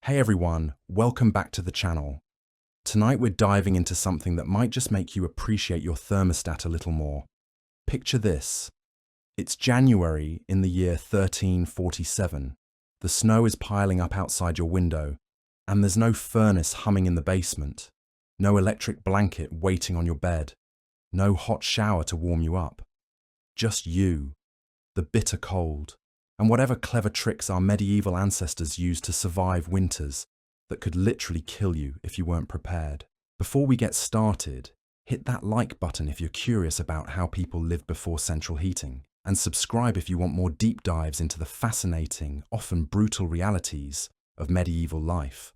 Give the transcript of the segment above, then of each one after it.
Hey everyone, welcome back to the channel. Tonight we're diving into something that might just make you appreciate your thermostat a little more. Picture this. It's January in the year 1347. The snow is piling up outside your window, and there's no furnace humming in the basement, no electric blanket waiting on your bed, no hot shower to warm you up. Just you, the bitter cold, and whatever clever tricks our medieval ancestors used to survive winters that could literally kill you if you weren't prepared. Before we get started, hit that like button if you're curious about how people lived before central heating, and subscribe if you want more deep dives into the fascinating, often brutal realities of medieval life.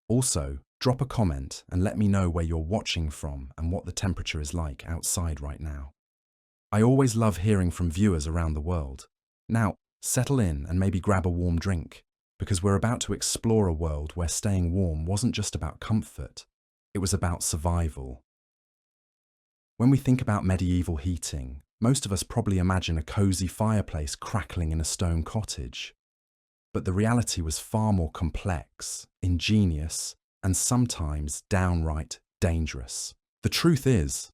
Also, drop a comment and let me know where you're watching from and what the temperature is like outside right now. I always love hearing from viewers around the world. Now, settle in and maybe grab a warm drink, because we're about to explore a world where staying warm wasn't just about comfort, it was about survival. When we think about medieval heating, most of us probably imagine a cozy fireplace crackling in a stone cottage. But the reality was far more complex, ingenious, and sometimes downright dangerous. The truth is,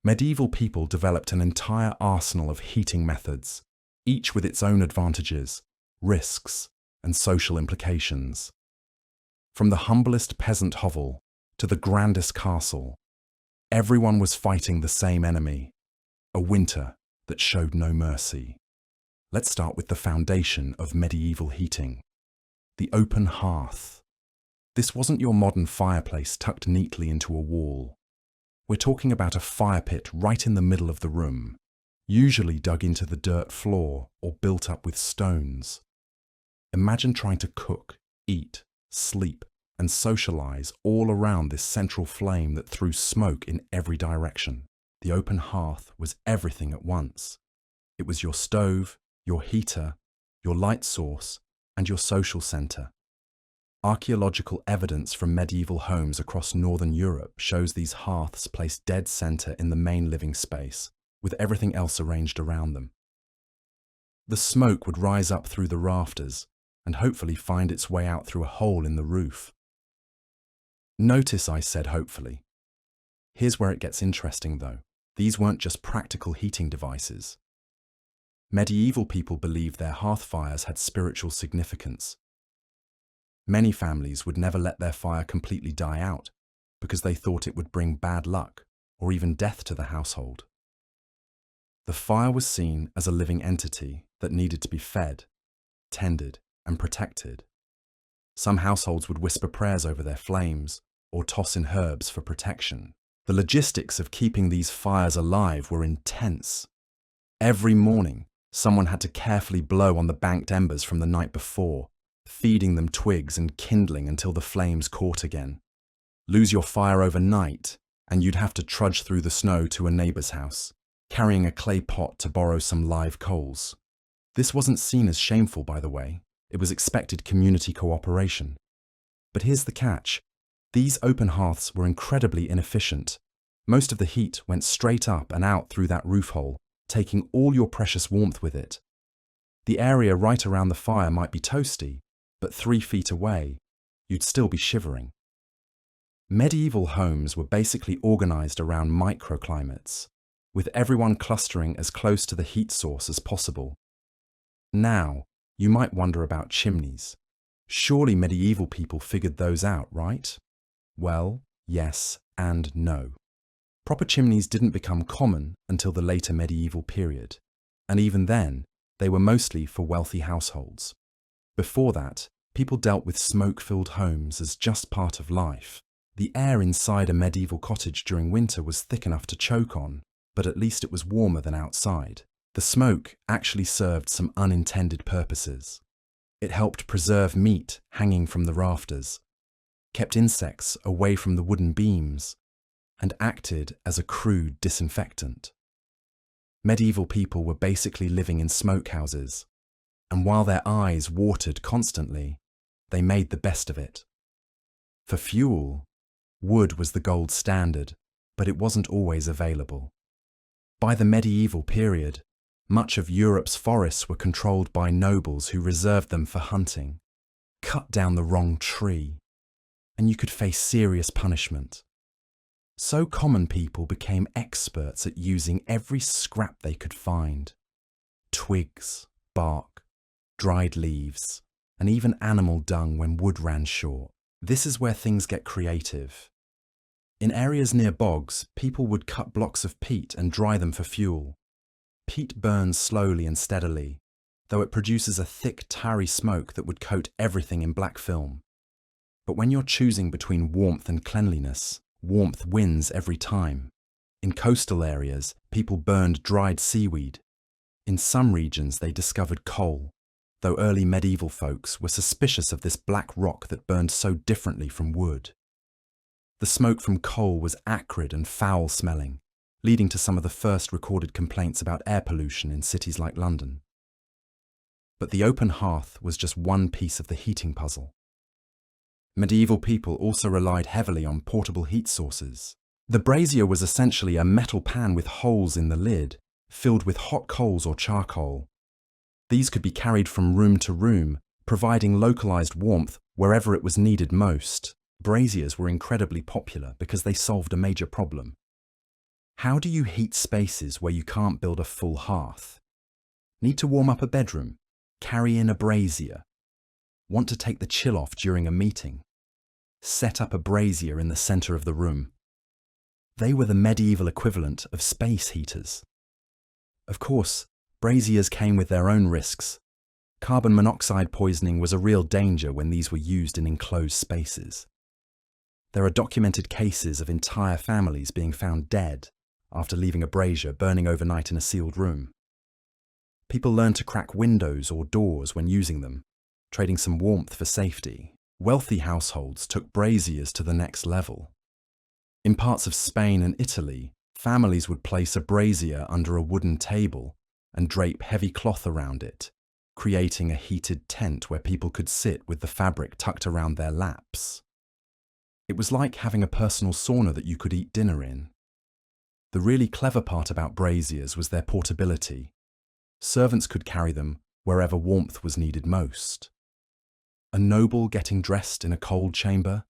medieval people developed an entire arsenal of heating methods, each with its own advantages, risks, and social implications. From the humblest peasant hovel to the grandest castle, everyone was fighting the same enemy, a winter that showed no mercy. Let's start with the foundation of medieval heating, the open hearth. This wasn't your modern fireplace tucked neatly into a wall. We're talking about a fire pit right in the middle of the room, usually dug into the dirt floor or built up with stones. Imagine trying to cook, eat, sleep, and socialize all around this central flame that threw smoke in every direction. The open hearth was everything at once. It was your stove, your heater, your light source, and your social center. Archaeological evidence from medieval homes across northern Europe shows these hearths placed dead center in the main living space, with everything else arranged around them. The smoke would rise up through the rafters and hopefully find its way out through a hole in the roof. Notice I said hopefully. Here's where it gets interesting though. These weren't just practical heating devices. Medieval people believed their hearth fires had spiritual significance. Many families would never let their fire completely die out because they thought it would bring bad luck or even death to the household. The fire was seen as a living entity that needed to be fed, tended, and protected. Some households would whisper prayers over their flames or toss in herbs for protection. The logistics of keeping these fires alive were intense. Every morning, someone had to carefully blow on the banked embers from the night before, feeding them twigs and kindling until the flames caught again. Lose your fire overnight, and you'd have to trudge through the snow to a neighbor's house, carrying a clay pot to borrow some live coals. This wasn't seen as shameful, by the way. It was expected community cooperation. But here's the catch. These open hearths were incredibly inefficient. Most of the heat went straight up and out through that roof hole, taking all your precious warmth with it. The area right around the fire might be toasty, but 3 feet away, you'd still be shivering. Medieval homes were basically organized around microclimates, with everyone clustering as close to the heat source as possible. Now, you might wonder about chimneys. Surely medieval people figured those out, right? Well, yes and no. Proper chimneys didn't become common until the later medieval period, and even then, they were mostly for wealthy households. Before that, people dealt with smoke-filled homes as just part of life. The air inside a medieval cottage during winter was thick enough to choke on, but at least it was warmer than outside. The smoke actually served some unintended purposes. It helped preserve meat hanging from the rafters, kept insects away from the wooden beams, and acted as a crude disinfectant. Medieval people were basically living in smokehouses, and while their eyes watered constantly, they made the best of it. For fuel, wood was the gold standard, but it wasn't always available. By the medieval period, much of Europe's forests were controlled by nobles who reserved them for hunting. Cut down the wrong tree, and you could face serious punishment. So common people became experts at using every scrap they could find. Twigs, bark, dried leaves, and even animal dung when wood ran short. This is where things get creative. In areas near bogs, people would cut blocks of peat and dry them for fuel. Peat burns slowly and steadily, though it produces a thick, tarry smoke that would coat everything in black film. But when you're choosing between warmth and cleanliness, warmth wins every time. In coastal areas, people burned dried seaweed. In some regions, they discovered coal, though early medieval folks were suspicious of this black rock that burned so differently from wood. The smoke from coal was acrid and foul-smelling, leading to some of the first recorded complaints about air pollution in cities like London. But the open hearth was just one piece of the heating puzzle. Medieval people also relied heavily on portable heat sources. The brazier was essentially a metal pan with holes in the lid, filled with hot coals or charcoal. These could be carried from room to room, providing localized warmth wherever it was needed most. Braziers were incredibly popular because they solved a major problem. How do you heat spaces where you can't build a full hearth? Need to warm up a bedroom? Carry in a brazier. Want to take the chill off during a meeting? Set up a brazier in the center of the room. They were the medieval equivalent of space heaters. Of course, braziers came with their own risks. Carbon monoxide poisoning was a real danger when these were used in enclosed spaces. There are documented cases of entire families being found dead after leaving a brazier burning overnight in a sealed room. People learned to crack windows or doors when using them, trading some warmth for safety. Wealthy households took braziers to the next level. In parts of Spain and Italy, families would place a brazier under a wooden table and drape heavy cloth around it, creating a heated tent where people could sit with the fabric tucked around their laps. It was like having a personal sauna that you could eat dinner in. The really clever part about braziers was their portability. Servants could carry them wherever warmth was needed most. A noble getting dressed in a cold chamber?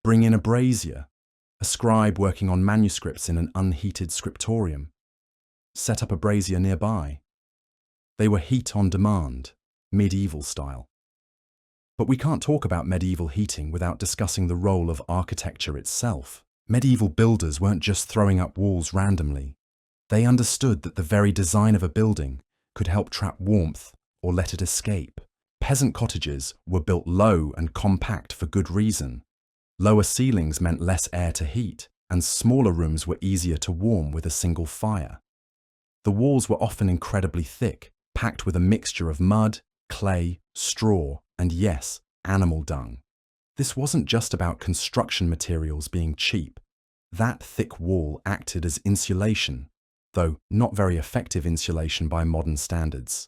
Bring in a brazier. A scribe working on manuscripts in an unheated scriptorium? Set up a brazier nearby. They were heat on demand, medieval style. But we can't talk about medieval heating without discussing the role of architecture itself. Medieval builders weren't just throwing up walls randomly. They understood that the very design of a building could help trap warmth or let it escape. Peasant cottages were built low and compact for good reason. Lower ceilings meant less air to heat, and smaller rooms were easier to warm with a single fire. The walls were often incredibly thick, packed with a mixture of mud, clay, straw, and yes, animal dung. This wasn't just about construction materials being cheap. That thick wall acted as insulation, though not very effective insulation by modern standards.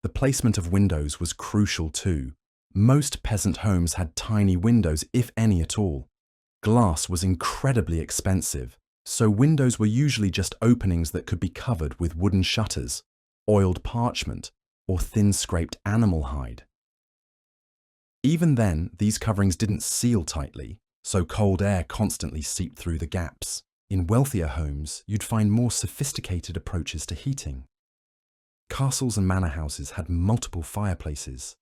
The placement of windows was crucial too. Most peasant homes had tiny windows, if any at all. Glass was incredibly expensive, so windows were usually just openings that could be covered with wooden shutters, oiled parchment, or thin scraped animal hide. Even then, these coverings didn't seal tightly, so cold air constantly seeped through the gaps. In wealthier homes, you'd find more sophisticated approaches to heating. Castles and manor houses had multiple fireplaces,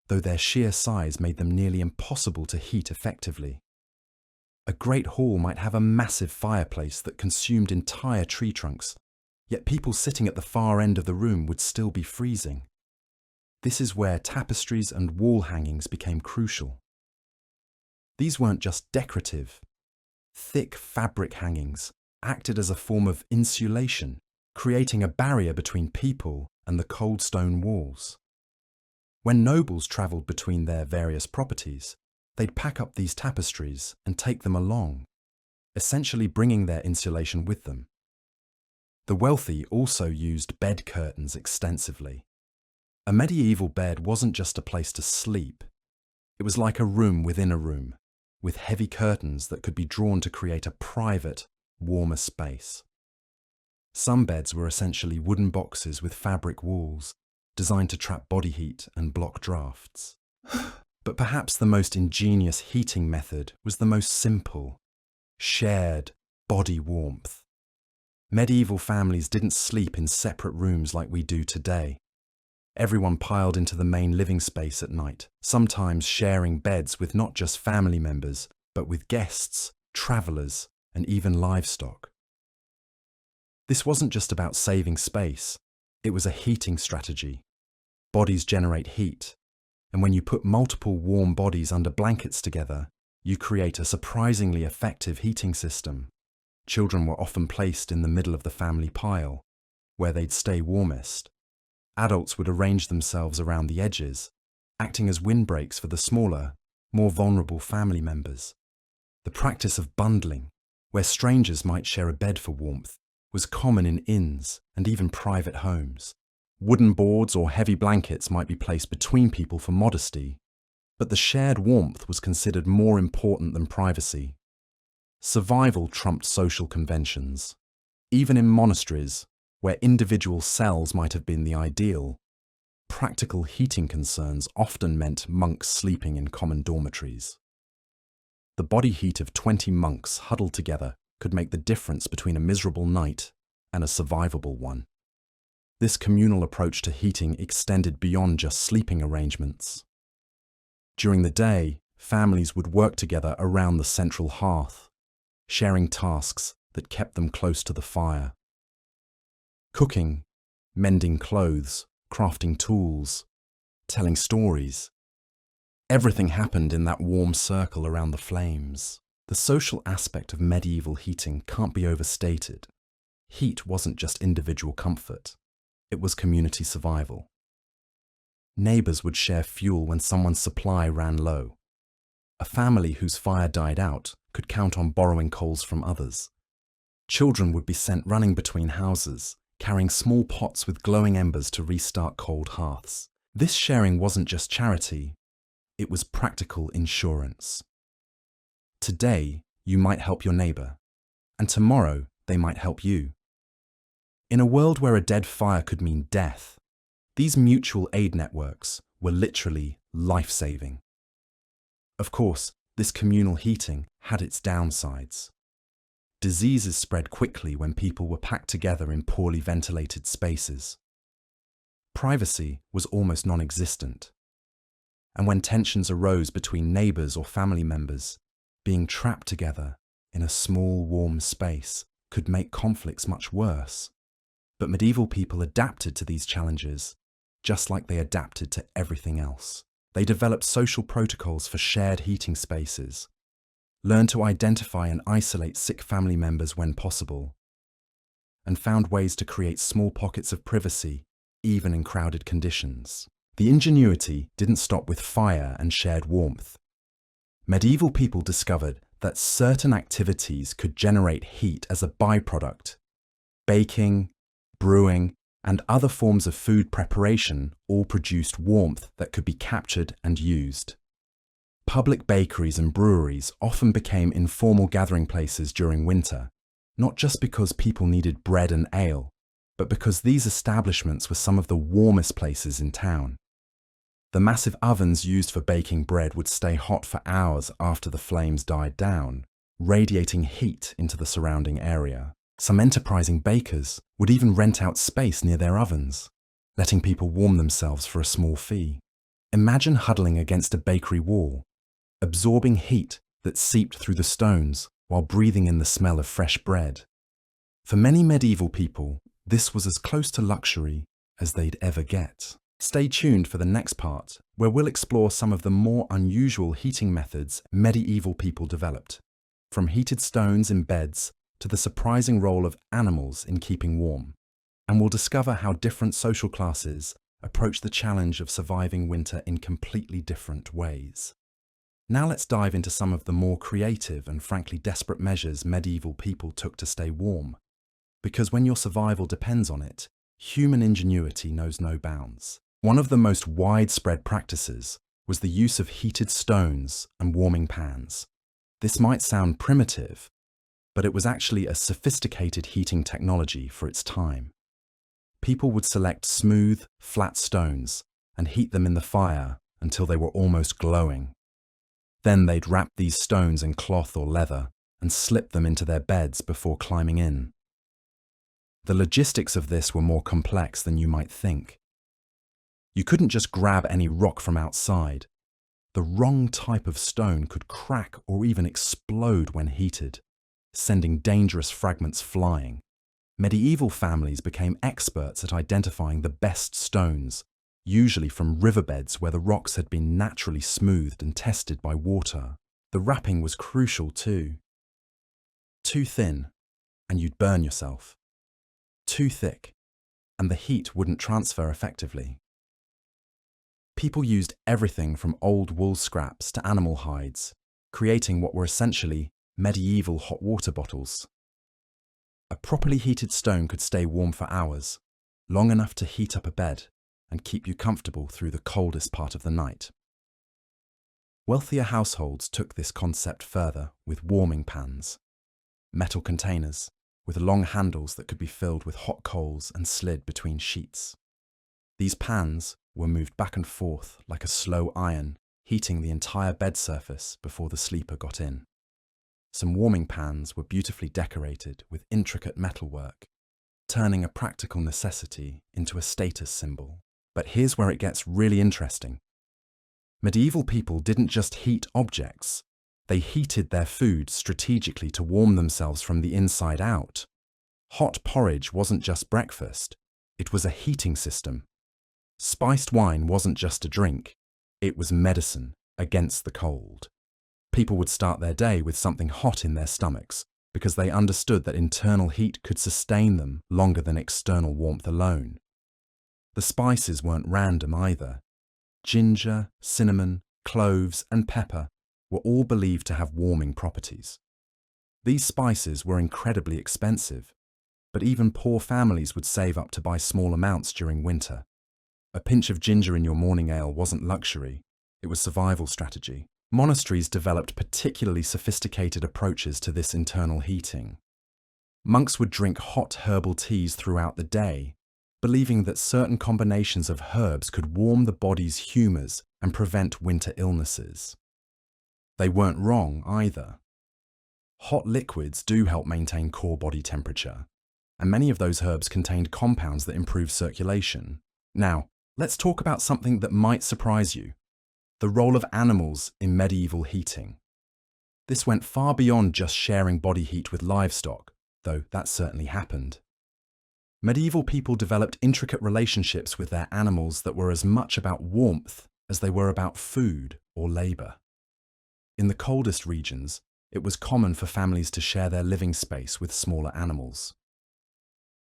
though their sheer size made them nearly impossible to heat effectively. A great hall might have a massive fireplace that consumed entire tree trunks, yet people sitting at the far end of the room would still be freezing. This is where tapestries and wall hangings became crucial. These weren't just decorative. Thick fabric hangings acted as a form of insulation, creating a barrier between people and the cold stone walls. When nobles travelled between their various properties, they'd pack up these tapestries and take them along, essentially bringing their insulation with them. The wealthy also used bed curtains extensively. A medieval bed wasn't just a place to sleep. It was like a room within a room, with heavy curtains that could be drawn to create a private, warmer space. Some beds were essentially wooden boxes with fabric walls, designed to trap body heat and block drafts. But perhaps the most ingenious heating method was the most simple: shared body warmth. Medieval families didn't sleep in separate rooms like we do today. Everyone piled into the main living space at night, sometimes sharing beds with not just family members, but with guests, travelers, and even livestock. This wasn't just about saving space, it was a heating strategy. Bodies generate heat, and when you put multiple warm bodies under blankets together, you create a surprisingly effective heating system. Children were often placed in the middle of the family pile, where they'd stay warmest. Adults would arrange themselves around the edges, acting as windbreaks for the smaller, more vulnerable family members. The practice of bundling, where strangers might share a bed for warmth, was common in inns and even private homes. Wooden boards or heavy blankets might be placed between people for modesty, but the shared warmth was considered more important than privacy. Survival trumped social conventions. Even in monasteries, where individual cells might have been the ideal, practical heating concerns often meant monks sleeping in common dormitories. The body heat of 20 monks huddled together could make the difference between a miserable night and a survivable one. This communal approach to heating extended beyond just sleeping arrangements. During the day, families would work together around the central hearth, sharing tasks that kept them close to the fire. Cooking, mending clothes, crafting tools, telling stories. Everything happened in that warm circle around the flames. The social aspect of medieval heating can't be overstated. Heat wasn't just individual comfort, it was community survival. Neighbors would share fuel when someone's supply ran low. A family whose fire died out could count on borrowing coals from others. Children would be sent running between houses, carrying small pots with glowing embers to restart cold hearths. This sharing wasn't just charity, it was practical insurance. Today, you might help your neighbor, and tomorrow they might help you. In a world where a dead fire could mean death, these mutual aid networks were literally life-saving. Of course, this communal heating had its downsides. Diseases spread quickly when people were packed together in poorly ventilated spaces. Privacy was almost non-existent. And when tensions arose between neighbors or family members, being trapped together in a small, warm space could make conflicts much worse. But medieval people adapted to these challenges, just like they adapted to everything else. They developed social protocols for shared heating spaces, learned to identify and isolate sick family members when possible, and found ways to create small pockets of privacy, even in crowded conditions. The ingenuity didn't stop with fire and shared warmth. Medieval people discovered that certain activities could generate heat as a byproduct. Baking, brewing, and other forms of food preparation all produced warmth that could be captured and used. Public bakeries and breweries often became informal gathering places during winter, not just because people needed bread and ale, but because these establishments were some of the warmest places in town. The massive ovens used for baking bread would stay hot for hours after the flames died down, radiating heat into the surrounding area. Some enterprising bakers would even rent out space near their ovens, letting people warm themselves for a small fee. Imagine huddling against a bakery wall, absorbing heat that seeped through the stones while breathing in the smell of fresh bread. For many medieval people, this was as close to luxury as they'd ever get. Stay tuned for the next part, where we'll explore some of the more unusual heating methods medieval people developed, from heated stones in beds to the surprising role of animals in keeping warm. And we'll discover how different social classes approach the challenge of surviving winter in completely different ways. Now let's dive into some of the more creative and frankly desperate measures medieval people took to stay warm. Because when your survival depends on it, human ingenuity knows no bounds. One of the most widespread practices was the use of heated stones and warming pans. This might sound primitive, but it was actually a sophisticated heating technology for its time. People would select smooth, flat stones and heat them in the fire until they were almost glowing. Then they'd wrap these stones in cloth or leather and slip them into their beds before climbing in. The logistics of this were more complex than you might think. You couldn't just grab any rock from outside. The wrong type of stone could crack or even explode when heated, sending dangerous fragments flying. Medieval families became experts at identifying the best stones, usually from riverbeds where the rocks had been naturally smoothed and tested by water. The wrapping was crucial too. Too thin, and you'd burn yourself. Too thick, and the heat wouldn't transfer effectively. People used everything from old wool scraps to animal hides, creating what were essentially medieval hot water bottles. A properly heated stone could stay warm for hours, long enough to heat up a bed and keep you comfortable through the coldest part of the night. Wealthier households took this concept further with warming pans, metal containers with long handles that could be filled with hot coals and slid between sheets. These pans were moved back and forth like a slow iron, heating the entire bed surface before the sleeper got in. Some warming pans were beautifully decorated with intricate metalwork, turning a practical necessity into a status symbol. But here's where it gets really interesting. Medieval people didn't just heat objects, they heated their food strategically to warm themselves from the inside out. Hot porridge wasn't just breakfast, it was a heating system. Spiced wine wasn't just a drink, it was medicine against the cold. People would start their day with something hot in their stomachs because they understood that internal heat could sustain them longer than external warmth alone. The spices weren't random either. Ginger, cinnamon, cloves, and pepper were all believed to have warming properties. These spices were incredibly expensive, but even poor families would save up to buy small amounts during winter. A pinch of ginger in your morning ale wasn't luxury, it was survival strategy. Monasteries developed particularly sophisticated approaches to this internal heating. Monks would drink hot herbal teas throughout the day, believing that certain combinations of herbs could warm the body's humours and prevent winter illnesses. They weren't wrong either. Hot liquids do help maintain core body temperature, and many of those herbs contained compounds that improve circulation. Now, let's talk about something that might surprise you: the role of animals in medieval heating. This went far beyond just sharing body heat with livestock, though that certainly happened. Medieval people developed intricate relationships with their animals that were as much about warmth as they were about food or labour. In the coldest regions, it was common for families to share their living space with smaller animals.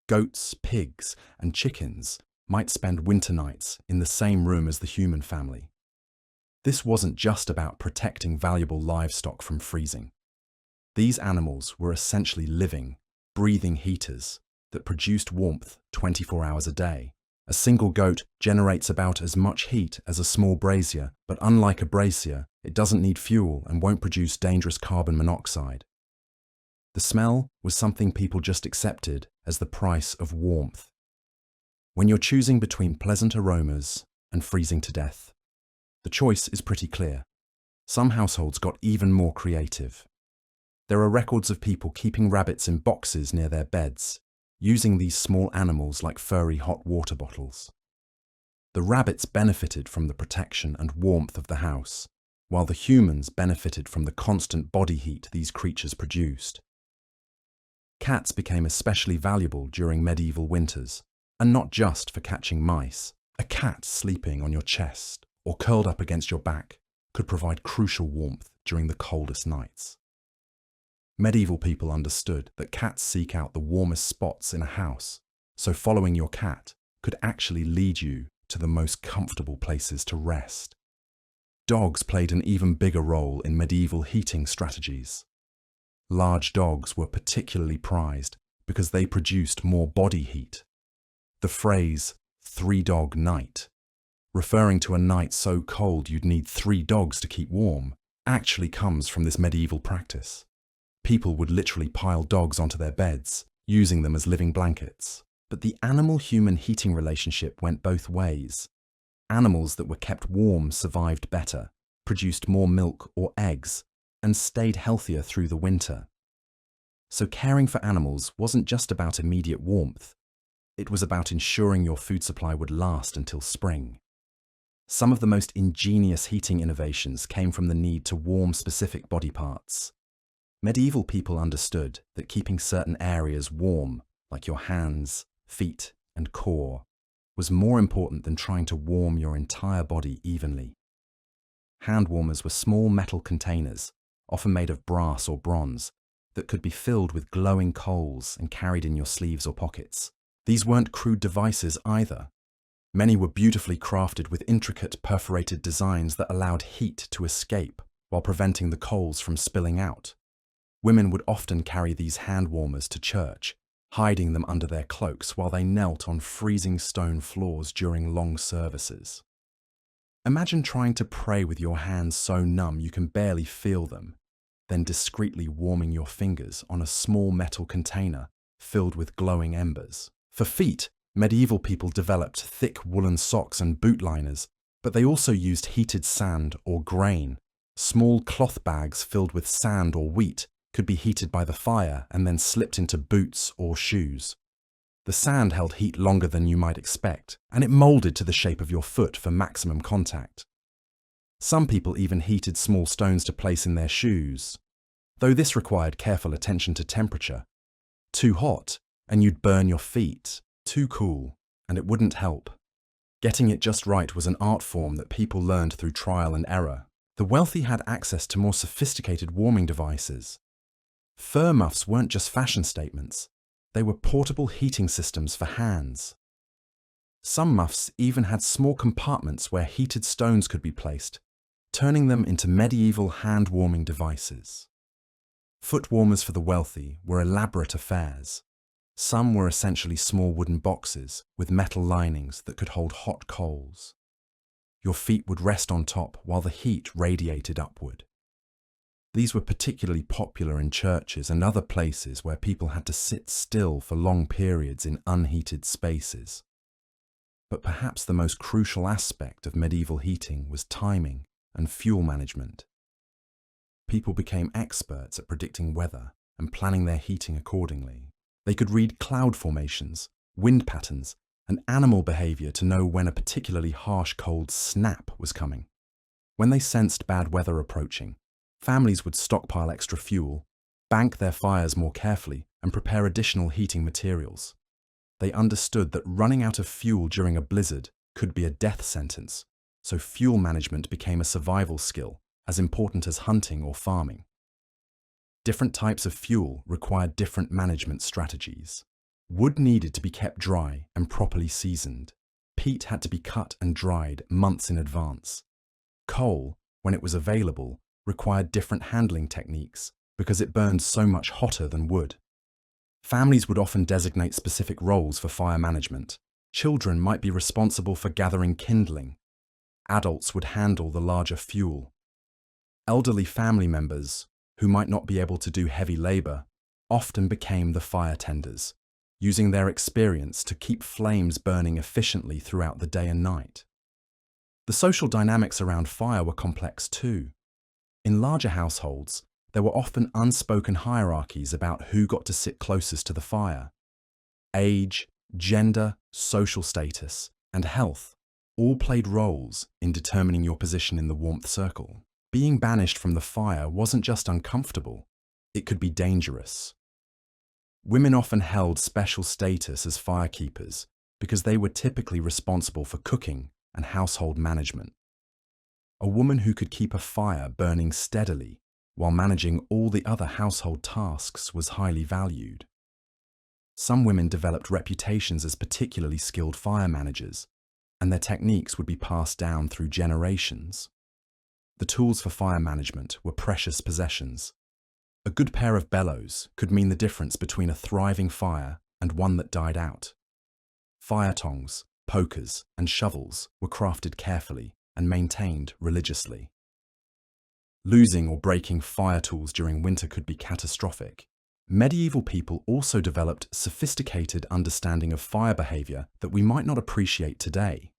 Goats, pigs, and chickens might spend winter nights in the same room as the human family. This wasn't just about protecting valuable livestock from freezing. These animals were essentially living, breathing heaters that produced warmth 24 hours a day. A single goat generates about as much heat as a small brazier, but unlike a brazier, it doesn't need fuel and won't produce dangerous carbon monoxide. The smell was something people just accepted as the price of warmth. When you're choosing between pleasant aromas and freezing to death, the choice is pretty clear. Some households got even more creative. There are records of people keeping rabbits in boxes near their beds, using these small animals like furry hot water bottles. The rabbits benefited from the protection and warmth of the house, while the humans benefited from the constant body heat these creatures produced. Cats became especially valuable during medieval winters, and not just for catching mice. A cat sleeping on your chest or curled up against your back could provide crucial warmth during the coldest nights. Medieval people understood that cats seek out the warmest spots in a house, so following your cat could actually lead you to the most comfortable places to rest. Dogs played an even bigger role in medieval heating strategies. Large dogs were particularly prized because they produced more body heat. The phrase, "three-dog night," referring to a night so cold you'd need 3 dogs to keep warm, actually comes from this medieval practice. People would literally pile dogs onto their beds, using them as living blankets. But the animal-human heating relationship went both ways. Animals that were kept warm survived better, produced more milk or eggs, and stayed healthier through the winter. So caring for animals wasn't just about immediate warmth. It was about ensuring your food supply would last until spring. Some of the most ingenious heating innovations came from the need to warm specific body parts. Medieval people understood that keeping certain areas warm, like your hands, feet, and core, was more important than trying to warm your entire body evenly. Hand warmers were small metal containers, often made of brass or bronze, that could be filled with glowing coals and carried in your sleeves or pockets. These weren't crude devices either. Many were beautifully crafted with intricate perforated designs that allowed heat to escape while preventing the coals from spilling out. Women would often carry these hand warmers to church, hiding them under their cloaks while they knelt on freezing stone floors during long services. Imagine trying to pray with your hands so numb you can barely feel them, then discreetly warming your fingers on a small metal container filled with glowing embers. For feet, medieval people developed thick woolen socks and boot liners, but they also used heated sand or grain. Small cloth bags filled with sand or wheat could be heated by the fire and then slipped into boots or shoes. The sand held heat longer than you might expect, and it molded to the shape of your foot for maximum contact. Some people even heated small stones to place in their shoes, though this required careful attention to temperature. Too hot, and you'd burn your feet. Too cool, and it wouldn't help. Getting it just right was an art form that people learned through trial and error. The wealthy had access to more sophisticated warming devices. Fur muffs weren't just fashion statements. They were portable heating systems for hands. Some muffs even had small compartments where heated stones could be placed, turning them into medieval hand-warming devices. Foot warmers for the wealthy were elaborate affairs. Some were essentially small wooden boxes with metal linings that could hold hot coals. Your feet would rest on top while the heat radiated upward. These were particularly popular in churches and other places where people had to sit still for long periods in unheated spaces. But perhaps the most crucial aspect of medieval heating was timing and fuel management. People became experts at predicting weather and planning their heating accordingly. They could read cloud formations, wind patterns, and animal behavior to know when a particularly harsh cold snap was coming. When they sensed bad weather approaching, families would stockpile extra fuel, bank their fires more carefully, and prepare additional heating materials. They understood that running out of fuel during a blizzard could be a death sentence, so fuel management became a survival skill, as important as hunting or farming. Different types of fuel required different management strategies. Wood needed to be kept dry and properly seasoned. Peat had to be cut and dried months in advance. Coal, when it was available, required different handling techniques because it burned so much hotter than wood. Families would often designate specific roles for fire management. Children might be responsible for gathering kindling. Adults would handle the larger fuel. Elderly family members, who might not be able to do heavy labor, often became the fire tenders, using their experience to keep flames burning efficiently throughout the day and night. The social dynamics around fire were complex too. In larger households, there were often unspoken hierarchies about who got to sit closest to the fire. Age, gender, social status, and health all played roles in determining your position in the warmth circle. Being banished from the fire wasn't just uncomfortable, it could be dangerous. Women often held special status as firekeepers because they were typically responsible for cooking and household management. A woman who could keep a fire burning steadily while managing all the other household tasks was highly valued. Some women developed reputations as particularly skilled fire managers, and their techniques would be passed down through generations. The tools for fire management were precious possessions. A good pair of bellows could mean the difference between a thriving fire and one that died out. Fire tongs, pokers, and shovels were crafted carefully and maintained religiously. Losing or breaking fire tools during winter could be catastrophic. Medieval people also developed sophisticated understanding of fire behavior that we might not appreciate today.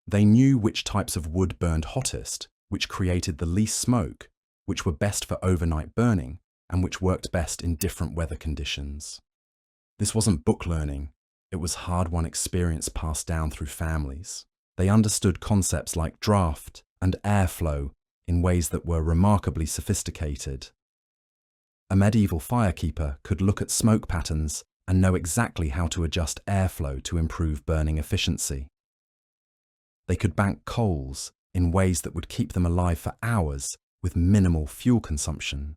They knew which types of wood burned hottest, which created the least smoke, which were best for overnight burning, and which worked best in different weather conditions. This wasn't book learning, it was hard-won experience passed down through families. They understood concepts like draft and airflow in ways that were remarkably sophisticated. A medieval firekeeper could look at smoke patterns and know exactly how to adjust airflow to improve burning efficiency. They could bank coals in ways that would keep them alive for hours with minimal fuel consumption.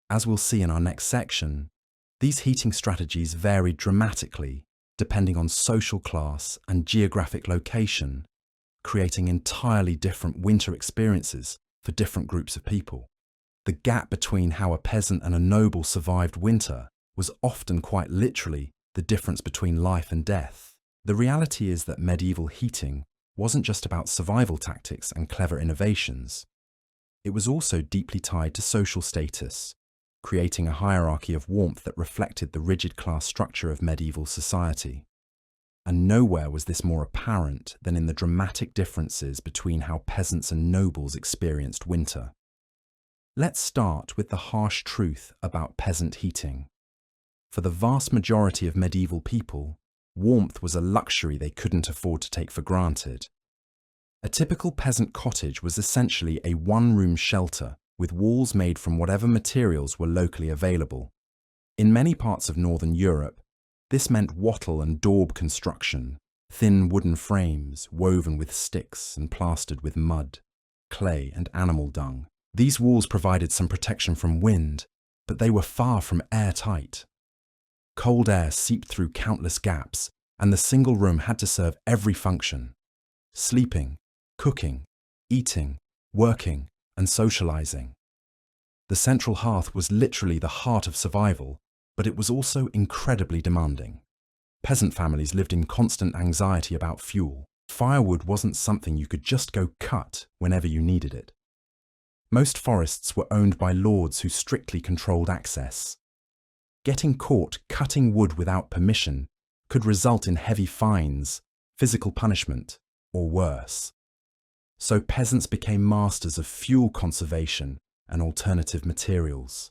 As we'll see in our next section, these heating strategies varied dramatically depending on social class and geographic location, creating entirely different winter experiences for different groups of people. The gap between how a peasant and a noble survived winter was often quite literally the difference between life and death. The reality is that medieval heating wasn't just about survival tactics and clever innovations. It was also deeply tied to social status, creating a hierarchy of warmth that reflected the rigid class structure of medieval society. And nowhere was this more apparent than in the dramatic differences between how peasants and nobles experienced winter. Let's start with the harsh truth about peasant heating. For the vast majority of medieval people, warmth was a luxury they couldn't afford to take for granted. A typical peasant cottage was essentially a one-room shelter with walls made from whatever materials were locally available. In many parts of northern Europe, this meant wattle and daub construction, thin wooden frames woven with sticks and plastered with mud, clay and animal dung. These walls provided some protection from wind, but they were far from airtight. Cold air seeped through countless gaps, and the single room had to serve every function: sleeping, cooking, eating, working, and socializing. The central hearth was literally the heart of survival, but it was also incredibly demanding. Peasant families lived in constant anxiety about fuel. Firewood wasn't something you could just go cut whenever you needed it. Most forests were owned by lords who strictly controlled access. Getting caught cutting wood without permission could result in heavy fines, physical punishment, or worse. So peasants became masters of fuel conservation and alternative materials.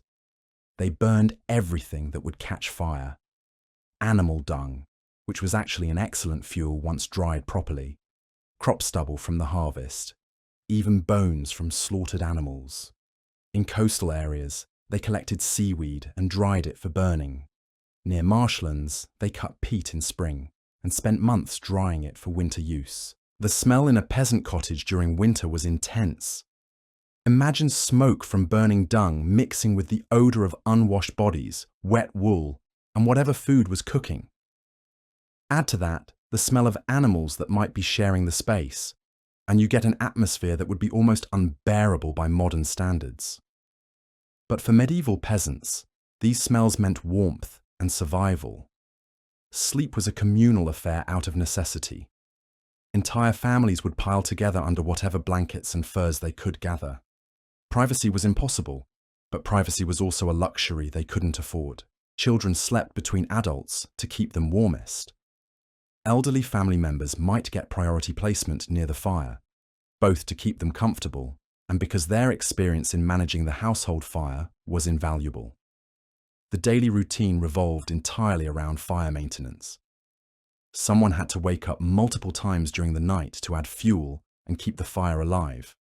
They burned everything that would catch fire. Animal dung, which was actually an excellent fuel once dried properly, crop stubble from the harvest, even bones from slaughtered animals. In coastal areas, they collected seaweed and dried it for burning. Near marshlands, they cut peat in spring and spent months drying it for winter use. The smell in a peasant cottage during winter was intense. Imagine smoke from burning dung mixing with the odor of unwashed bodies, wet wool, and whatever food was cooking. Add to that the smell of animals that might be sharing the space, and you get an atmosphere that would be almost unbearable by modern standards. But for medieval peasants, these smells meant warmth and survival. Sleep was a communal affair out of necessity. Entire families would pile together under whatever blankets and furs they could gather. Privacy was impossible, but privacy was also a luxury they couldn't afford. Children slept between adults to keep them warmest. Elderly family members might get priority placement near the fire, both to keep them comfortable and because their experience in managing the household fire was invaluable. The daily routine revolved entirely around fire maintenance. Someone had to wake up multiple times during the night to add fuel and keep the fire alive.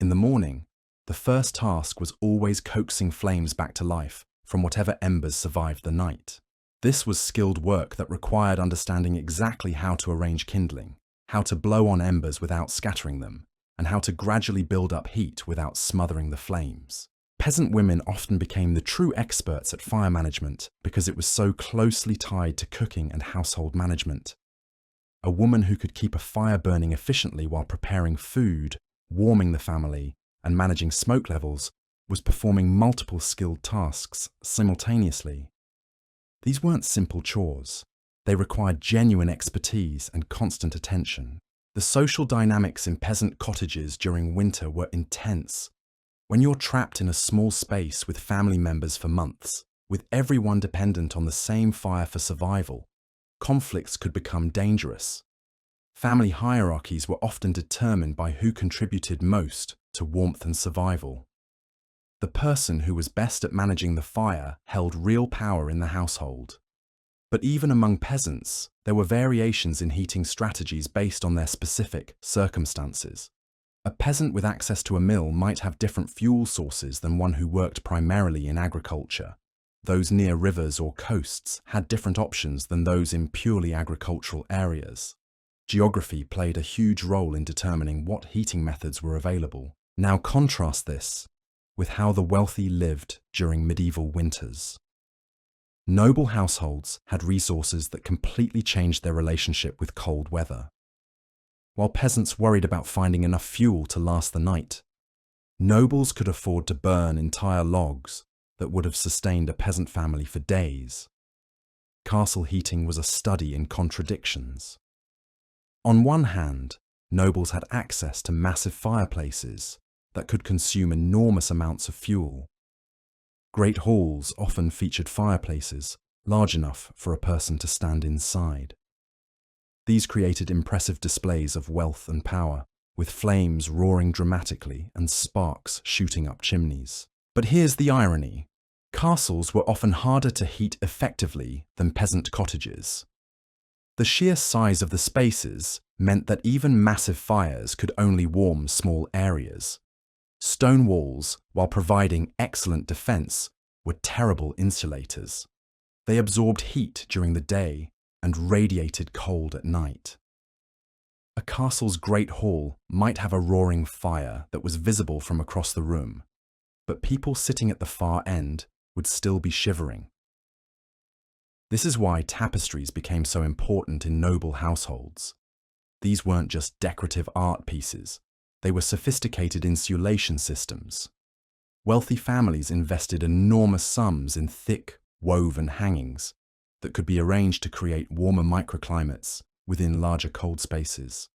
In the morning, the first task was always coaxing flames back to life from whatever embers survived the night. This was skilled work that required understanding exactly how to arrange kindling, how to blow on embers without scattering them, and how to gradually build up heat without smothering the flames. Peasant women often became the true experts at fire management because it was so closely tied to cooking and household management. A woman who could keep a fire burning efficiently while preparing food, warming the family, and managing smoke levels was performing multiple skilled tasks simultaneously. These weren't simple chores. They required genuine expertise and constant attention. The social dynamics in peasant cottages during winter were intense. When you're trapped in a small space with family members for months, with everyone dependent on the same fire for survival, conflicts could become dangerous. Family hierarchies were often determined by who contributed most to warmth and survival. The person who was best at managing the fire held real power in the household. But even among peasants, there were variations in heating strategies based on their specific circumstances. A peasant with access to a mill might have different fuel sources than one who worked primarily in agriculture. Those near rivers or coasts had different options than those in purely agricultural areas. Geography played a huge role in determining what heating methods were available. Now contrast this with how the wealthy lived during medieval winters. Noble households had resources that completely changed their relationship with cold weather. While peasants worried about finding enough fuel to last the night, nobles could afford to burn entire logs that would have sustained a peasant family for days. Castle heating was a study in contradictions. On one hand, nobles had access to massive fireplaces that could consume enormous amounts of fuel. Great halls often featured fireplaces large enough for a person to stand inside. These created impressive displays of wealth and power, with flames roaring dramatically and sparks shooting up chimneys. But here's the irony. Castles were often harder to heat effectively than peasant cottages. The sheer size of the spaces meant that even massive fires could only warm small areas. Stone walls, while providing excellent defense, were terrible insulators. They absorbed heat during the day and radiated cold at night. A castle's great hall might have a roaring fire that was visible from across the room, but people sitting at the far end would still be shivering. This is why tapestries became so important in noble households. These weren't just decorative art pieces. They were sophisticated insulation systems. Wealthy families invested enormous sums in thick, woven hangings that could be arranged to create warmer microclimates within larger cold spaces.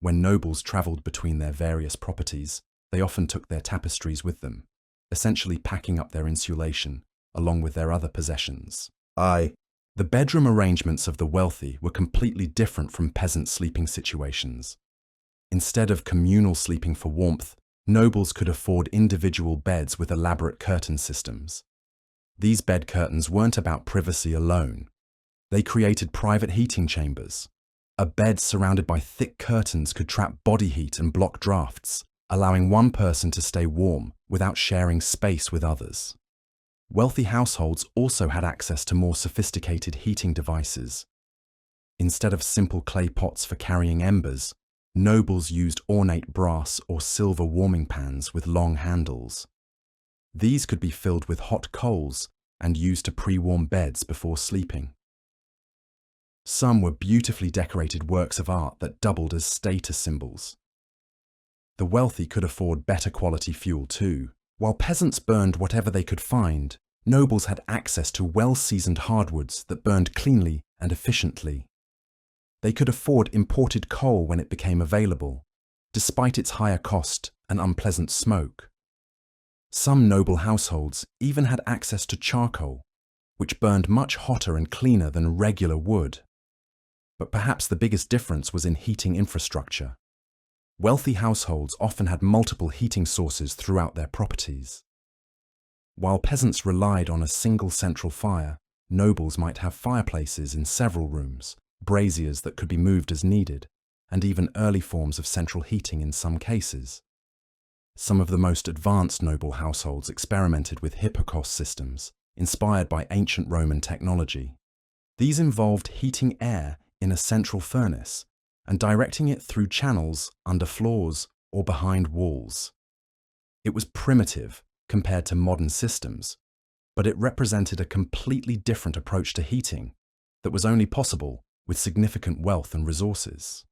When nobles travelled between their various properties, they often took their tapestries with them, essentially packing up their insulation along with their other possessions. The bedroom arrangements of the wealthy were completely different from peasant sleeping situations. Instead of communal sleeping for warmth, nobles could afford individual beds with elaborate curtain systems. These bed curtains weren't about privacy alone. They created private heating chambers. A bed surrounded by thick curtains could trap body heat and block drafts, allowing one person to stay warm without sharing space with others. Wealthy households also had access to more sophisticated heating devices. Instead of simple clay pots for carrying embers, nobles used ornate brass or silver warming pans with long handles. These could be filled with hot coals and used to pre-warm beds before sleeping. Some were beautifully decorated works of art that doubled as status symbols. The wealthy could afford better quality fuel too. While peasants burned whatever they could find, nobles had access to well-seasoned hardwoods that burned cleanly and efficiently. They could afford imported coal when it became available, despite its higher cost and unpleasant smoke. Some noble households even had access to charcoal, which burned much hotter and cleaner than regular wood. But perhaps the biggest difference was in heating infrastructure. Wealthy households often had multiple heating sources throughout their properties. While peasants relied on a single central fire, nobles might have fireplaces in several rooms, braziers that could be moved as needed, and even early forms of central heating in some cases. Some of the most advanced noble households experimented with hypocauste systems, inspired by ancient Roman technology. These involved heating air in a central furnace and directing it through channels under floors or behind walls. It was primitive compared to modern systems, but it represented a completely different approach to heating that was only possible with significant wealth and resources.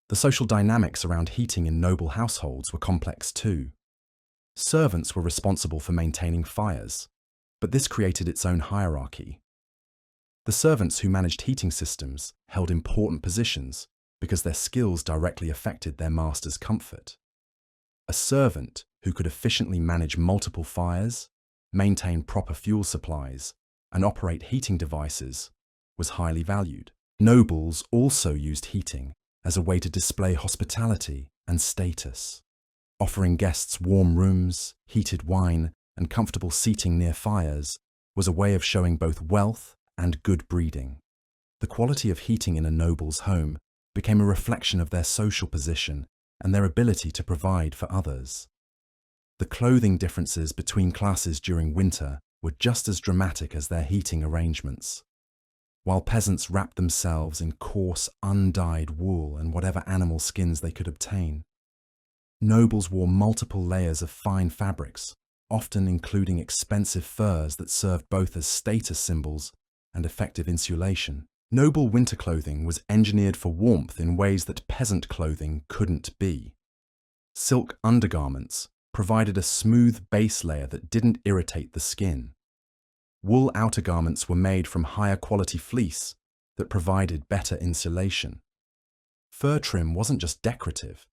The social dynamics around heating in noble households were complex too. Servants were responsible for maintaining fires, but this created its own hierarchy. The servants who managed heating systems held important positions because their skills directly affected their master's comfort. A servant who could efficiently manage multiple fires, maintain proper fuel supplies, and operate heating devices was highly valued. Nobles also used heating as a way to display hospitality and status. Offering guests warm rooms, heated wine, and comfortable seating near fires was a way of showing both wealth and good breeding. The quality of heating in a noble's home became a reflection of their social position and their ability to provide for others. The clothing differences between classes during winter were just as dramatic as their heating arrangements. While peasants wrapped themselves in coarse, undyed wool and whatever animal skins they could obtain, nobles wore multiple layers of fine fabrics, often including expensive furs that served both as status symbols and effective insulation. Noble winter clothing was engineered for warmth in ways that peasant clothing couldn't be. Silk undergarments provided a smooth base layer that didn't irritate the skin. Wool outer garments were made from higher quality fleece that provided better insulation. Fur trim wasn't just decorative.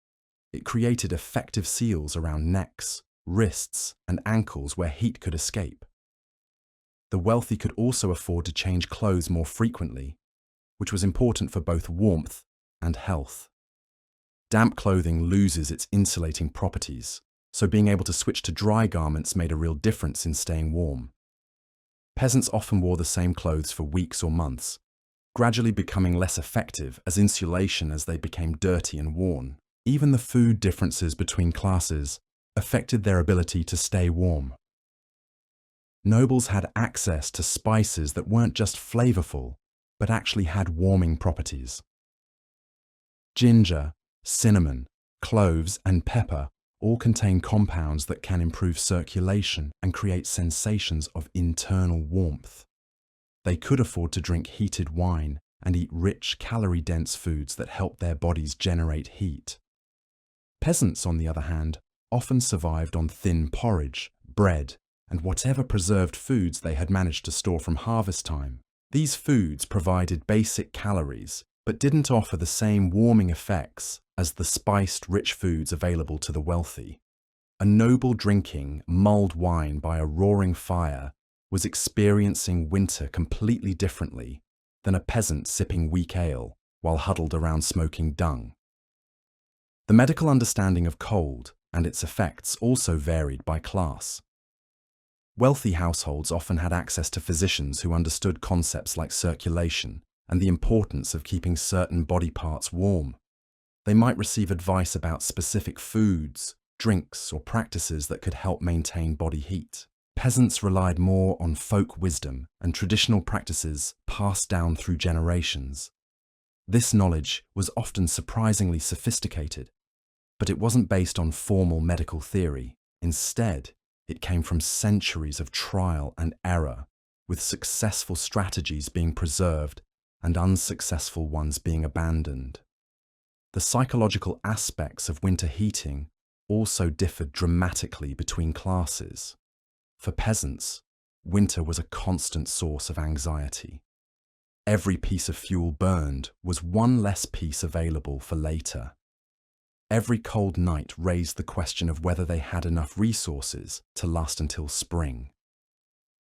It created effective seals around necks, wrists, and ankles where heat could escape. The wealthy could also afford to change clothes more frequently, which was important for both warmth and health. Damp clothing loses its insulating properties, so being able to switch to dry garments made a real difference in staying warm. Peasants often wore the same clothes for weeks or months, gradually becoming less effective as insulation as they became dirty and worn. Even the food differences between classes affected their ability to stay warm. Nobles had access to spices that weren't just flavorful, but actually had warming properties. Ginger, cinnamon, cloves, and pepper all contain compounds that can improve circulation and create sensations of internal warmth. They could afford to drink heated wine and eat rich, calorie-dense foods that help their bodies generate heat. Peasants, on the other hand, often survived on thin porridge, bread, and whatever preserved foods they had managed to store from harvest time. These foods provided basic calories, but didn't offer the same warming effects as the spiced, rich foods available to the wealthy. A noble drinking mulled wine by a roaring fire was experiencing winter completely differently than a peasant sipping weak ale while huddled around smoking dung. The medical understanding of cold and its effects also varied by class. Wealthy households often had access to physicians who understood concepts like circulation and the importance of keeping certain body parts warm. They might receive advice about specific foods, drinks, or practices that could help maintain body heat. Peasants relied more on folk wisdom and traditional practices passed down through generations. This knowledge was often surprisingly sophisticated, but it wasn't based on formal medical theory. Instead, it came from centuries of trial and error, with successful strategies being preserved and unsuccessful ones being abandoned. The psychological aspects of winter heating also differed dramatically between classes. For peasants, winter was a constant source of anxiety. Every piece of fuel burned was one less piece available for later. Every cold night raised the question of whether they had enough resources to last until spring.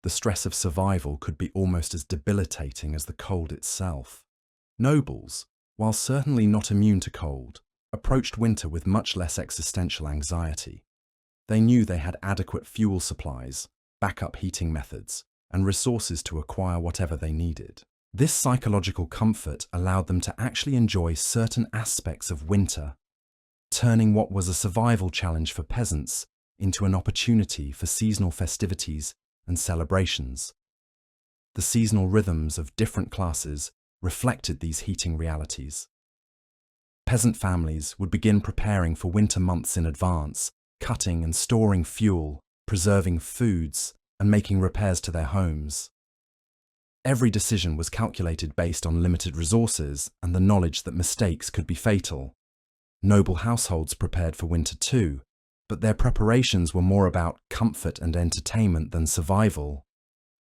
The stress of survival could be almost as debilitating as the cold itself. Nobles, while certainly not immune to cold, approached winter with much less existential anxiety. They knew they had adequate fuel supplies, backup heating methods, and resources to acquire whatever they needed. This psychological comfort allowed them to actually enjoy certain aspects of winter, turning what was a survival challenge for peasants into an opportunity for seasonal festivities and celebrations. The seasonal rhythms of different classes reflected these heating realities. Peasant families would begin preparing for winter months in advance, cutting and storing fuel, preserving foods, and making repairs to their homes. Every decision was calculated based on limited resources and the knowledge that mistakes could be fatal. Noble households prepared for winter too, but their preparations were more about comfort and entertainment than survival.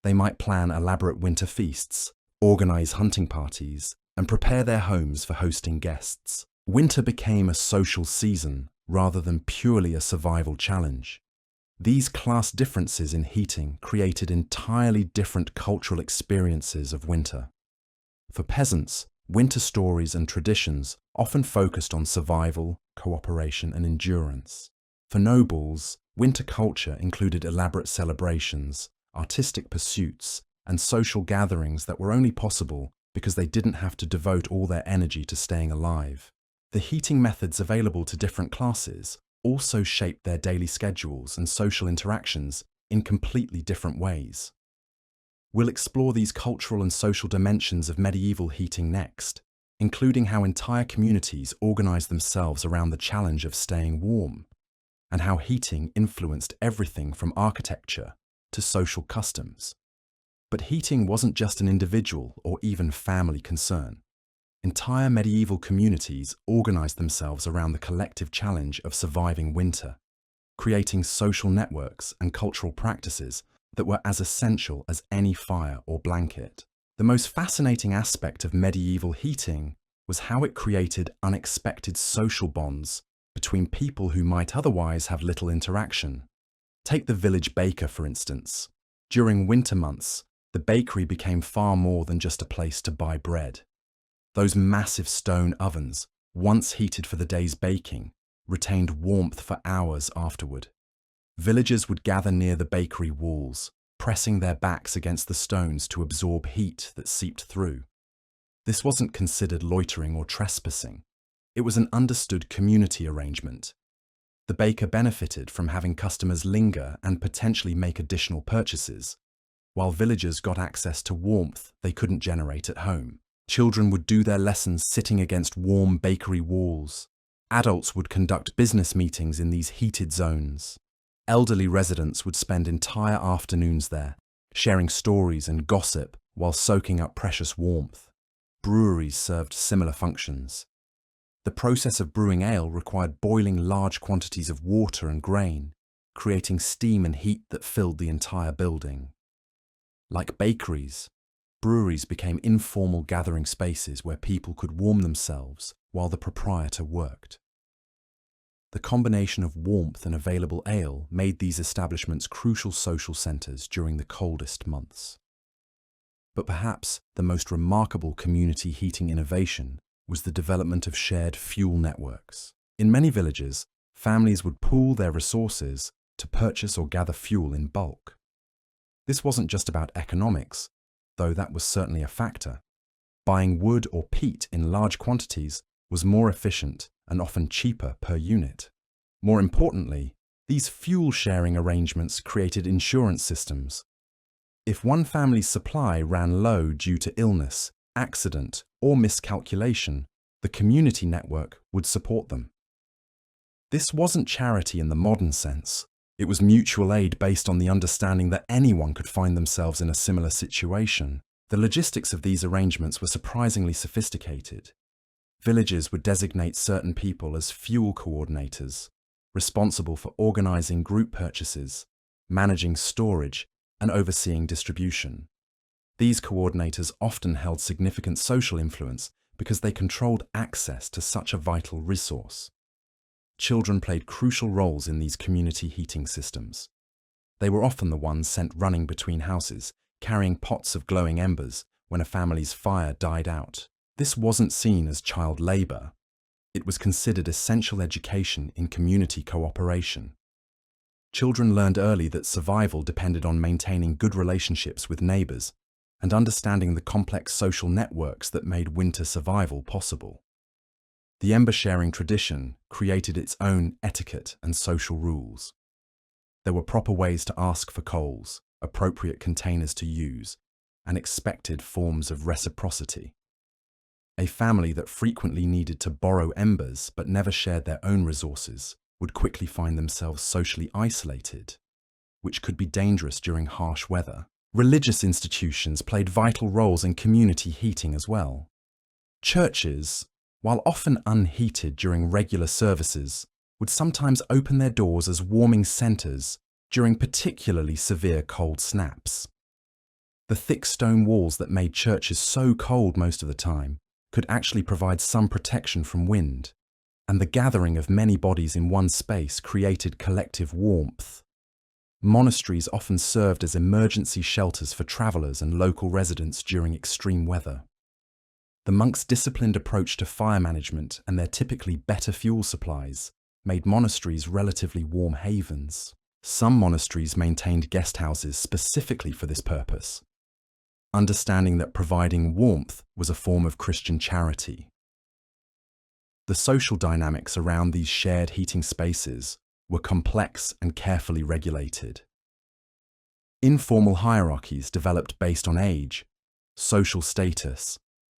They might plan elaborate winter feasts, organize hunting parties, and prepare their homes for hosting guests. Winter became a social season rather than purely a survival challenge. These class differences in heating created entirely different cultural experiences of winter. For peasants, Winter stories and traditions often focused on survival, cooperation, and endurance. For nobles, winter culture included elaborate celebrations, artistic pursuits, and social gatherings that were only possible because they didn't have to devote all their energy to staying alive. The heating methods available to different classes also shaped their daily schedules and social interactions in completely different ways. We'll explore these cultural and social dimensions of medieval heating next, including how entire communities organized themselves around the challenge of staying warm, and how heating influenced everything from architecture to social customs. But heating wasn't just an individual or even family concern. Entire medieval communities organized themselves around the collective challenge of surviving winter, creating social networks and cultural practices that were as essential as any fire or blanket. The most fascinating aspect of medieval heating was how it created unexpected social bonds between people who might otherwise have little interaction. Take the village baker, for instance. During winter months, the bakery became far more than just a place to buy bread. Those massive stone ovens, once heated for the day's baking, retained warmth for hours afterward. Villagers would gather near the bakery walls, pressing their backs against the stones to absorb heat that seeped through. This wasn't considered loitering or trespassing. It was an understood community arrangement. The baker benefited from having customers linger and potentially make additional purchases, while villagers got access to warmth they couldn't generate at home. Children would do their lessons sitting against warm bakery walls. Adults would conduct business meetings in these heated zones. Elderly residents would spend entire afternoons there, sharing stories and gossip while soaking up precious warmth. Breweries served similar functions. The process of brewing ale required boiling large quantities of water and grain, creating steam and heat that filled the entire building. Like bakeries, breweries became informal gathering spaces where people could warm themselves while the proprietor worked. The combination of warmth and available ale made these establishments crucial social centres during the coldest months. But perhaps the most remarkable community heating innovation was the development of shared fuel networks. In many villages, families would pool their resources to purchase or gather fuel in bulk. This wasn't just about economics, though that was certainly a factor. Buying wood or peat in large quantities was more efficient and often cheaper per unit. More importantly, these fuel-sharing arrangements created insurance systems. If one family's supply ran low due to illness, accident, or miscalculation, the community network would support them. This wasn't charity in the modern sense. It was mutual aid based on the understanding that anyone could find themselves in a similar situation. The logistics of these arrangements were surprisingly sophisticated. Villages would designate certain people as fuel coordinators, responsible for organizing group purchases, managing storage, and overseeing distribution. These coordinators often held significant social influence because they controlled access to such a vital resource. Children played crucial roles in these community heating systems. They were often the ones sent running between houses, carrying pots of glowing embers when a family's fire died out. This wasn't seen as child labour. It was considered essential education in community cooperation. Children learned early that survival depended on maintaining good relationships with neighbours and understanding the complex social networks that made winter survival possible. The ember-sharing tradition created its own etiquette and social rules. There were proper ways to ask for coals, appropriate containers to use, and expected forms of reciprocity. A family that frequently needed to borrow embers but never shared their own resources would quickly find themselves socially isolated, which could be dangerous during harsh weather. Religious institutions played vital roles in community heating as well. Churches, while often unheated during regular services, would sometimes open their doors as warming centres during particularly severe cold snaps. The thick stone walls that made churches so cold most of the time could actually provide some protection from wind, and the gathering of many bodies in one space created collective warmth. Monasteries often served as emergency shelters for travellers and local residents during extreme weather. The The monks' disciplined approach to fire management and their typically better fuel supplies made monasteries relatively warm havens. Some monasteries maintained guest houses specifically for this purpose, understanding that providing warmth was a form of Christian charity. The social dynamics around these shared heating spaces were complex and carefully regulated. Informal hierarchies developed based on age, social status,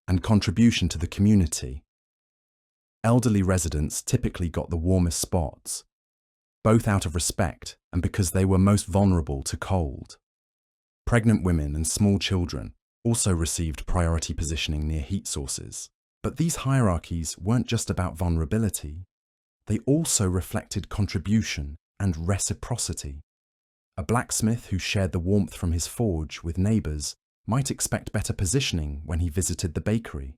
and contribution to the community. Elderly residents typically got the warmest spots, both out of respect and because they were most vulnerable to cold. Pregnant women and small children also received priority positioning near heat sources. But these hierarchies weren't just about vulnerability. They also reflected contribution and reciprocity. A blacksmith who shared the warmth from his forge with neighbours might expect better positioning when he visited the bakery.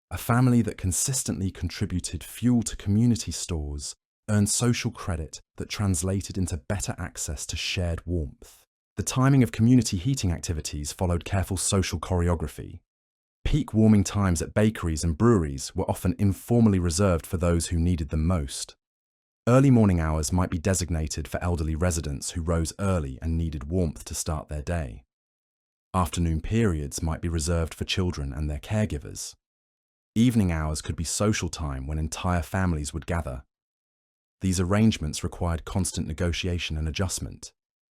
A family that consistently contributed fuel to community stores earned social credit that translated into better access to shared warmth. The timing of community heating activities followed careful social choreography. Peak warming times at bakeries and breweries were often informally reserved for those who needed them most. Early morning hours might be designated for elderly residents who rose early and needed warmth to start their day. Afternoon periods might be reserved for children and their caregivers. Evening hours could be social time when entire families would gather. These arrangements required constant negotiation and adjustment.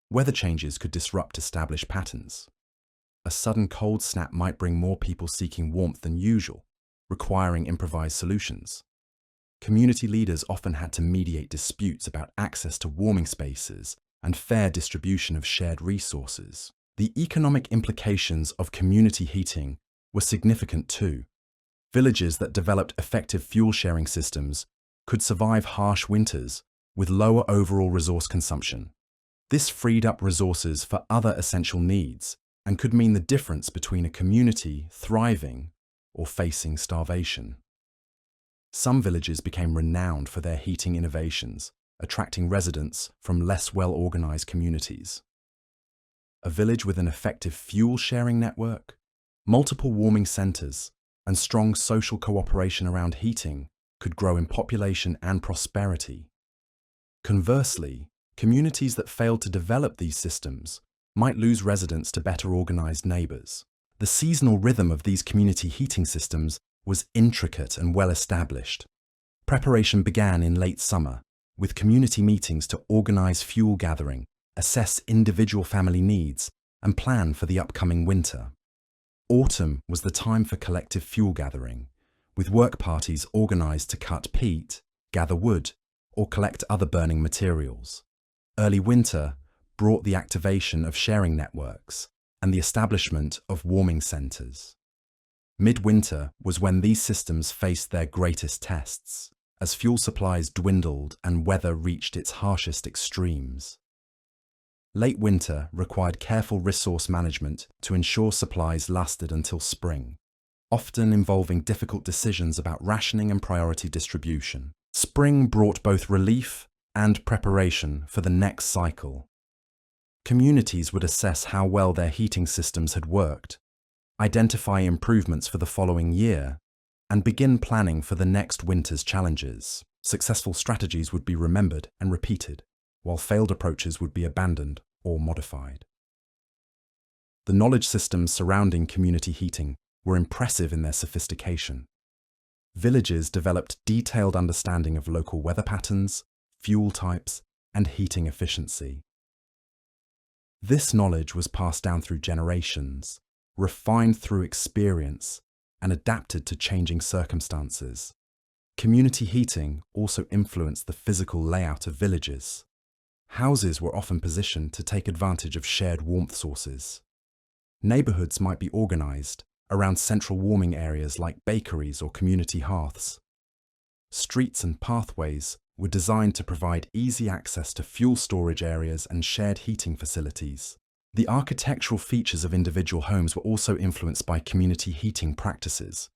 Weather changes could disrupt established patterns. A sudden cold snap might bring more people seeking warmth than usual, requiring improvised solutions. Community leaders often had to mediate disputes about access to warming spaces and fair distribution of shared resources. The economic implications of community heating were significant too. Villages that developed effective fuel-sharing systems could survive harsh winters with lower overall resource consumption. This freed up resources for other essential needs and could mean the difference between a community thriving or facing starvation. Some villages became renowned for their heating innovations, attracting residents from less well-organized communities. A village with an effective fuel-sharing network, multiple warming centers, and strong social cooperation around heating could grow in population and prosperity. Conversely, communities that failed to develop these systems might lose residents to better organized neighbors. The seasonal rhythm of these community heating systems was intricate and well established. Preparation began in late summer, with community meetings to organize fuel gathering, assess individual family needs, and plan for the upcoming winter. Autumn was the time for collective fuel gathering, with work parties organized to cut peat, gather wood, or collect other burning materials. Early winter brought the activation of sharing networks and the establishment of warming centers. Midwinter was when these systems faced their greatest tests, as fuel supplies dwindled and weather reached its harshest extremes. Late winter required careful resource management to ensure supplies lasted until spring, often involving difficult decisions about rationing and priority distribution. Spring brought both relief and preparation for the next cycle. Communities would assess how well their heating systems had worked, identify improvements for the following year, and begin planning for the next winter's challenges. Successful strategies would be remembered and repeated, while failed approaches would be abandoned or modified. The knowledge systems surrounding community heating were impressive in their sophistication. Villages developed detailed understanding of local weather patterns, fuel types, and heating efficiency. This knowledge was passed down through generations, refined through experience, and adapted to changing circumstances. Community heating also influenced the physical layout of villages. Houses were often positioned to take advantage of shared warmth sources. Neighborhoods might be organized around central warming areas like bakeries or community hearths. Streets and pathways were designed to provide easy access to fuel storage areas and shared heating facilities. The architectural features of individual homes were also influenced by community heating practices.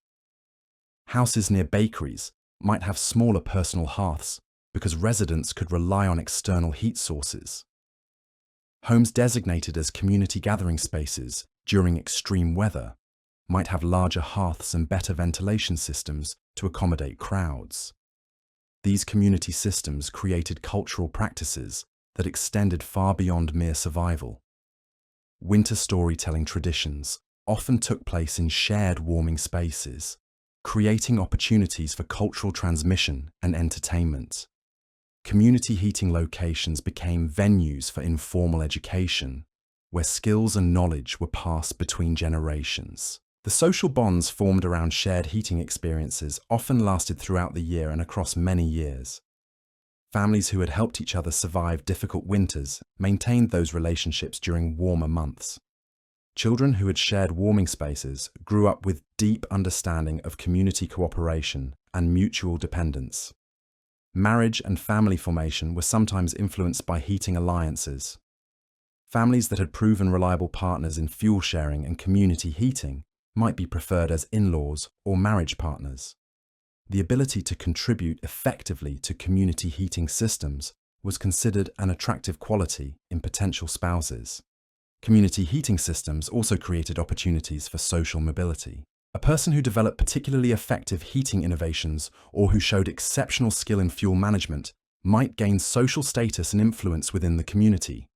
Houses near bakeries might have smaller personal hearths because residents could rely on external heat sources. Homes designated as community gathering spaces during extreme weather might have larger hearths and better ventilation systems to accommodate crowds. These community systems created cultural practices that extended far beyond mere survival. Winter storytelling traditions often took place in shared warming spaces, creating opportunities for cultural transmission and entertainment. Community heating locations became venues for informal education, where skills and knowledge were passed between generations. The social bonds formed around shared heating experiences often lasted throughout the year and across many years. Families who had helped each other survive difficult winters maintained those relationships during warmer months. Children who had shared warming spaces grew up with deep understanding of community cooperation and mutual dependence. Marriage and family formation were sometimes influenced by heating alliances. Families that had proven reliable partners in fuel sharing and community heating might be preferred as in-laws or marriage partners. The ability to contribute effectively to community heating systems was considered an attractive quality in potential spouses. Community heating systems also created opportunities for social mobility. A person who developed particularly effective heating innovations or who showed exceptional skill in fuel management might gain social status and influence within the community.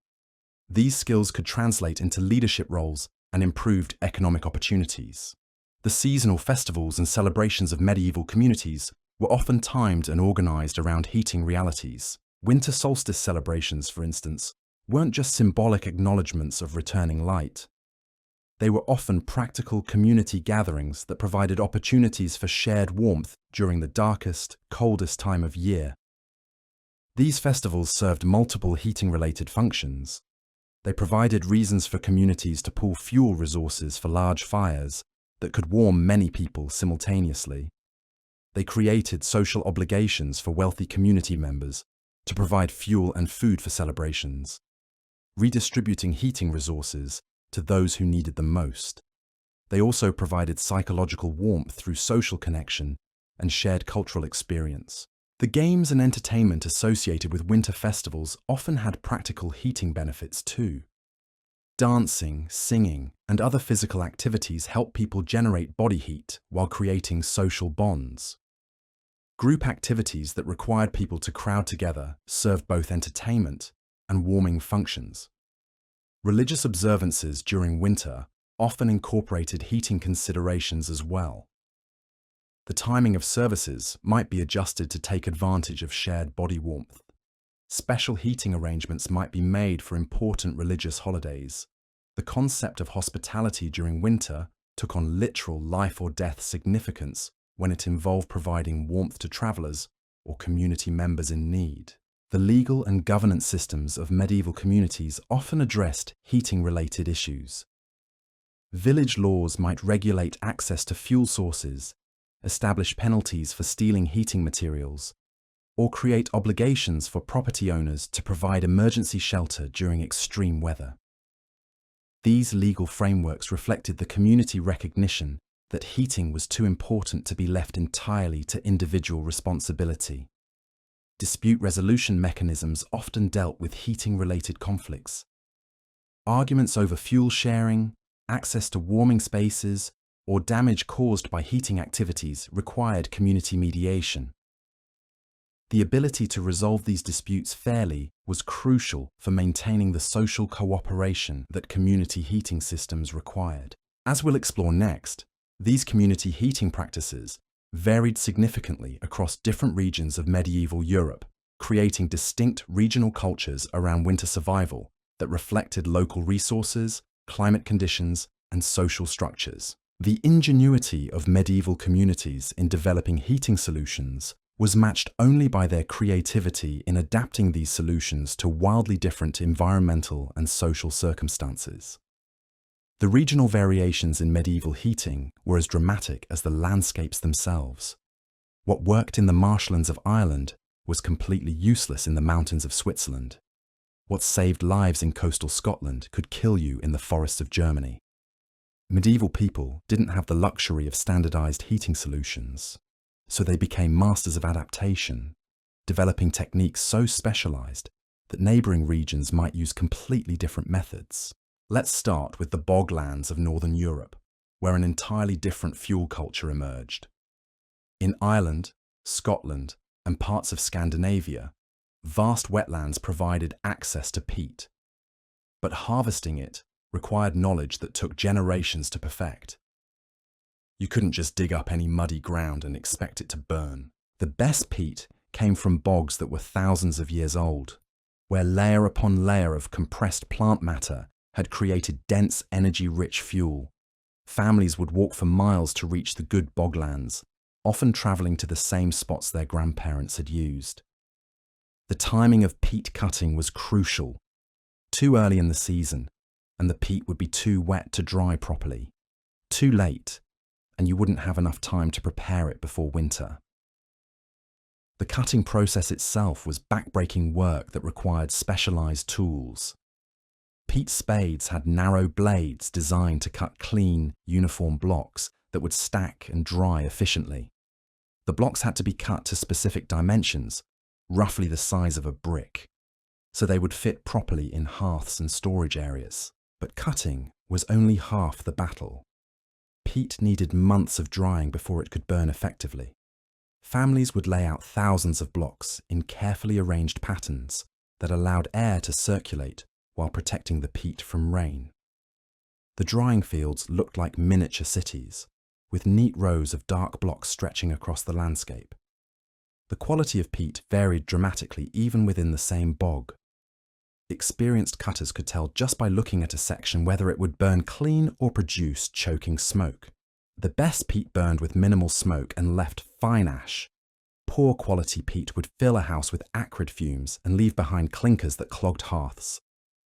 These skills could translate into leadership roles and improved economic opportunities. The seasonal festivals and celebrations of medieval communities were often timed and organized around heating realities. Winter solstice celebrations, for instance, weren't just symbolic acknowledgements of returning light. They were often practical community gatherings that provided opportunities for shared warmth during the darkest, coldest time of year. These festivals served multiple heating-related functions. They provided reasons for communities to pool fuel resources for large fires that could warm many people simultaneously. They created social obligations for wealthy community members to provide fuel and food for celebrations, redistributing heating resources to those who needed them most. They also provided psychological warmth through social connection and shared cultural experience. The games and entertainment associated with winter festivals often had practical heating benefits too. Dancing, singing, and other physical activities help people generate body heat while creating social bonds. Group activities that required people to crowd together served both entertainment and warming functions. Religious observances during winter often incorporated heating considerations as well. The timing of services might be adjusted to take advantage of shared body warmth. Special heating arrangements might be made for important religious holidays. The concept of hospitality during winter took on literal life or death significance when it involved providing warmth to travelers or community members in need. The legal and governance systems of medieval communities often addressed heating-related issues. Village laws might regulate access to fuel sources, establish penalties for stealing heating materials, or create obligations for property owners to provide emergency shelter during extreme weather. These legal frameworks reflected the community recognition that heating was too important to be left entirely to individual responsibility. Dispute resolution mechanisms often dealt with heating-related conflicts. Arguments over fuel sharing, access to warming spaces, or damage caused by heating activities required community mediation. The ability to resolve these disputes fairly was crucial for maintaining the social cooperation that community heating systems required. As we'll explore next, these community heating practices varied significantly across different regions of medieval Europe, creating distinct regional cultures around winter survival that reflected local resources, climate conditions, and social structures. The ingenuity of medieval communities in developing heating solutions was matched only by their creativity in adapting these solutions to wildly different environmental and social circumstances. The regional variations in medieval heating were as dramatic as the landscapes themselves. What worked in the marshlands of Ireland was completely useless in the mountains of Switzerland. What saved lives in coastal Scotland could kill you in the forests of Germany. Medieval people didn't have the luxury of standardized heating solutions, so they became masters of adaptation, developing techniques so specialized that neighboring regions might use completely different methods. Let's start with the boglands of Northern Europe. where an entirely different fuel culture emerged. In Ireland, Scotland, and parts of Scandinavia, vast wetlands provided access to peat. But harvesting it required knowledge that took generations to perfect. You couldn't just dig up any muddy ground and expect it to burn. The best peat came from bogs that were thousands of years old, where layer upon layer of compressed plant matter had created dense, energy-rich fuel. Families would walk for miles to reach the good boglands, often travelling to the same spots their grandparents had used. The timing of peat cutting was crucial. Too early in the season, and the peat would be too wet to dry properly. Too late, and you wouldn't have enough time to prepare it before winter. The cutting process itself was backbreaking work that required specialised tools. Peat spades had narrow blades designed to cut clean, uniform blocks that would stack and dry efficiently. The blocks had to be cut to specific dimensions, roughly the size of a brick, so they would fit properly in hearths and storage areas. But cutting was only half the battle. Peat needed months of drying before it could burn effectively. Families would lay out thousands of blocks in carefully arranged patterns that allowed air to circulate while protecting the peat from rain. The drying fields looked like miniature cities, with neat rows of dark blocks stretching across the landscape. The quality of peat varied dramatically even within the same bog. Experienced cutters could tell just by looking at a section whether it would burn clean or produce choking smoke. The best peat burned with minimal smoke and left fine ash. Poor quality peat would fill a house with acrid fumes and leave behind clinkers that clogged hearths.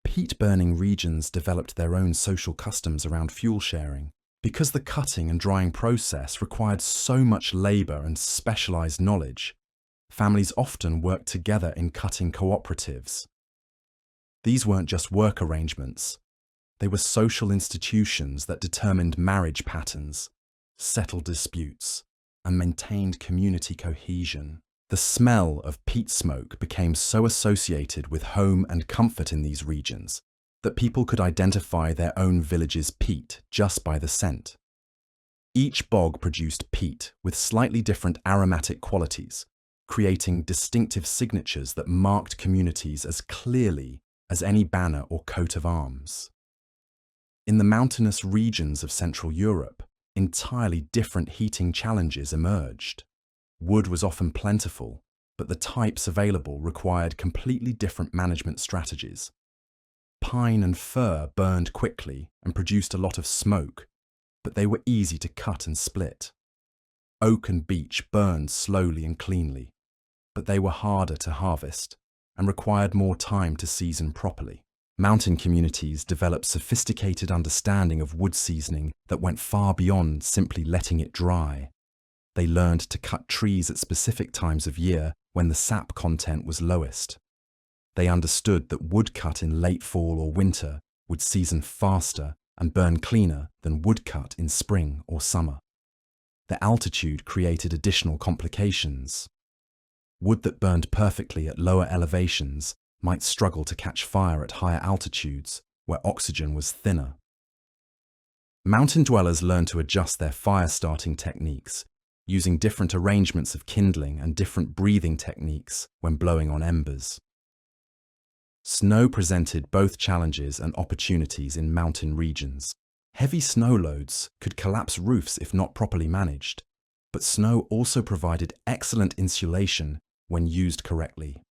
Peat-burning regions developed their own social customs around fuel sharing. Because the cutting and drying process required so much labour and specialised knowledge, families often worked together in cutting cooperatives. These weren't just work arrangements. They were social institutions that determined marriage patterns, settled disputes, and maintained community cohesion. The smell of peat smoke became so associated with home and comfort in these regions that people could identify their own village's peat just by the scent. Each bog produced peat with slightly different aromatic qualities, creating distinctive signatures that marked communities as clearly as any banner or coat of arms. In the mountainous regions of Central Europe, entirely different heating challenges emerged. Wood was often plentiful, but the types available required completely different management strategies. Pine and fir burned quickly and produced a lot of smoke, but they were easy to cut and split. Oak and beech burned slowly and cleanly, but they were harder to harvest and required more time to season properly. Mountain communities developed sophisticated understanding of wood seasoning that went far beyond simply letting it dry. They learned to cut trees at specific times of year when the sap content was lowest. They understood that wood cut in late fall or winter would season faster and burn cleaner than wood cut in spring or summer. The altitude created additional complications. Wood that burned perfectly at lower elevations might struggle to catch fire at higher altitudes, where oxygen was thinner. Mountain dwellers learned to adjust their fire-starting techniques, using different arrangements of kindling and different breathing techniques when blowing on embers. Snow presented both challenges and opportunities in mountain regions. Heavy snow loads could collapse roofs if not properly managed, but snow also provided excellent insulation when used correctly.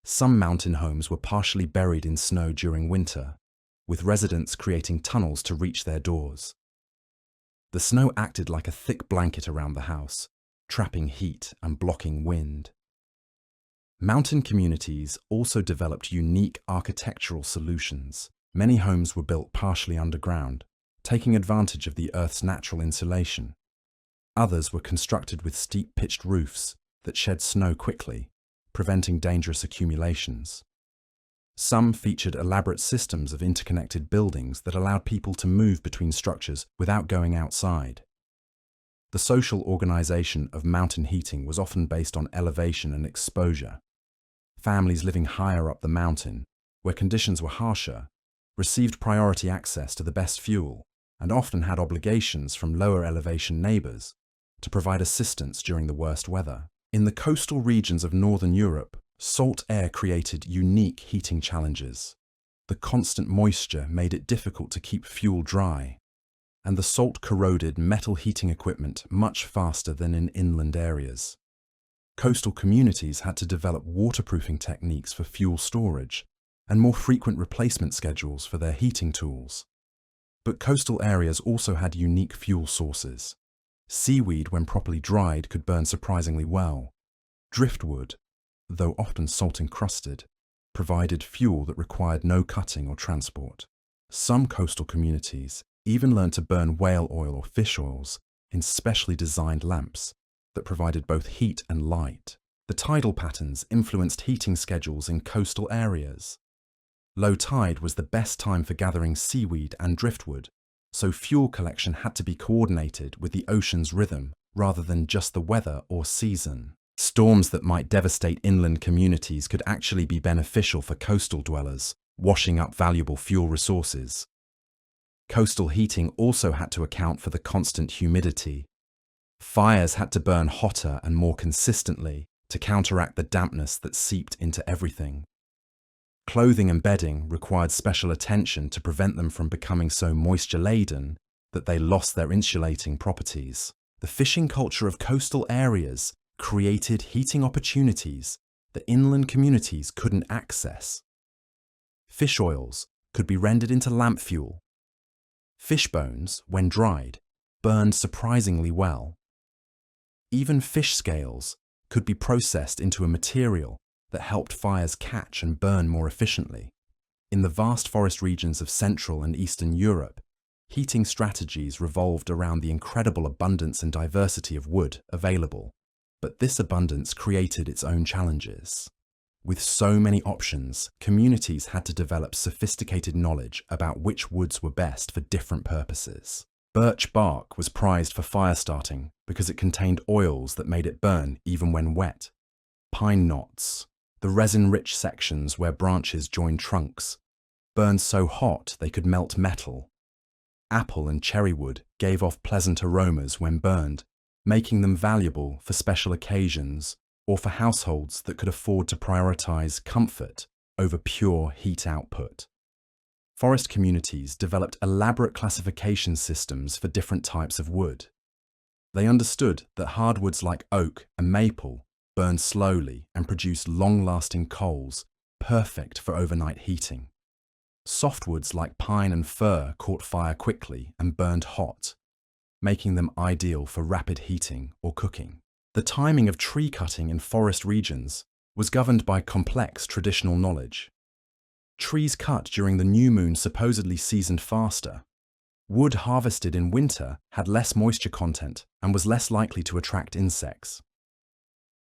Some mountain homes were partially buried in snow during winter, with residents creating tunnels to reach their doors. The snow acted like a thick blanket around the house, trapping heat and blocking wind. Mountain communities also developed unique architectural solutions. Many homes were built partially underground, taking advantage of the Earth's natural insulation. Others were constructed with steep pitched roofs that shed snow quickly, preventing dangerous accumulations. Some featured elaborate systems of interconnected buildings that allowed people to move between structures without going outside. The social organization of mountain heating was often based on elevation and exposure. Families living higher up the mountain, where conditions were harsher, received priority access to the best fuel and often had obligations from lower elevation neighbours to provide assistance during the worst weather. In the coastal regions of northern Europe, salt air created unique heating challenges. The constant moisture made it difficult to keep fuel dry, and the salt corroded metal heating equipment much faster than in inland areas. Coastal communities had to develop waterproofing techniques for fuel storage and more frequent replacement schedules for their heating tools. But coastal areas also had unique fuel sources. Seaweed, when properly dried, could burn surprisingly well. Driftwood, though often salt-encrusted, provided fuel that required no cutting or transport. Some coastal communities even learned to burn whale oil or fish oils in specially designed lamps that provided both heat and light. The tidal patterns influenced heating schedules in coastal areas. Low tide was the best time for gathering seaweed and driftwood, so fuel collection had to be coordinated with the ocean's rhythm rather than just the weather or season. Storms that might devastate inland communities could actually be beneficial for coastal dwellers, washing up valuable fuel resources. Coastal heating also had to account for the constant humidity. Fires had to burn hotter and more consistently to counteract the dampness that seeped into everything. Clothing and bedding required special attention to prevent them from becoming so moisture-laden that they lost their insulating properties. The fishing culture of coastal areas created heating opportunities that inland communities couldn't access. Fish oils could be rendered into lamp fuel. Fish bones, when dried, burned surprisingly well. Even fish scales could be processed into a material that helped fires catch and burn more efficiently. In the vast forest regions of Central and Eastern Europe, heating strategies revolved around the incredible abundance and diversity of wood available. But this abundance created its own challenges. With so many options, communities had to develop sophisticated knowledge about which woods were best for different purposes. Birch bark was prized for fire starting because it contained oils that made it burn even when wet. Pine knots, the resin-rich sections where branches joined trunks, burned so hot they could melt metal. Apple and cherry wood gave off pleasant aromas when burned, making them valuable for special occasions or for households that could afford to prioritize comfort over pure heat output. Forest communities developed elaborate classification systems for different types of wood. They understood that hardwoods like oak and maple burned slowly and produced long-lasting coals, perfect for overnight heating. Softwoods like pine and fir caught fire quickly and burned hot, making them ideal for rapid heating or cooking. The timing of tree cutting in forest regions was governed by complex traditional knowledge. Trees cut during the new moon supposedly seasoned faster. Wood harvested in winter had less moisture content and was less likely to attract insects.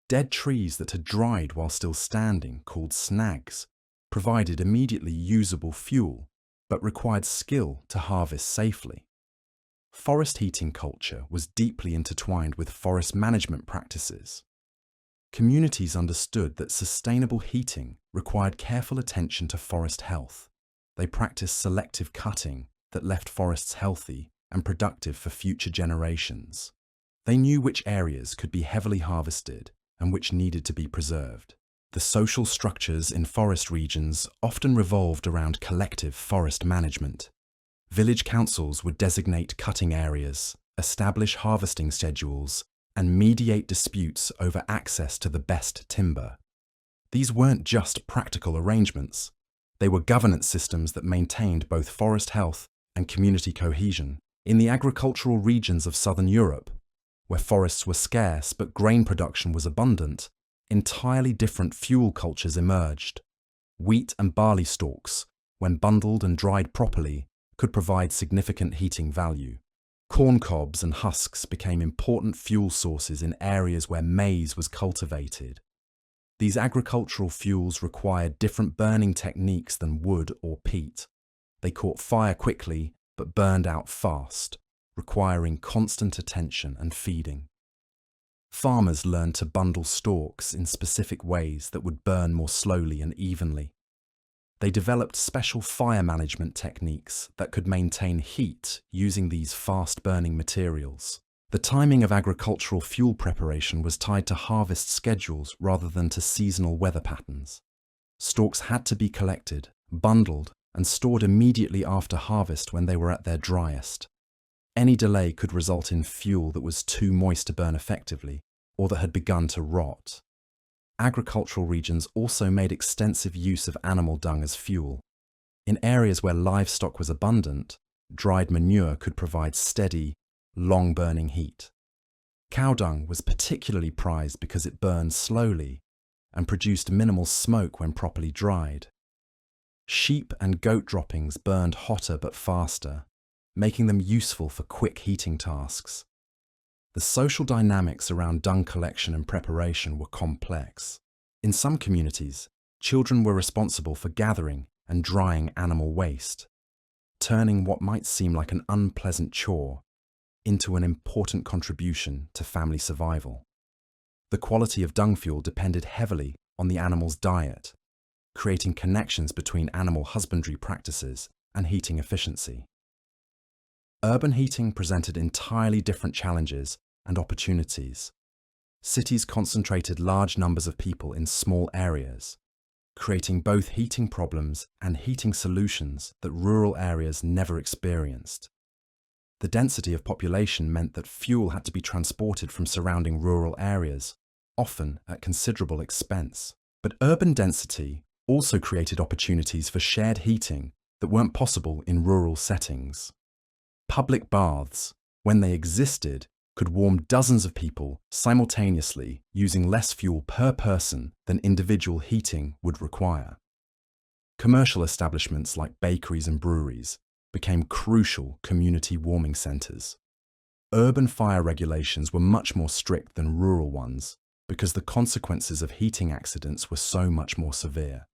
Dead trees that had dried while still standing, called snags, provided immediately usable fuel, but required skill to harvest safely. Forest heating culture was deeply intertwined with forest management practices. Communities understood that sustainable heating required careful attention to forest health. They practiced selective cutting that left forests healthy and productive for future generations. They knew which areas could be heavily harvested and which needed to be preserved. The social structures in forest regions often revolved around collective forest management. Village councils would designate cutting areas, establish harvesting schedules, and mediate disputes over access to the best timber. These weren't just practical arrangements. They were governance systems that maintained both forest health and community cohesion. In the agricultural regions of southern Europe, where forests were scarce but grain production was abundant, entirely different fuel cultures emerged. Wheat and barley stalks, when bundled and dried properly, could provide significant heating value. Corn cobs and husks became important fuel sources in areas where maize was cultivated. These agricultural fuels required different burning techniques than wood or peat. They caught fire quickly but burned out fast, requiring constant attention and feeding. Farmers learned to bundle stalks in specific ways that would burn more slowly and evenly. They developed special fire management techniques that could maintain heat using these fast-burning materials. The timing of agricultural fuel preparation was tied to harvest schedules rather than to seasonal weather patterns. Stalks had to be collected, bundled, and stored immediately after harvest when they were at their driest. Any delay could result in fuel that was too moist to burn effectively, or that had begun to rot. Agricultural regions also made extensive use of animal dung as fuel. In areas where livestock was abundant, dried manure could provide steady, long-burning heat. Cow dung was particularly prized because it burned slowly and produced minimal smoke when properly dried. Sheep and goat droppings burned hotter but faster, making them useful for quick heating tasks. The social dynamics around dung collection and preparation were complex. In some communities, children were responsible for gathering and drying animal waste, turning what might seem like an unpleasant chore into an important contribution to family survival. The quality of dung fuel depended heavily on the animal's diet, creating connections between animal husbandry practices and heating efficiency. Urban heating presented entirely different challenges and opportunities. Cities concentrated large numbers of people in small areas, creating both heating problems and heating solutions that rural areas never experienced. The density of population meant that fuel had to be transported from surrounding rural areas, often at considerable expense. But urban density also created opportunities for shared heating that weren't possible in rural settings. Public baths, when they existed, could warm dozens of people simultaneously using less fuel per person than individual heating would require. Commercial establishments like bakeries and breweries became crucial community warming centres. Urban fire regulations were much more strict than rural ones because the consequences of heating accidents were so much more severe.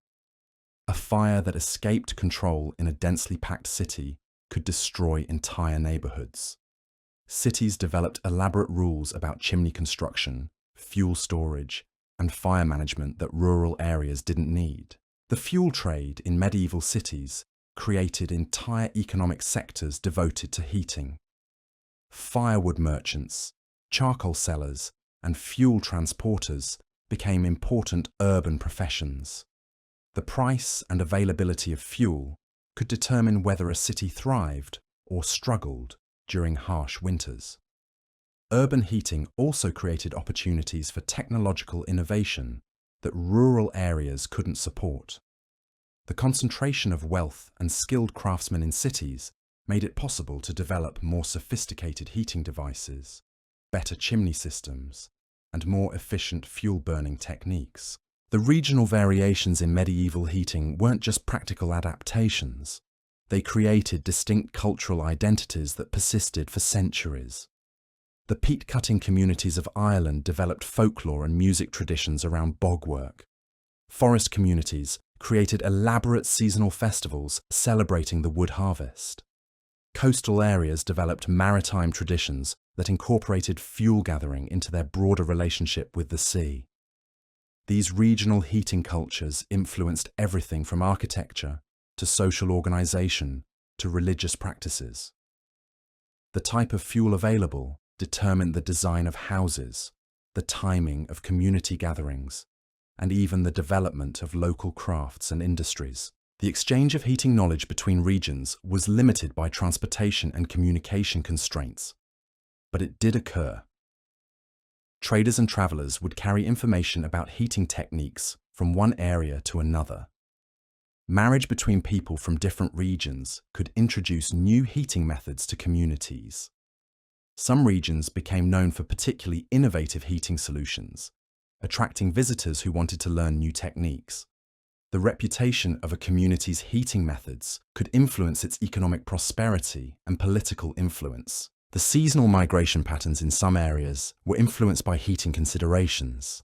A fire that escaped control in a densely packed city could destroy entire neighbourhoods. Cities developed elaborate rules about chimney construction, fuel storage, and fire management that rural areas didn't need. The fuel trade in medieval cities created entire economic sectors devoted to heating. Firewood merchants, charcoal sellers, and fuel transporters became important urban professions. The price and availability of fuel could determine whether a city thrived or struggled during harsh winters. Urban heating also created opportunities for technological innovation that rural areas couldn't support. The concentration of wealth and skilled craftsmen in cities made it possible to develop more sophisticated heating devices, better chimney systems, and more efficient fuel-burning techniques. The regional variations in medieval heating weren't just practical adaptations. They created distinct cultural identities that persisted for centuries. The peat-cutting communities of Ireland developed folklore and music traditions around bogwork. Forest communities created elaborate seasonal festivals celebrating the wood harvest. Coastal areas developed maritime traditions that incorporated fuel gathering into their broader relationship with the sea. These regional heating cultures influenced everything from architecture to social organisation to religious practices. The type of fuel available determined the design of houses, the timing of community gatherings, and even the development of local crafts and industries. The exchange of heating knowledge between regions was limited by transportation and communication constraints, but it did occur. Traders and travellers would carry information about heating techniques from one area to another. Marriage between people from different regions could introduce new heating methods to communities. Some regions became known for particularly innovative heating solutions, attracting visitors who wanted to learn new techniques. The reputation of a community's heating methods could influence its economic prosperity and political influence. The seasonal migration patterns in some areas were influenced by heating considerations.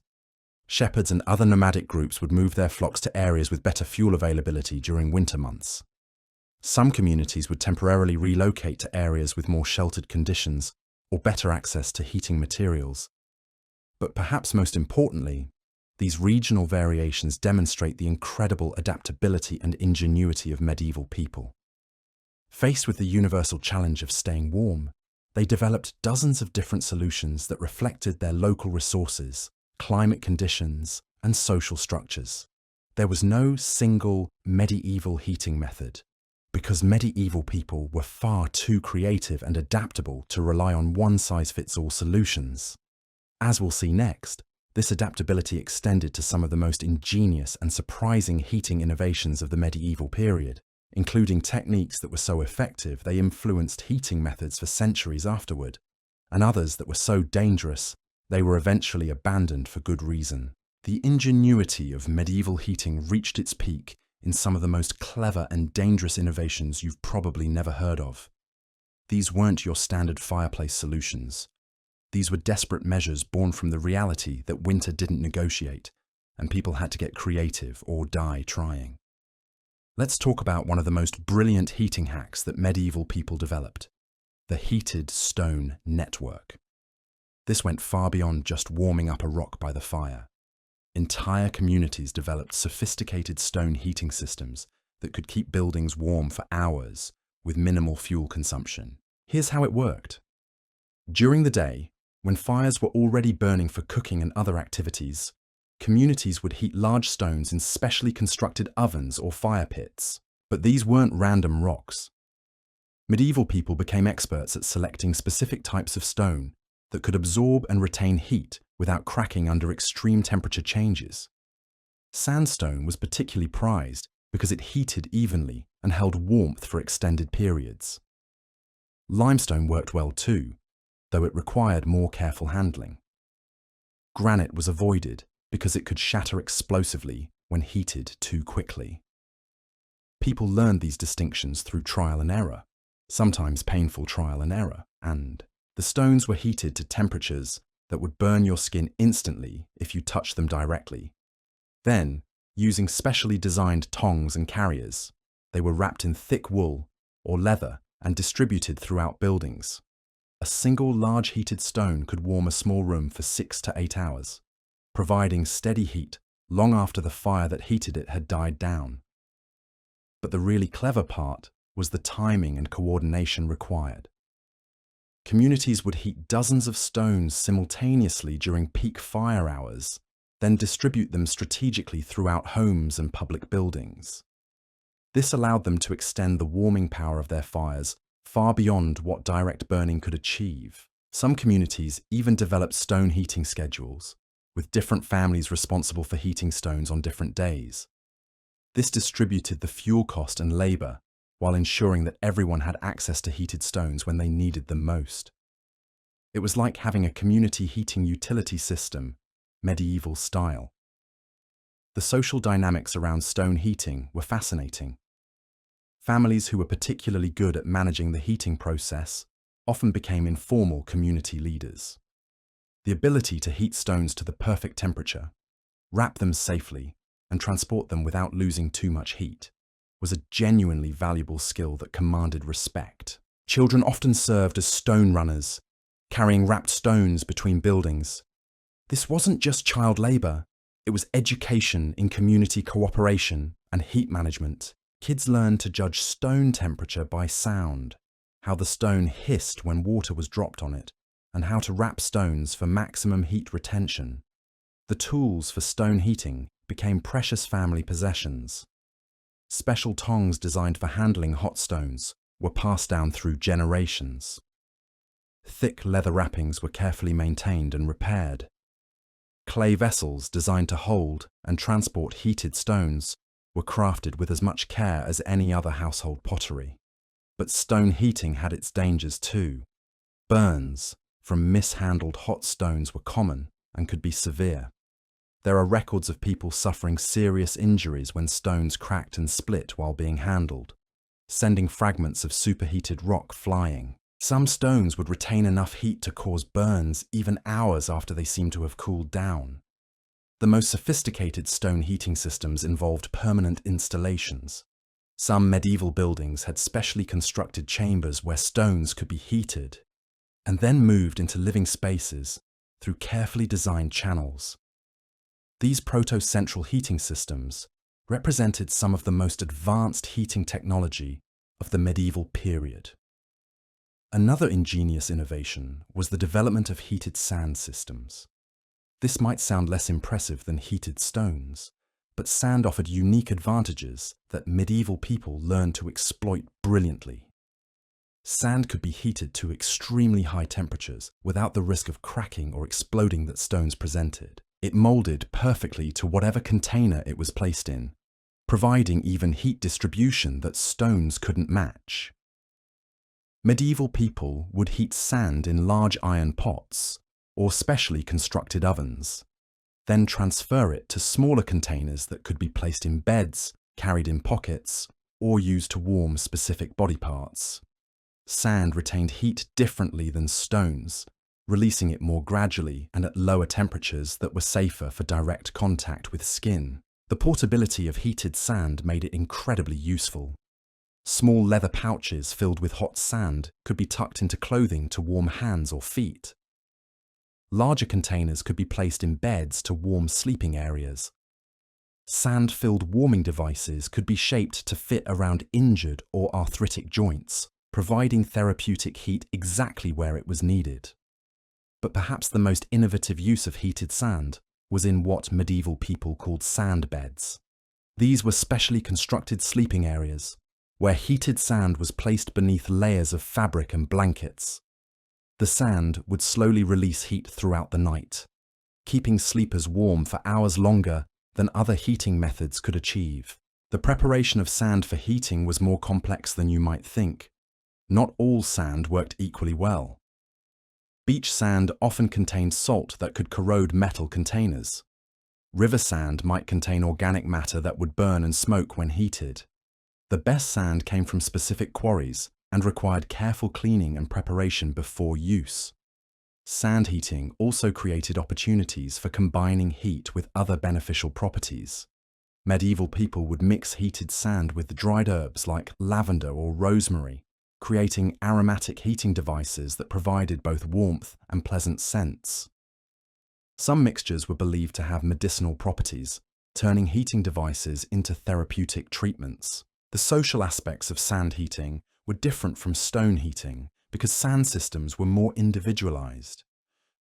Shepherds and other nomadic groups would move their flocks to areas with better fuel availability during winter months. Some communities would temporarily relocate to areas with more sheltered conditions or better access to heating materials. But perhaps most importantly, These regional variations demonstrate the incredible adaptability and ingenuity of medieval people. Faced with the universal challenge of staying warm, they developed dozens of different solutions that reflected their local resources, climate conditions, and social structures. There was no single medieval heating method, because medieval people were far too creative and adaptable to rely on one-size-fits-all solutions. As we'll see next, this adaptability extended to some of the most ingenious and surprising heating innovations of the medieval period, including techniques that were so effective they influenced heating methods for centuries afterward, and others that were so dangerous they were eventually abandoned for good reason. The ingenuity of medieval heating reached its peak in some of the most clever and dangerous innovations you've probably never heard of. These weren't your standard fireplace solutions. These were desperate measures born from the reality that winter didn't negotiate, and people had to get creative or die trying. Let's talk about one of the most brilliant heating hacks that medieval people developed: the heated stone network. This went far beyond just warming up a rock by the fire. Entire communities developed sophisticated stone heating systems that could keep buildings warm for hours with minimal fuel consumption. Here's how it worked. During the day, when fires were already burning for cooking and other activities, communities would heat large stones in specially constructed ovens or fire pits. But these weren't random rocks. Medieval people became experts at selecting specific types of stone that could absorb and retain heat without cracking under extreme temperature changes. Sandstone was particularly prized because it heated evenly and held warmth for extended periods. Limestone worked well too, though it required more careful handling. Granite was avoided because it could shatter explosively when heated too quickly. People learned these distinctions through trial and error, sometimes painful trial and error, and the stones were heated to temperatures that would burn your skin instantly if you touched them directly. Then, using specially designed tongs and carriers, they were wrapped in thick wool or leather and distributed throughout buildings. A single large heated stone could warm a small room for 6 to 8 hours, providing steady heat long after the fire that heated it had died down. But the really clever part was the timing and coordination required. Communities would heat dozens of stones simultaneously during peak fire hours, then distribute them strategically throughout homes and public buildings. This allowed them to extend the warming power of their fires far beyond what direct burning could achieve. Some communities even developed stone heating schedules, with different families responsible for heating stones on different days. This distributed the fuel cost and labor, while ensuring that everyone had access to heated stones when they needed them most. It was like having a community heating utility system, medieval style. The social dynamics around stone heating were fascinating. Families who were particularly good at managing the heating process often became informal community leaders. The ability to heat stones to the perfect temperature, wrap them safely, and transport them without losing too much heat was a genuinely valuable skill that commanded respect. Children often served as stone runners, carrying wrapped stones between buildings. This wasn't just child labor, it was education in community cooperation and heat management. Kids learned to judge stone temperature by sound, how the stone hissed when water was dropped on it, and how to wrap stones for maximum heat retention. The tools for stone heating became precious family possessions. Special tongs designed for handling hot stones were passed down through generations. Thick leather wrappings were carefully maintained and repaired. Clay vessels designed to hold and transport heated stones were crafted with as much care as any other household pottery. But stone heating had its dangers too. Burns from mishandled hot stones were common and could be severe. There are records of people suffering serious injuries when stones cracked and split while being handled, sending fragments of superheated rock flying. Some stones would retain enough heat to cause burns even hours after they seemed to have cooled down. The most sophisticated stone heating systems involved permanent installations. Some medieval buildings had specially constructed chambers where stones could be heated and then moved into living spaces through carefully designed channels. These proto-central heating systems represented some of the most advanced heating technology of the medieval period. Another ingenious innovation was the development of heated sand systems. This might sound less impressive than heated stones, but sand offered unique advantages that medieval people learned to exploit brilliantly. Sand could be heated to extremely high temperatures without the risk of cracking or exploding that stones presented. It molded perfectly to whatever container it was placed in, providing even heat distribution that stones couldn't match. Medieval people would heat sand in large iron pots or specially constructed ovens, then transfer it to smaller containers that could be placed in beds, carried in pockets, or used to warm specific body parts. Sand retained heat differently than stones, releasing it more gradually and at lower temperatures that were safer for direct contact with skin. The portability of heated sand made it incredibly useful. Small leather pouches filled with hot sand could be tucked into clothing to warm hands or feet. Larger containers could be placed in beds to warm sleeping areas. Sand-filled warming devices could be shaped to fit around injured or arthritic joints, providing therapeutic heat exactly where it was needed. But perhaps the most innovative use of heated sand was in what medieval people called sand beds. These were specially constructed sleeping areas, where heated sand was placed beneath layers of fabric and blankets. The sand would slowly release heat throughout the night, keeping sleepers warm for hours longer than other heating methods could achieve. The preparation of sand for heating was more complex than you might think. Not all sand worked equally well. Beach sand often contained salt that could corrode metal containers. River sand might contain organic matter that would burn and smoke when heated. The best sand came from specific quarries and required careful cleaning and preparation before use. Sand heating also created opportunities for combining heat with other beneficial properties. Medieval people would mix heated sand with dried herbs like lavender or rosemary, creating aromatic heating devices that provided both warmth and pleasant scents. Some mixtures were believed to have medicinal properties, turning heating devices into therapeutic treatments. The social aspects of sand heating were different from stone heating because sand systems were more individualized.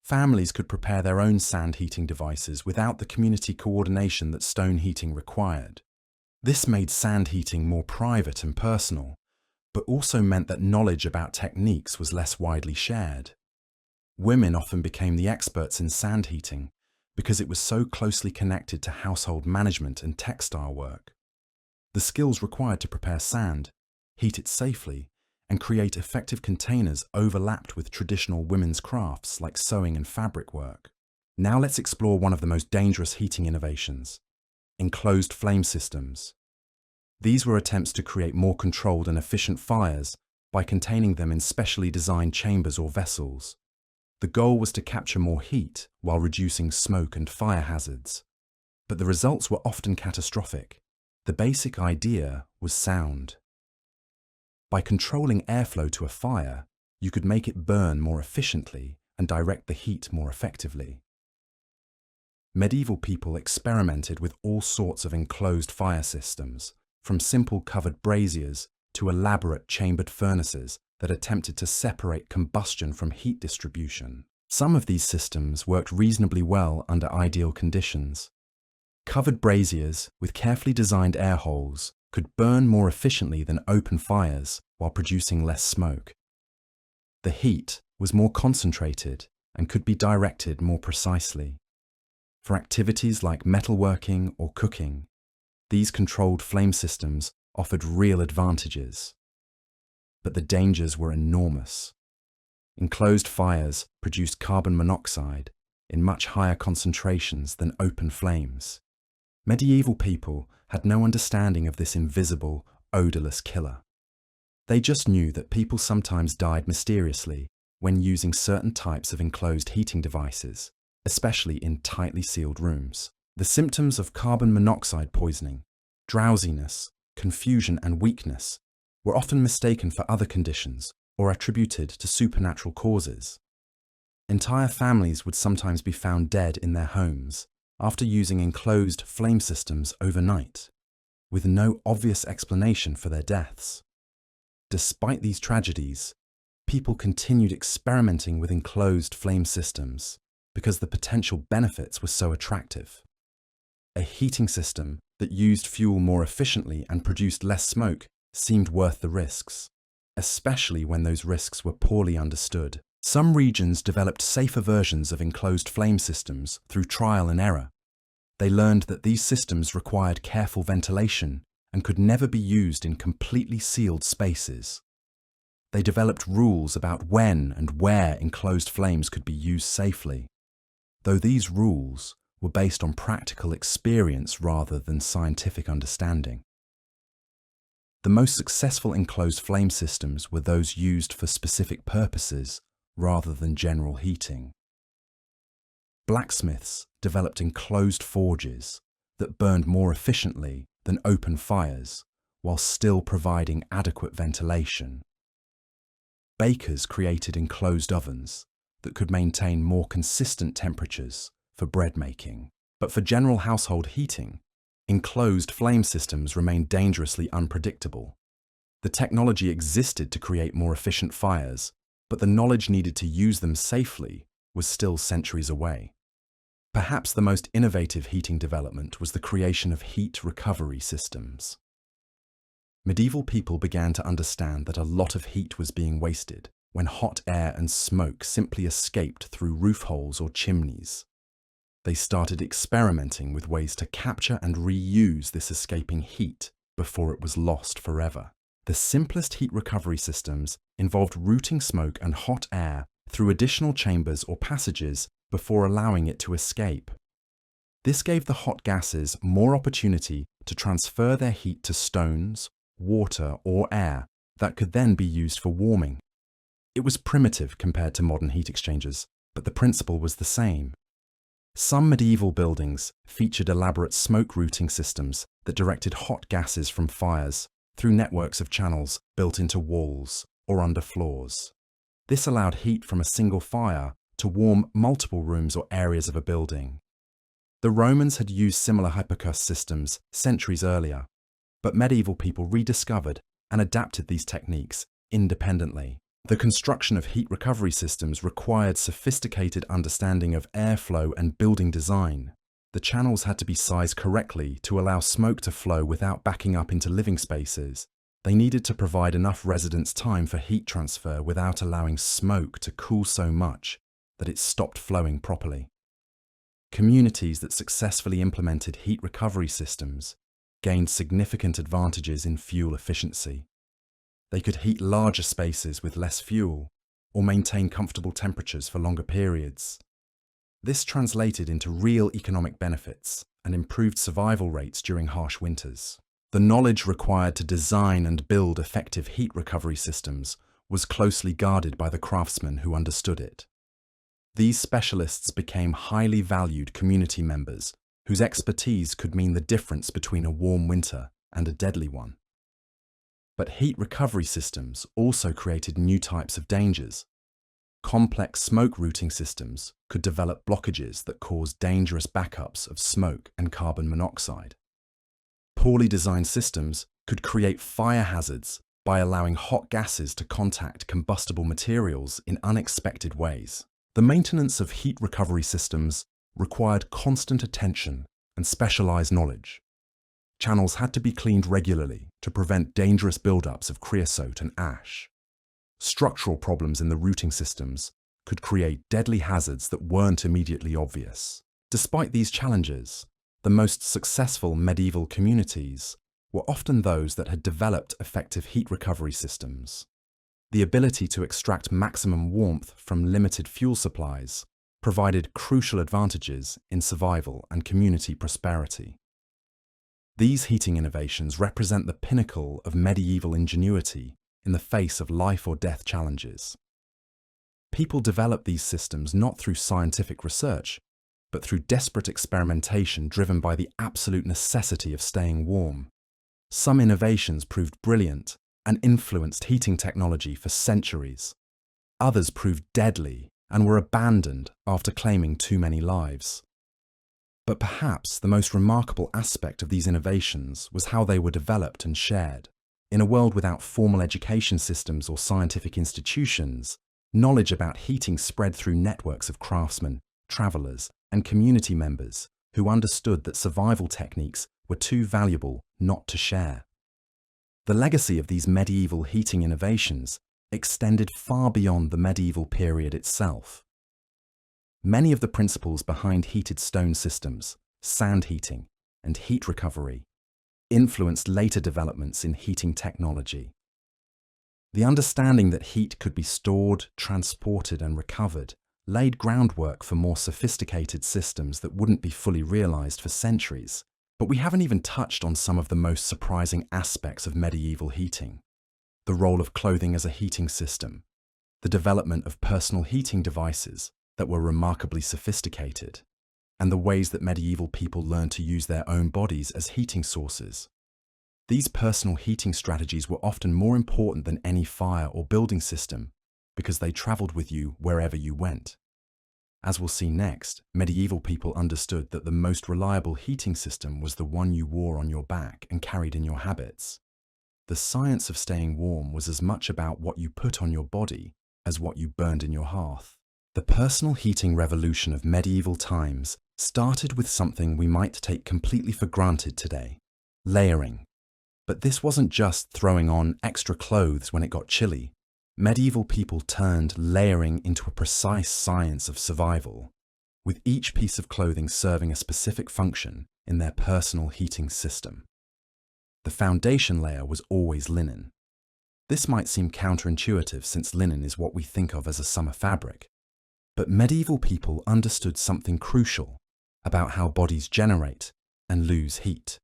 Families could prepare their own sand heating devices without the community coordination that stone heating required. This made sand heating more private and personal, but also meant that knowledge about techniques was less widely shared. Women often became the experts in sand heating because it was so closely connected to household management and textile work. The skills required to prepare sand, heat it safely, and create effective containers overlapped with traditional women's crafts like sewing and fabric work. Now let's explore one of the most dangerous heating innovations: enclosed flame systems. These were attempts to create more controlled and efficient fires by containing them in specially designed chambers or vessels. The goal was to capture more heat while reducing smoke and fire hazards. But the results were often catastrophic. The basic idea was sound. By controlling airflow to a fire, you could make it burn more efficiently and direct the heat more effectively. Medieval people experimented with all sorts of enclosed fire systems, from simple covered braziers to elaborate chambered furnaces that attempted to separate combustion from heat distribution. Some of these systems worked reasonably well under ideal conditions. Covered braziers with carefully designed air holes could burn more efficiently than open fires while producing less smoke. The heat was more concentrated and could be directed more precisely. For activities like metalworking or cooking, these controlled flame systems offered real advantages. But the dangers were enormous. Enclosed fires produced carbon monoxide in much higher concentrations than open flames. Medieval people had no understanding of this invisible, odorless killer. They just knew that people sometimes died mysteriously when using certain types of enclosed heating devices, especially in tightly sealed rooms. The symptoms of carbon monoxide poisoning, drowsiness, confusion, and weakness were often mistaken for other conditions or attributed to supernatural causes. Entire families would sometimes be found dead in their homes, after using enclosed flame systems overnight, with no obvious explanation for their deaths. Despite these tragedies, people continued experimenting with enclosed flame systems because the potential benefits were so attractive. A heating system that used fuel more efficiently and produced less smoke seemed worth the risks, especially when those risks were poorly understood. Some regions developed safer versions of enclosed flame systems through trial and error. They learned that these systems required careful ventilation and could never be used in completely sealed spaces. They developed rules about when and where enclosed flames could be used safely, though these rules were based on practical experience rather than scientific understanding. The most successful enclosed flame systems were those used for specific purposes rather than general heating. Blacksmiths developed enclosed forges that burned more efficiently than open fires while still providing adequate ventilation. Bakers created enclosed ovens that could maintain more consistent temperatures for bread making. But for general household heating, enclosed flame systems remained dangerously unpredictable. The technology existed to create more efficient fires, but the knowledge needed to use them safely was still centuries away. Perhaps the most innovative heating development was the creation of heat recovery systems. Medieval people began to understand that a lot of heat was being wasted when hot air and smoke simply escaped through roof holes or chimneys. They started experimenting with ways to capture and reuse this escaping heat before it was lost forever. The simplest heat recovery systems involved routing smoke and hot air through additional chambers or passages before allowing it to escape. This gave the hot gases more opportunity to transfer their heat to stones, water, or air that could then be used for warming. It was primitive compared to modern heat exchangers, but the principle was the same. Some medieval buildings featured elaborate smoke routing systems that directed hot gases from fires through networks of channels built into walls or under floors. This allowed heat from a single fire to warm multiple rooms or areas of a building. The Romans had used similar hypocauste systems centuries earlier, but medieval people rediscovered and adapted these techniques independently. The construction of heat recovery systems required sophisticated understanding of airflow and building design. The channels had to be sized correctly to allow smoke to flow without backing up into living spaces. They needed to provide enough residence time for heat transfer without allowing smoke to cool so much that it stopped flowing properly. Communities that successfully implemented heat recovery systems gained significant advantages in fuel efficiency. They could heat larger spaces with less fuel or maintain comfortable temperatures for longer periods. This translated into real economic benefits and improved survival rates during harsh winters. The knowledge required to design and build effective heat recovery systems was closely guarded by the craftsmen who understood it. These specialists became highly valued community members whose expertise could mean the difference between a warm winter and a deadly one. But heat recovery systems also created new types of dangers. Complex smoke routing systems could develop blockages that caused dangerous backups of smoke and carbon monoxide. Poorly designed systems could create fire hazards by allowing hot gases to contact combustible materials in unexpected ways. The maintenance of heat recovery systems required constant attention and specialized knowledge. Channels had to be cleaned regularly to prevent dangerous buildups of creosote and ash. Structural problems in the routing systems could create deadly hazards that weren't immediately obvious. Despite these challenges, the most successful medieval communities were often those that had developed effective heat recovery systems. The ability to extract maximum warmth from limited fuel supplies provided crucial advantages in survival and community prosperity. These heating innovations represent the pinnacle of medieval ingenuity in the face of life or death challenges. People developed these systems not through scientific research, but through desperate experimentation driven by the absolute necessity of staying warm. Some innovations proved brilliant and influenced heating technology for centuries. Others proved deadly and were abandoned after claiming too many lives. But perhaps the most remarkable aspect of these innovations was how they were developed and shared. In a world without formal education systems or scientific institutions, knowledge about heating spread through networks of craftsmen, travelers, and community members who understood that survival techniques were too valuable not to share. The legacy of these medieval heating innovations extended far beyond the medieval period itself. Many of the principles behind heated stone systems, sand heating, and heat recovery influenced later developments in heating technology. The understanding that heat could be stored, transported, and recovered laid groundwork for more sophisticated systems that wouldn't be fully realized for centuries. But we haven't even touched on some of the most surprising aspects of medieval heating. The role of clothing as a heating system, the development of personal heating devices that were remarkably sophisticated, and the ways that medieval people learned to use their own bodies as heating sources. These personal heating strategies were often more important than any fire or building system because they traveled with you wherever you went. As we'll see next, medieval people understood that the most reliable heating system was the one you wore on your back and carried in your habits. The science of staying warm was as much about what you put on your body as what you burned in your hearth. The personal heating revolution of medieval times started with something we might take completely for granted today: layering. But this wasn't just throwing on extra clothes when it got chilly. Medieval people turned layering into a precise science of survival, with each piece of clothing serving a specific function in their personal heating system. The foundation layer was always linen. This might seem counterintuitive since linen is what we think of as a summer fabric, but medieval people understood something crucial about how bodies generate and lose heat.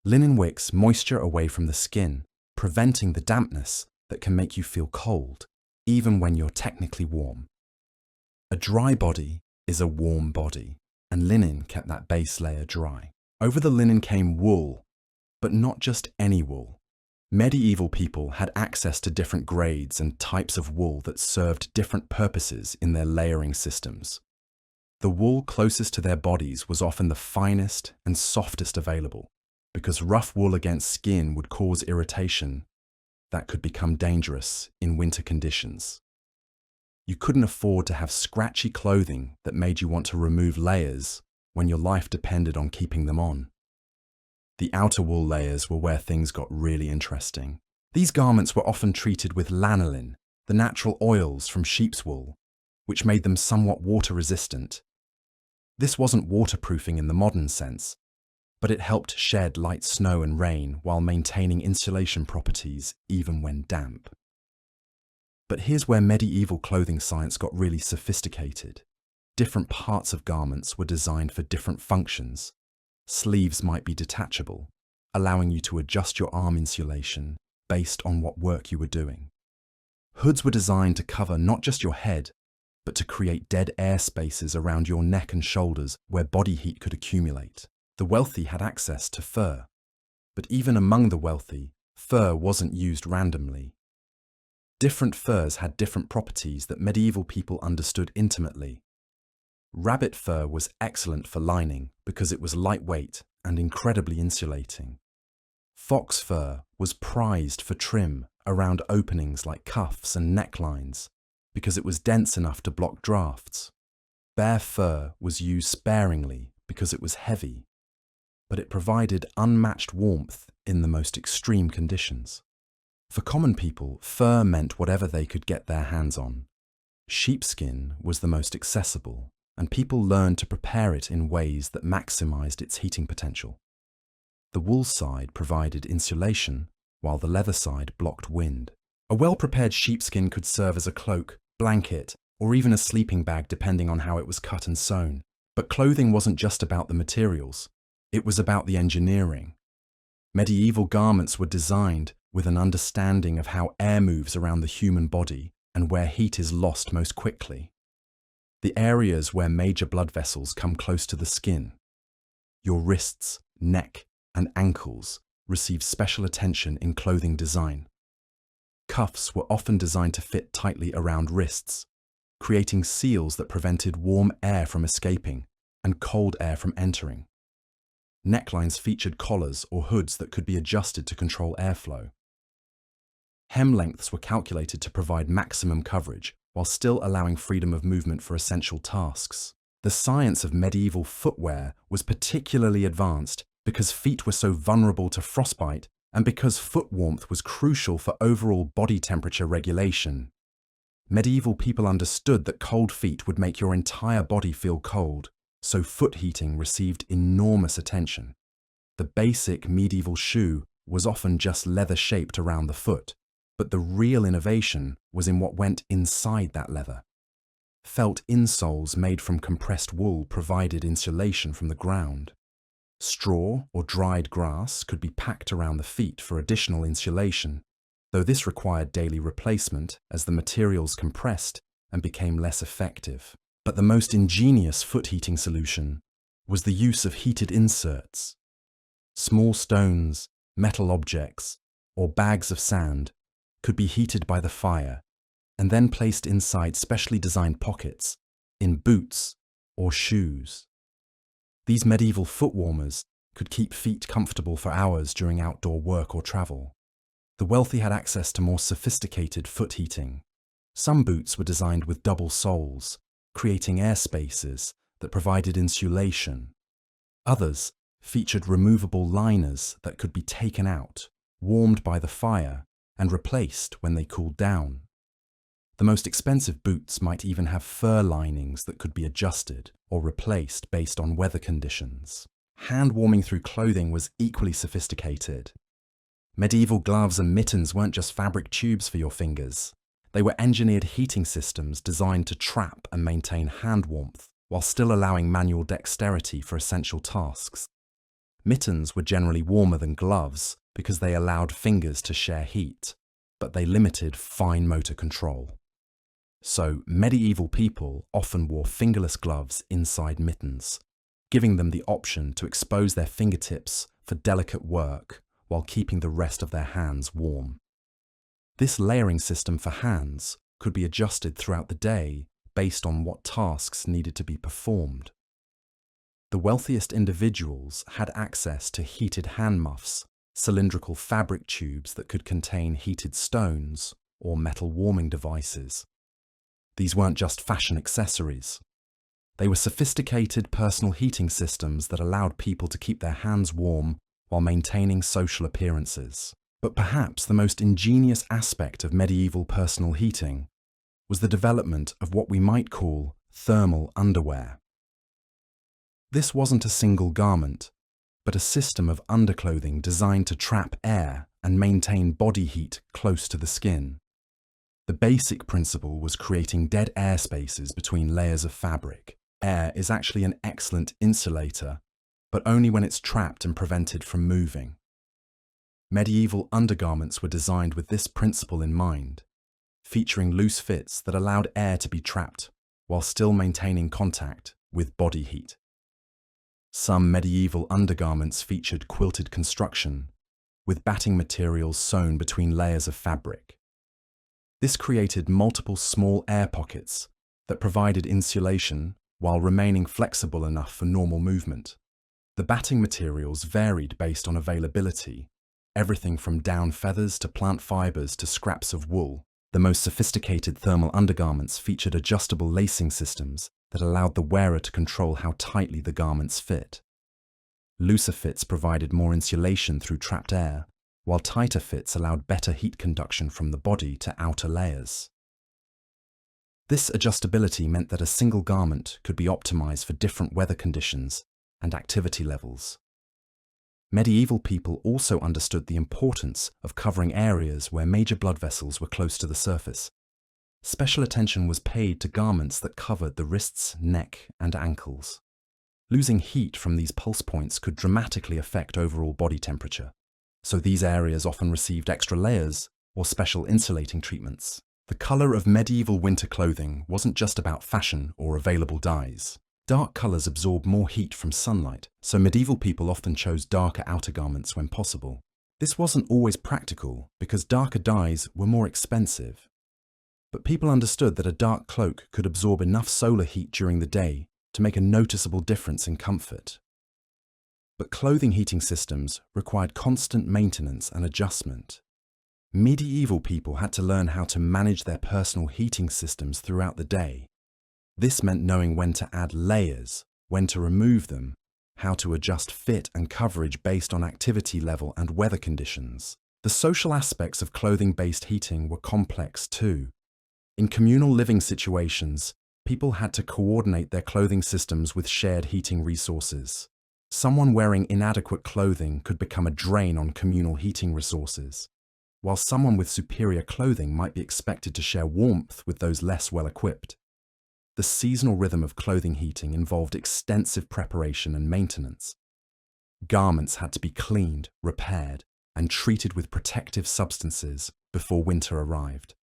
Linen wicks moisture away from the skin, preventing the dampness that can make you feel cold, even when you're technically warm. A dry body is a warm body, and linen kept that base layer dry. Over the linen came wool, but not just any wool. Medieval people had access to different grades and types of wool that served different purposes in their layering systems. The wool closest to their bodies was often the finest and softest available, because rough wool against skin would cause irritation that could become dangerous in winter conditions. You couldn't afford to have scratchy clothing that made you want to remove layers when your life depended on keeping them on. The outer wool layers were where things got really interesting. These garments were often treated with lanolin, the natural oils from sheep's wool, which made them somewhat water-resistant. This wasn't waterproofing in the modern sense, but it helped shed light snow and rain while maintaining insulation properties even when damp. But here's where medieval clothing science got really sophisticated. Different parts of garments were designed for different functions. Sleeves might be detachable, allowing you to adjust your arm insulation based on what work you were doing. Hoods were designed to cover not just your head, but to create dead air spaces around your neck and shoulders where body heat could accumulate. The wealthy had access to fur, but even among the wealthy, fur wasn't used randomly. Different furs had different properties that medieval people understood intimately. Rabbit fur was excellent for lining because it was lightweight and incredibly insulating. Fox fur was prized for trim around openings like cuffs and necklines because it was dense enough to block drafts. Bear fur was used sparingly because it was heavy, but it provided unmatched warmth in the most extreme conditions. For common people, fur meant whatever they could get their hands on. Sheepskin was the most accessible, and people learned to prepare it in ways that maximized its heating potential. The wool side provided insulation, while the leather side blocked wind. A well-prepared sheepskin could serve as a cloak, blanket, or even a sleeping bag depending on how it was cut and sewn. But clothing wasn't just about the materials. It was about the engineering. Medieval garments were designed with an understanding of how air moves around the human body and where heat is lost most quickly. The areas where major blood vessels come close to the skin. Your wrists, neck, and ankles receive special attention in clothing design. Cuffs were often designed to fit tightly around wrists, creating seals that prevented warm air from escaping and cold air from entering. Necklines featured collars or hoods that could be adjusted to control airflow. Hem lengths were calculated to provide maximum coverage while still allowing freedom of movement for essential tasks. The science of medieval footwear was particularly advanced because feet were so vulnerable to frostbite and because foot warmth was crucial for overall body temperature regulation. Medieval people understood that cold feet would make your entire body feel cold, so foot heating received enormous attention. The basic medieval shoe was often just leather shaped around the foot, but the real innovation was in what went inside that leather. Felt insoles made from compressed wool provided insulation from the ground. Straw or dried grass could be packed around the feet for additional insulation, though this required daily replacement as the materials compressed and became less effective. But the most ingenious foot heating solution was the use of heated inserts. Small stones, metal objects, or bags of sand could be heated by the fire and then placed inside specially designed pockets in boots or shoes. These medieval foot warmers could keep feet comfortable for hours during outdoor work or travel. The wealthy had access to more sophisticated foot heating. Some boots were designed with double soles, creating air spaces that provided insulation. Others featured removable liners that could be taken out, warmed by the fire, and replaced when they cooled down. The most expensive boots might even have fur linings that could be adjusted or replaced based on weather conditions. Hand warming through clothing was equally sophisticated. Medieval gloves and mittens weren't just fabric tubes for your fingers. They were engineered heating systems designed to trap and maintain hand warmth while still allowing manual dexterity for essential tasks. Mittens were generally warmer than gloves because they allowed fingers to share heat, but they limited fine motor control. So, medieval people often wore fingerless gloves inside mittens, giving them the option to expose their fingertips for delicate work while keeping the rest of their hands warm. This layering system for hands could be adjusted throughout the day based on what tasks needed to be performed. The wealthiest individuals had access to heated hand muffs, cylindrical fabric tubes that could contain heated stones or metal warming devices. These weren't just fashion accessories. They were sophisticated personal heating systems that allowed people to keep their hands warm while maintaining social appearances. But perhaps the most ingenious aspect of medieval personal heating was the development of what we might call thermal underwear. This wasn't a single garment, but a system of underclothing designed to trap air and maintain body heat close to the skin. The basic principle was creating dead air spaces between layers of fabric. Air is actually an excellent insulator, but only when it's trapped and prevented from moving. Medieval undergarments were designed with this principle in mind, featuring loose fits that allowed air to be trapped while still maintaining contact with body heat. Some medieval undergarments featured quilted construction, with batting materials sewn between layers of fabric. This created multiple small air pockets that provided insulation while remaining flexible enough for normal movement. The batting materials varied based on availability, everything from down feathers to plant fibers to scraps of wool. The most sophisticated thermal undergarments featured adjustable lacing systems that allowed the wearer to control how tightly the garments fit. Looser fits provided more insulation through trapped air, while tighter fits allowed better heat conduction from the body to outer layers. This adjustability meant that a single garment could be optimized for different weather conditions and activity levels. Medieval people also understood the importance of covering areas where major blood vessels were close to the surface. Special attention was paid to garments that covered the wrists, neck, and ankles. Losing heat from these pulse points could dramatically affect overall body temperature, so these areas often received extra layers or special insulating treatments. The color of medieval winter clothing wasn't just about fashion or available dyes. Dark colors absorb more heat from sunlight, so medieval people often chose darker outer garments when possible. This wasn't always practical because darker dyes were more expensive. But people understood that a dark cloak could absorb enough solar heat during the day to make a noticeable difference in comfort. But clothing heating systems required constant maintenance and adjustment. Medieval people had to learn how to manage their personal heating systems throughout the day. This meant knowing when to add layers, when to remove them, how to adjust fit and coverage based on activity level and weather conditions. The social aspects of clothing-based heating were complex too. In communal living situations, people had to coordinate their clothing systems with shared heating resources. Someone wearing inadequate clothing could become a drain on communal heating resources, while someone with superior clothing might be expected to share warmth with those less well-equipped. The seasonal rhythm of clothing heating involved extensive preparation and maintenance. Garments had to be cleaned, repaired, and treated with protective substances before winter arrived.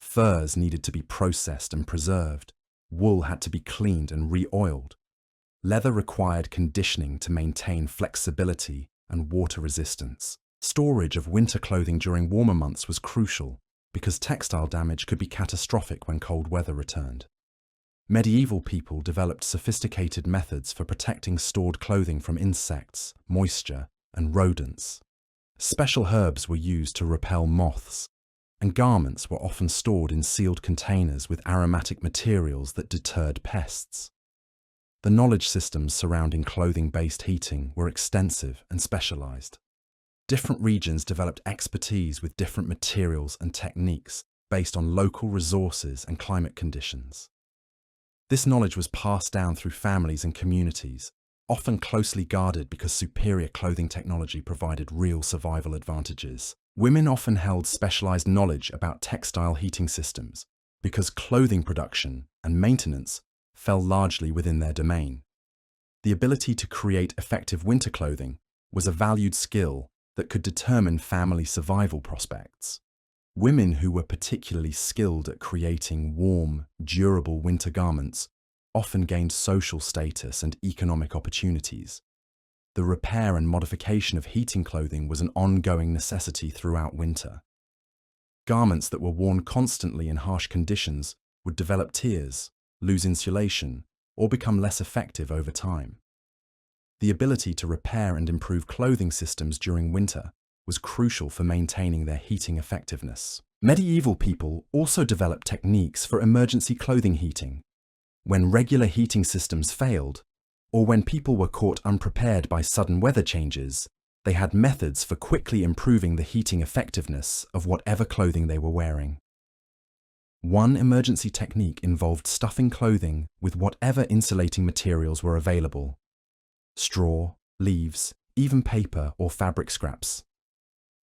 Furs needed to be processed and preserved. Wool had to be cleaned and re-oiled. Leather required conditioning to maintain flexibility and water resistance. Storage of winter clothing during warmer months was crucial because textile damage could be catastrophic when cold weather returned. Medieval people developed sophisticated methods for protecting stored clothing from insects, moisture, and rodents. Special herbs were used to repel moths, and garments were often stored in sealed containers with aromatic materials that deterred pests. The knowledge systems surrounding clothing-based heating were extensive and specialized. Different regions developed expertise with different materials and techniques based on local resources and climate conditions. This knowledge was passed down through families and communities, often closely guarded because superior clothing technology provided real survival advantages. Women often held specialized knowledge about textile heating systems because clothing production and maintenance fell largely within their domain. The ability to create effective winter clothing was a valued skill that could determine family survival prospects. Women who were particularly skilled at creating warm, durable winter garments often gained social status and economic opportunities. The repair and modification of heating clothing was an ongoing necessity throughout winter. Garments that were worn constantly in harsh conditions would develop tears, lose insulation, or become less effective over time. The ability to repair and improve clothing systems during winter was crucial for maintaining their heating effectiveness. Medieval people also developed techniques for emergency clothing heating. When regular heating systems failed, or when people were caught unprepared by sudden weather changes, they had methods for quickly improving the heating effectiveness of whatever clothing they were wearing. One emergency technique involved stuffing clothing with whatever insulating materials were available: straw, leaves, even paper or fabric scraps.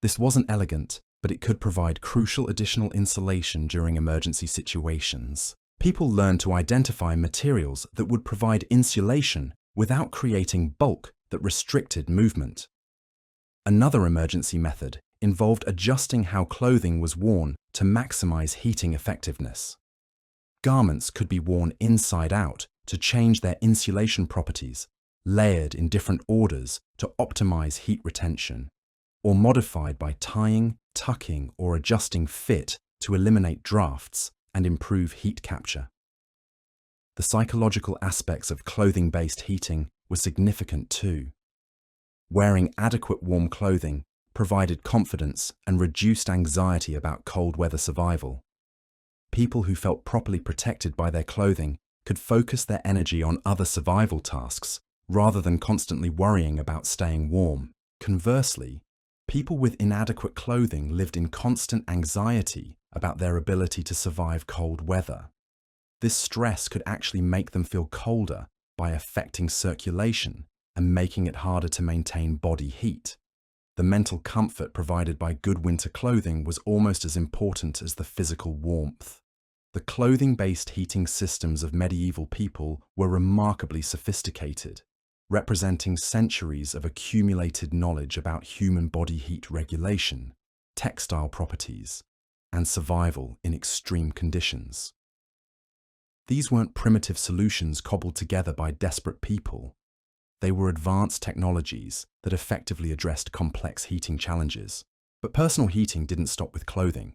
This wasn't elegant, but it could provide crucial additional insulation during emergency situations. People learned to identify materials that would provide insulation without creating bulk that restricted movement. Another emergency method involved adjusting how clothing was worn to maximize heating effectiveness. Garments could be worn inside out to change their insulation properties, layered in different orders to optimize heat retention, or modified by tying, tucking, or adjusting fit to eliminate drafts and improve heat capture. The psychological aspects of clothing-based heating were significant too. Wearing adequate warm clothing provided confidence and reduced anxiety about cold weather survival. People who felt properly protected by their clothing could focus their energy on other survival tasks rather than constantly worrying about staying warm. Conversely, people with inadequate clothing lived in constant anxiety about their ability to survive cold weather. This stress could actually make them feel colder by affecting circulation and making it harder to maintain body heat. The mental comfort provided by good winter clothing was almost as important as the physical warmth. The clothing-based heating systems of medieval people were remarkably sophisticated, representing centuries of accumulated knowledge about human body heat regulation, textile properties, and survival in extreme conditions. These weren't primitive solutions cobbled together by desperate people. They were advanced technologies that effectively addressed complex heating challenges. But personal heating didn't stop with clothing.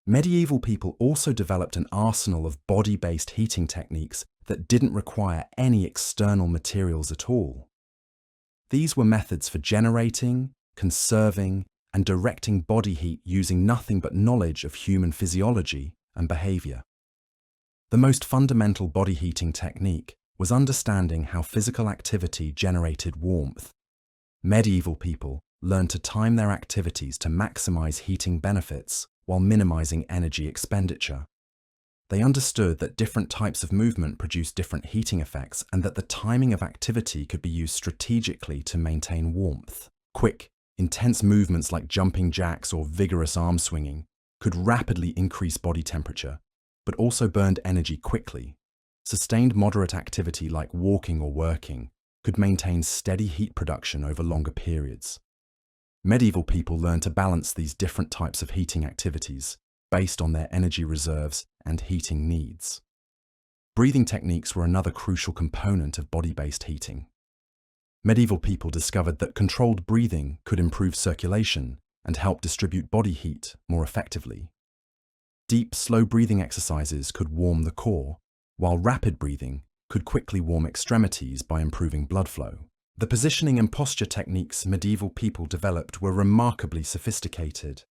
Medieval people also developed an arsenal of body-based heating techniques that didn't require any external materials at all. These were methods for generating, conserving, and directing body heat using nothing but knowledge of human physiology and behavior. The most fundamental body heating technique was understanding how physical activity generated warmth. Medieval people learned to time their activities to maximize heating benefits while minimizing energy expenditure. They understood that different types of movement produce different heating effects and that the timing of activity could be used strategically to maintain warmth. Quick, intense movements like jumping jacks or vigorous arm swinging could rapidly increase body temperature, but also burned energy quickly. Sustained moderate activity like walking or working could maintain steady heat production over longer periods. Medieval people learned to balance these different types of heating activities based on their energy reserves and heating needs. Breathing techniques were another crucial component of body-based heating. Medieval people discovered that controlled breathing could improve circulation and help distribute body heat more effectively. Deep, slow breathing exercises could warm the core, while rapid breathing could quickly warm extremities by improving blood flow. The positioning and posture techniques medieval people developed were remarkably sophisticated.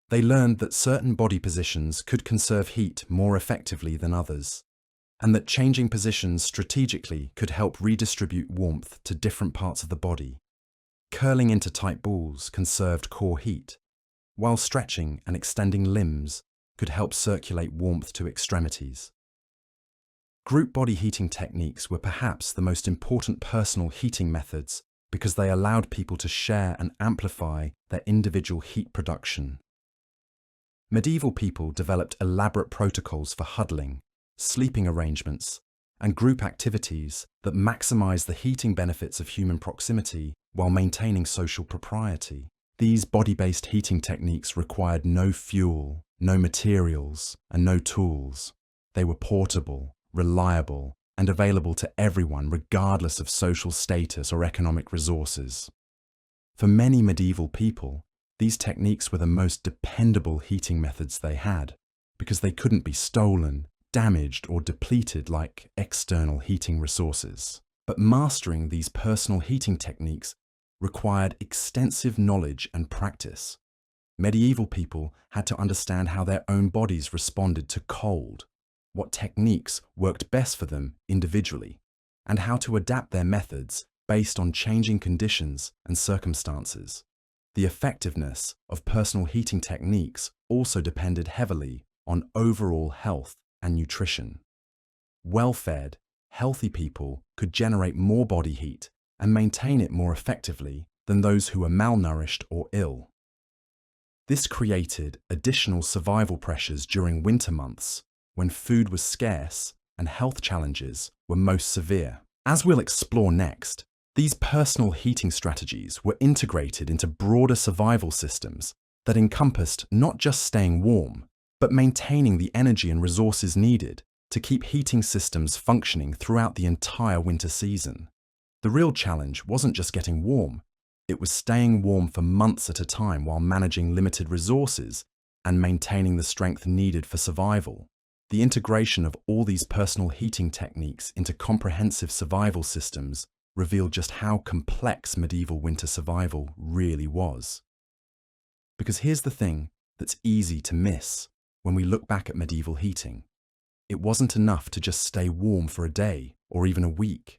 They learned that certain body positions could conserve heat more effectively than others, and that changing positions strategically could help redistribute warmth to different parts of the body. Curling into tight balls conserved core heat, while stretching and extending limbs could help circulate warmth to extremities. Group body heating techniques were perhaps the most important personal heating methods because they allowed people to share and amplify their individual heat production. Medieval people developed elaborate protocols for huddling, sleeping arrangements, and group activities that maximize the heating benefits of human proximity while maintaining social propriety. These body-based heating techniques required no fuel, no materials, and no tools. They were portable, reliable, and available to everyone regardless of social status or economic resources. For many medieval people, these techniques were the most dependable heating methods they had because they couldn't be stolen, damaged, or depleted like external heating resources. But mastering these personal heating techniques required extensive knowledge and practice. Medieval people had to understand how their own bodies responded to cold, what techniques worked best for them individually, and how to adapt their methods based on changing conditions and circumstances. The effectiveness of personal heating techniques also depended heavily on overall health and nutrition. Well-fed, healthy people could generate more body heat and maintain it more effectively than those who were malnourished or ill. This created additional survival pressures during winter months, when food was scarce and health challenges were most severe. As we'll explore next, these personal heating strategies were integrated into broader survival systems that encompassed not just staying warm, but maintaining the energy and resources needed to keep heating systems functioning throughout the entire winter season. The real challenge wasn't just getting warm, it was staying warm for months at a time while managing limited resources and maintaining the strength needed for survival. The integration of all these personal heating techniques into comprehensive survival systems revealed just how complex medieval winter survival really was. Because here's the thing that's easy to miss when we look back at medieval heating. It wasn't enough to just stay warm for a day or even a week.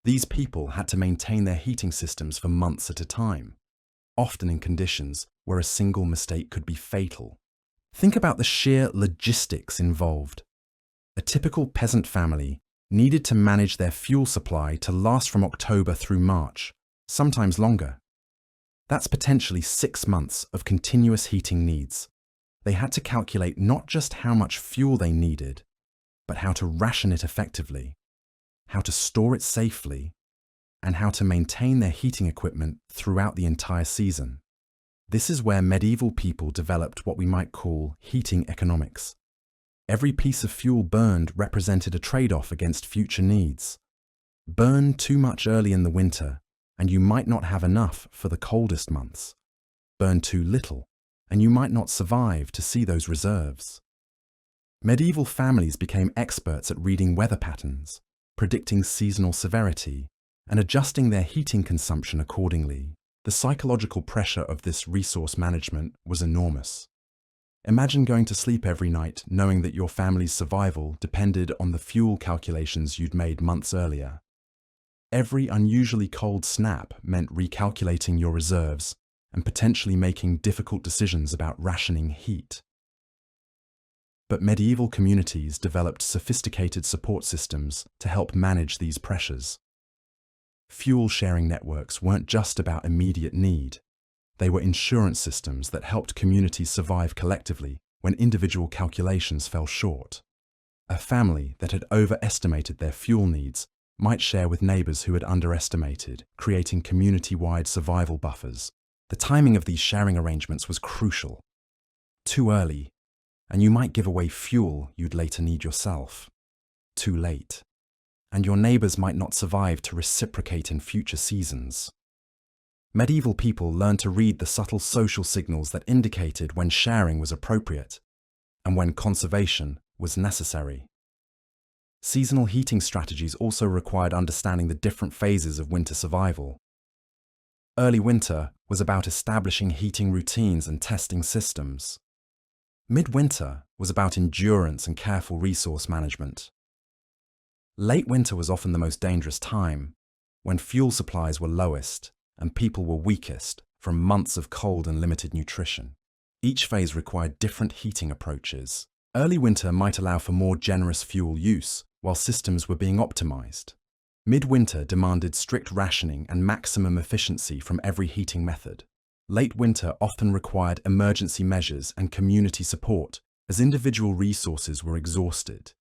These people had to maintain their heating systems for months at a time, often in conditions where a single mistake could be fatal. Think about the sheer logistics involved. A typical peasant family needed to manage their fuel supply to last from October through March, sometimes longer. That's potentially 6 months of continuous heating needs. They had to calculate not just how much fuel they needed, but how to ration it effectively, how to store it safely, and how to maintain their heating equipment throughout the entire season. This is where medieval people developed what we might call heating economics. Every piece of fuel burned represented a trade-off against future needs. Burn too much early in the winter, and you might not have enough for the coldest months. Burn too little, and you might not survive to see those reserves. Medieval families became experts at reading weather patterns, predicting seasonal severity, and adjusting their heating consumption accordingly. The psychological pressure of this resource management was enormous. Imagine going to sleep every night knowing that your family's survival depended on the fuel calculations you'd made months earlier. Every unusually cold snap meant recalculating your reserves and potentially making difficult decisions about rationing heat. But medieval communities developed sophisticated support systems to help manage these pressures. Fuel-sharing networks weren't just about immediate need. They were insurance systems that helped communities survive collectively when individual calculations fell short. A family that had overestimated their fuel needs might share with neighbors who had underestimated, creating community-wide survival buffers. The timing of these sharing arrangements was crucial. Too early, and you might give away fuel you'd later need yourself. Too late, and your neighbors might not survive to reciprocate in future seasons. Medieval people learned to read the subtle social signals that indicated when sharing was appropriate and when conservation was necessary. Seasonal heating strategies also required understanding the different phases of winter survival. Early winter was about establishing heating routines and testing systems. Midwinter was about endurance and careful resource management. Late winter was often the most dangerous time, when fuel supplies were lowest and people were weakest from months of cold and limited nutrition. Each phase required different heating approaches. Early winter might allow for more generous fuel use while systems were being optimized. Midwinter demanded strict rationing and maximum efficiency from every heating method. Late winter often required emergency measures and community support as individual resources were exhausted.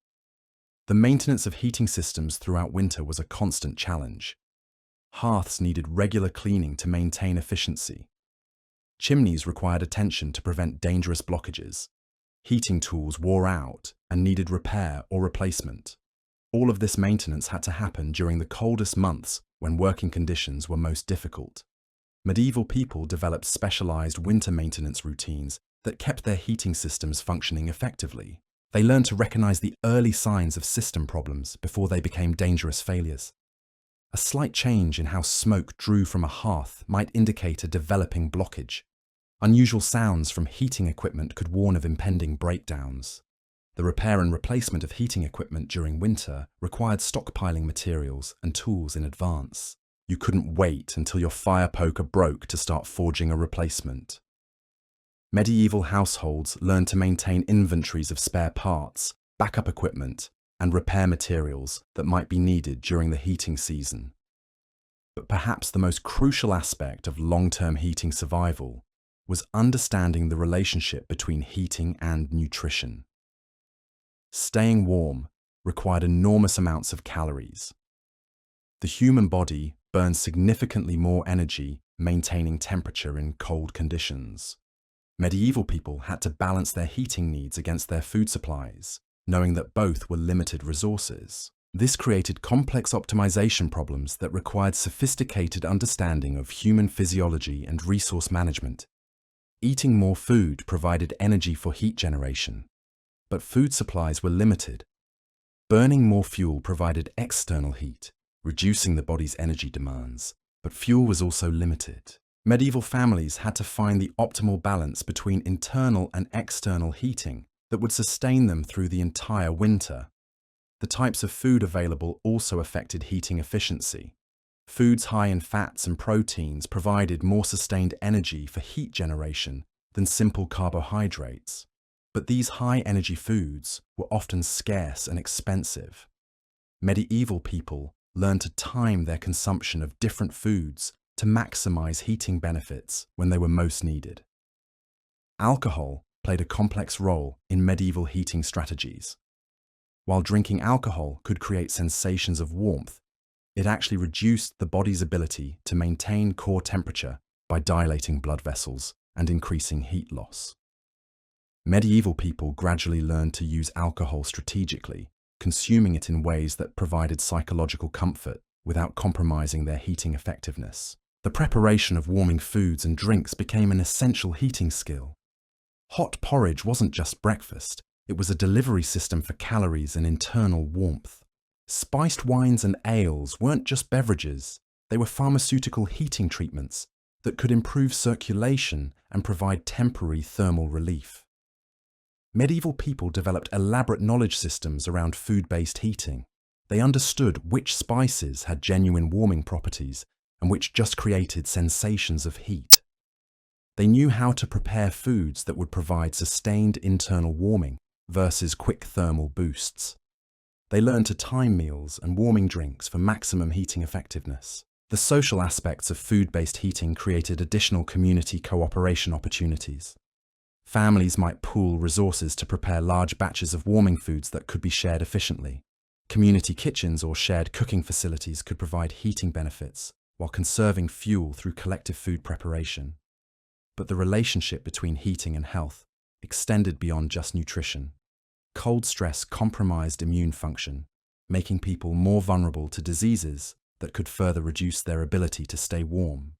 The maintenance of heating systems throughout winter was a constant challenge. Hearths needed regular cleaning to maintain efficiency. Chimneys required attention to prevent dangerous blockages. Heating tools wore out and needed repair or replacement. All of this maintenance had to happen during the coldest months when working conditions were most difficult. Medieval people developed specialized winter maintenance routines that kept their heating systems functioning effectively. They learned to recognize the early signs of system problems before they became dangerous failures. A slight change in how smoke drew from a hearth might indicate a developing blockage. Unusual sounds from heating equipment could warn of impending breakdowns. The repair and replacement of heating equipment during winter required stockpiling materials and tools in advance. You couldn't wait until your fire poker broke to start forging a replacement. Medieval households learned to maintain inventories of spare parts, backup equipment, and repair materials that might be needed during the heating season. But perhaps the most crucial aspect of long-term heating survival was understanding the relationship between heating and nutrition. Staying warm required enormous amounts of calories. The human body burns significantly more energy maintaining temperature in cold conditions. Medieval people had to balance their heating needs against their food supplies, knowing that both were limited resources. This created complex optimization problems that required sophisticated understanding of human physiology and resource management. Eating more food provided energy for heat generation, but food supplies were limited. Burning more fuel provided external heat, reducing the body's energy demands, but fuel was also limited. Medieval families had to find the optimal balance between internal and external heating that would sustain them through the entire winter. The types of food available also affected heating efficiency. Foods high in fats and proteins provided more sustained energy for heat generation than simple carbohydrates. But these high-energy foods were often scarce and expensive. Medieval people learned to time their consumption of different foods to maximize heating benefits when they were most needed. Alcohol played a complex role in medieval heating strategies. While drinking alcohol could create sensations of warmth, it actually reduced the body's ability to maintain core temperature by dilating blood vessels and increasing heat loss. Medieval people gradually learned to use alcohol strategically, consuming it in ways that provided psychological comfort without compromising their heating effectiveness. The preparation of warming foods and drinks became an essential heating skill. Hot porridge wasn't just breakfast, It was a delivery system for calories and internal warmth. Spiced wines and ales weren't just beverages, they were pharmaceutical heating treatments that could improve circulation and provide temporary thermal relief. Medieval people developed elaborate knowledge systems around food-based heating. They understood which spices had genuine warming properties and which just created sensations of heat. They knew how to prepare foods that would provide sustained internal warming versus quick thermal boosts. They learned to time meals and warming drinks for maximum heating effectiveness. The social aspects of food-based heating created additional community cooperation opportunities. Families might pool resources to prepare large batches of warming foods that could be shared efficiently. Community kitchens or shared cooking facilities could provide heating benefits while conserving fuel through collective food preparation. But the relationship between heating and health extended beyond just nutrition. Cold stress compromised immune function, making people more vulnerable to diseases that could further reduce their ability to stay warm.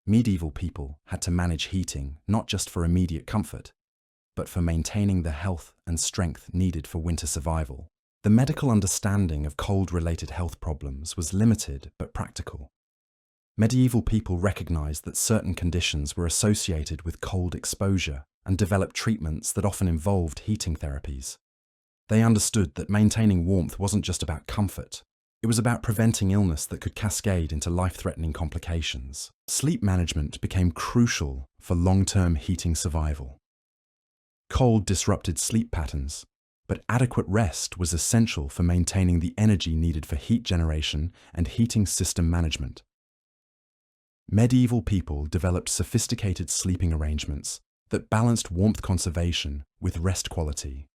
Medieval people had to manage heating not just for immediate comfort, but for maintaining the health and strength needed for winter survival. The medical understanding of cold-related health problems was limited but practical. Medieval people recognized that certain conditions were associated with cold exposure and developed treatments that often involved heating therapies. They understood that maintaining warmth wasn't just about comfort. It was about preventing illness that could cascade into life-threatening complications. Sleep management became crucial for long-term heating survival. Cold disrupted sleep patterns, but adequate rest was essential for maintaining the energy needed for heat generation and heating system management. Medieval people developed sophisticated sleeping arrangements that balanced warmth conservation with rest quality.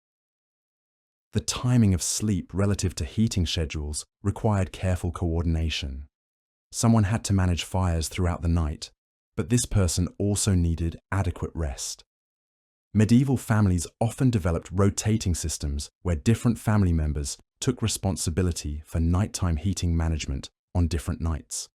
The timing of sleep relative to heating schedules required careful coordination. Someone had to manage fires throughout the night, but this person also needed adequate rest. Medieval families often developed rotating systems where different family members took responsibility for nighttime heating management on different nights.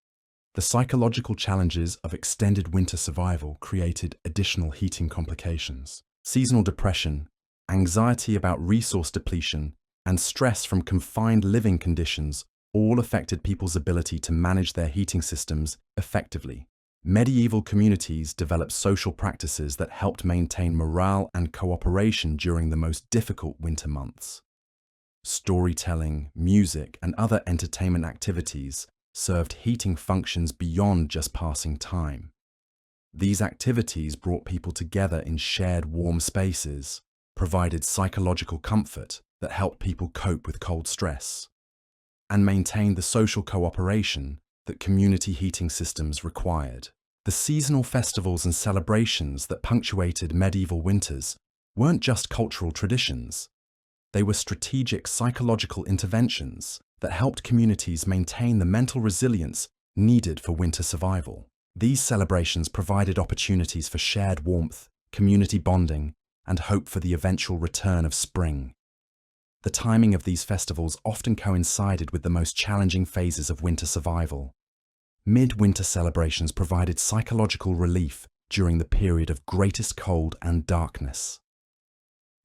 The psychological challenges of extended winter survival created additional heating complications. Seasonal depression, anxiety about resource depletion, and stress from confined living conditions all affected people's ability to manage their heating systems effectively. Medieval communities developed social practices that helped maintain morale and cooperation during the most difficult winter months. Storytelling, music, and other entertainment activities served heating functions beyond just passing time. These activities brought people together in shared warm spaces, provided psychological comfort that helped people cope with cold stress, and maintained the social cooperation that community heating systems required. The seasonal festivals and celebrations that punctuated medieval winters weren't just cultural traditions. They were strategic psychological interventions that helped communities maintain the mental resilience needed for winter survival. These celebrations provided opportunities for shared warmth, community bonding, and hope for the eventual return of spring. The timing of these festivals often coincided with the most challenging phases of winter survival. Mid-winter celebrations provided psychological relief during the period of greatest cold and darkness.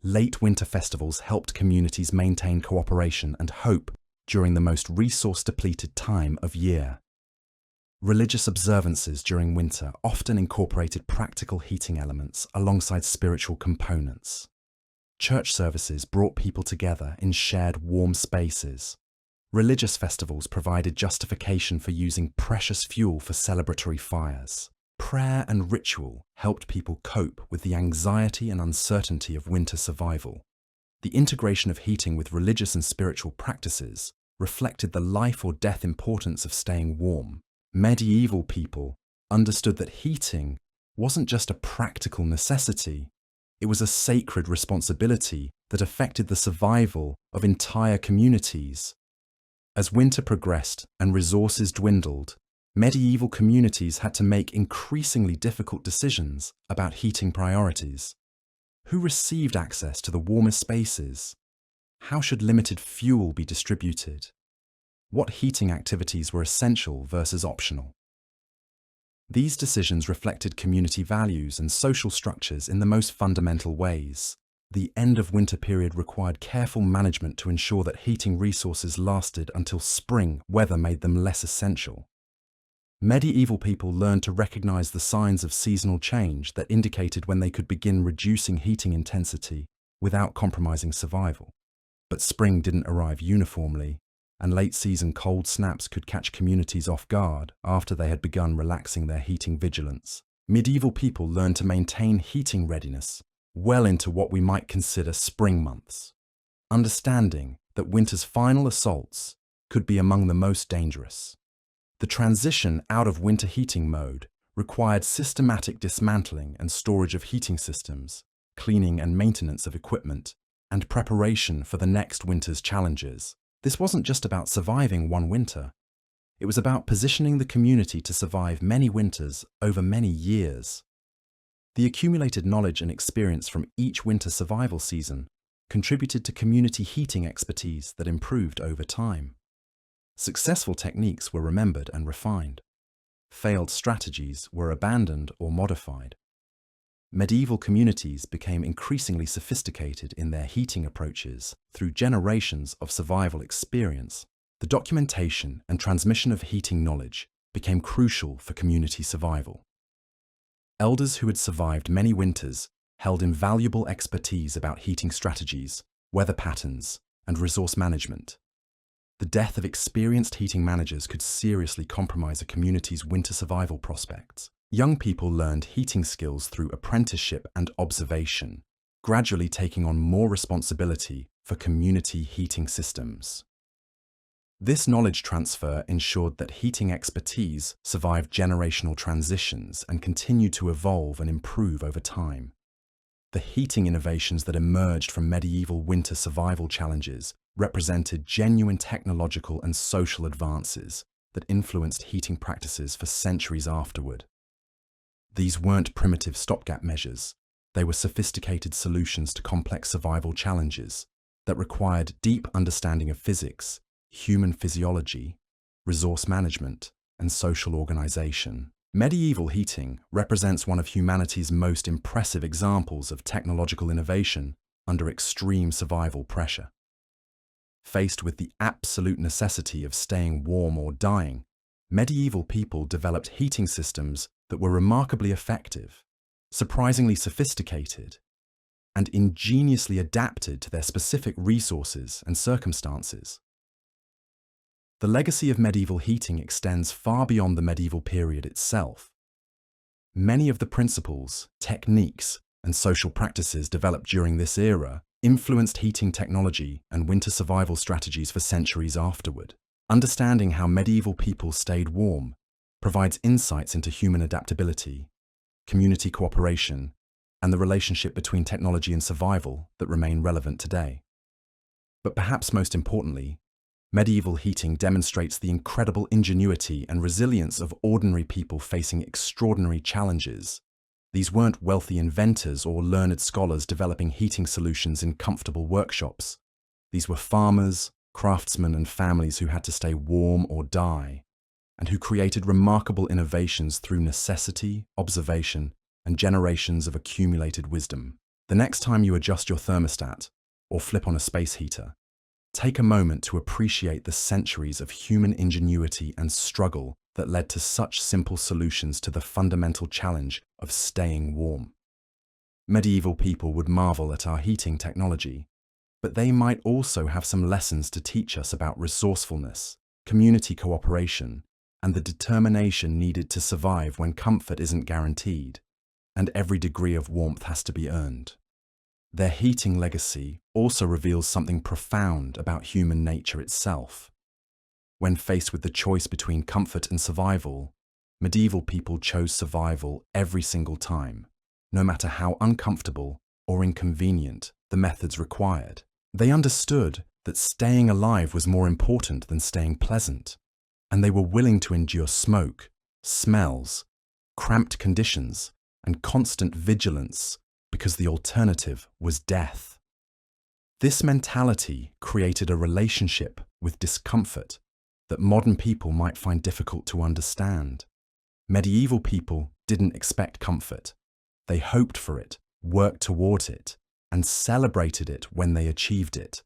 Late winter festivals helped communities maintain cooperation and hope during the most resource-depleted time of year. Religious observances during winter often incorporated practical heating elements alongside spiritual components. Church services brought people together in shared warm spaces. Religious festivals provided justification for using precious fuel for celebratory fires. Prayer and ritual helped people cope with the anxiety and uncertainty of winter survival. The integration of heating with religious and spiritual practices reflected the life or death importance of staying warm. Medieval people understood that heating wasn't just a practical necessity, it was a sacred responsibility that affected the survival of entire communities. As winter progressed and resources dwindled, medieval communities had to make increasingly difficult decisions about heating priorities. Who received access to the warmest spaces? How should limited fuel be distributed? What heating activities were essential versus optional? These decisions reflected community values and social structures in the most fundamental ways. The end of winter period required careful management to ensure that heating resources lasted until spring weather made them less essential. Medieval people learned to recognize the signs of seasonal change that indicated when they could begin reducing heating intensity without compromising survival. But spring didn't arrive uniformly, and late-season cold snaps could catch communities off guard after they had begun relaxing their heating vigilance. Medieval people learned to maintain heating readiness well into what we might consider spring months, understanding that winter's final assaults could be among the most dangerous. The transition out of winter heating mode required systematic dismantling and storage of heating systems, cleaning and maintenance of equipment, and preparation for the next winter's challenges. This wasn't just about surviving one winter. It was about positioning the community to survive many winters over many years. The accumulated knowledge and experience from each winter survival season contributed to community heating expertise that improved over time. Successful techniques were remembered and refined. Failed strategies were abandoned or modified. Medieval communities became increasingly sophisticated in their heating approaches through generations of survival experience. The documentation and transmission of heating knowledge became crucial for community survival. Elders who had survived many winters held invaluable expertise about heating strategies, weather patterns, and resource management. The death of experienced heating managers could seriously compromise a community's winter survival prospects. Young people learned heating skills through apprenticeship and observation, gradually taking on more responsibility for community heating systems. This knowledge transfer ensured that heating expertise survived generational transitions and continued to evolve and improve over time. The heating innovations that emerged from medieval winter survival challenges represented genuine technological and social advances that influenced heating practices for centuries afterward. These weren't primitive stopgap measures. They were sophisticated solutions to complex survival challenges that required deep understanding of physics, human physiology, resource management, and social organization. Medieval heating represents one of humanity's most impressive examples of technological innovation under extreme survival pressure. Faced with the absolute necessity of staying warm or dying, medieval people developed heating systems that were remarkably effective, surprisingly sophisticated, and ingeniously adapted to their specific resources and circumstances. The legacy of medieval heating extends far beyond the medieval period itself. Many of the principles, techniques, and social practices developed during this era influenced heating technology and winter survival strategies for centuries afterward. Understanding how medieval people stayed warm provides insights into human adaptability, community cooperation, and the relationship between technology and survival that remain relevant today. But perhaps most importantly, medieval heating demonstrates the incredible ingenuity and resilience of ordinary people facing extraordinary challenges. These weren't wealthy inventors or learned scholars developing heating solutions in comfortable workshops. These were farmers, craftsmen, and families who had to stay warm or die, and who created remarkable innovations through necessity, observation, and generations of accumulated wisdom. The next time you adjust your thermostat or flip on a space heater, take a moment to appreciate the centuries of human ingenuity and struggle that led to such simple solutions to the fundamental challenge of staying warm. Medieval people would marvel at our heating technology, but they might also have some lessons to teach us about resourcefulness, community cooperation, and the determination needed to survive when comfort isn't guaranteed, and every degree of warmth has to be earned. Their heating legacy also reveals something profound about human nature itself. When faced with the choice between comfort and survival, medieval people chose survival every single time, no matter how uncomfortable or inconvenient the methods required. They understood that staying alive was more important than staying pleasant, and they were willing to endure smoke, smells, cramped conditions, and constant vigilance because the alternative was death. This mentality created a relationship with discomfort that modern people might find difficult to understand. Medieval people didn't expect comfort. They hoped for it, worked towards it, and celebrated it when they achieved it,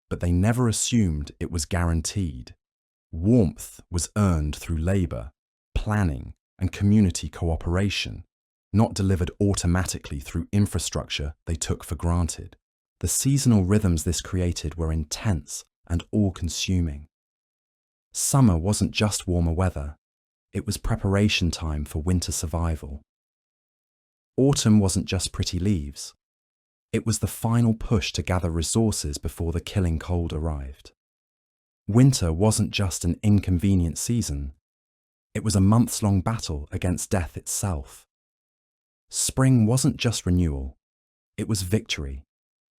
but they never assumed it was guaranteed. Warmth was earned through labor, planning, and community cooperation, not delivered automatically through infrastructure they took for granted. The seasonal rhythms this created were intense and all-consuming. Summer wasn't just warmer weather, it was preparation time for winter survival. Autumn wasn't just pretty leaves, it was the final push to gather resources before the killing cold arrived. Winter wasn't just an inconvenient season, it was a months-long battle against death itself. Spring wasn't just renewal, it was victory,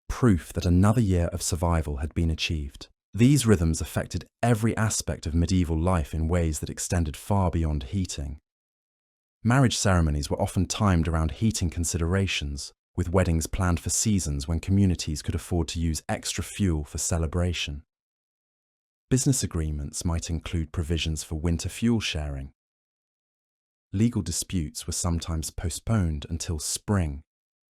proof that another year of survival had been achieved. These rhythms affected every aspect of medieval life in ways that extended far beyond heating. Marriage ceremonies were often timed around heating considerations, with weddings planned for seasons when communities could afford to use extra fuel for celebration. Business agreements might include provisions for winter fuel sharing. Legal disputes were sometimes postponed until spring,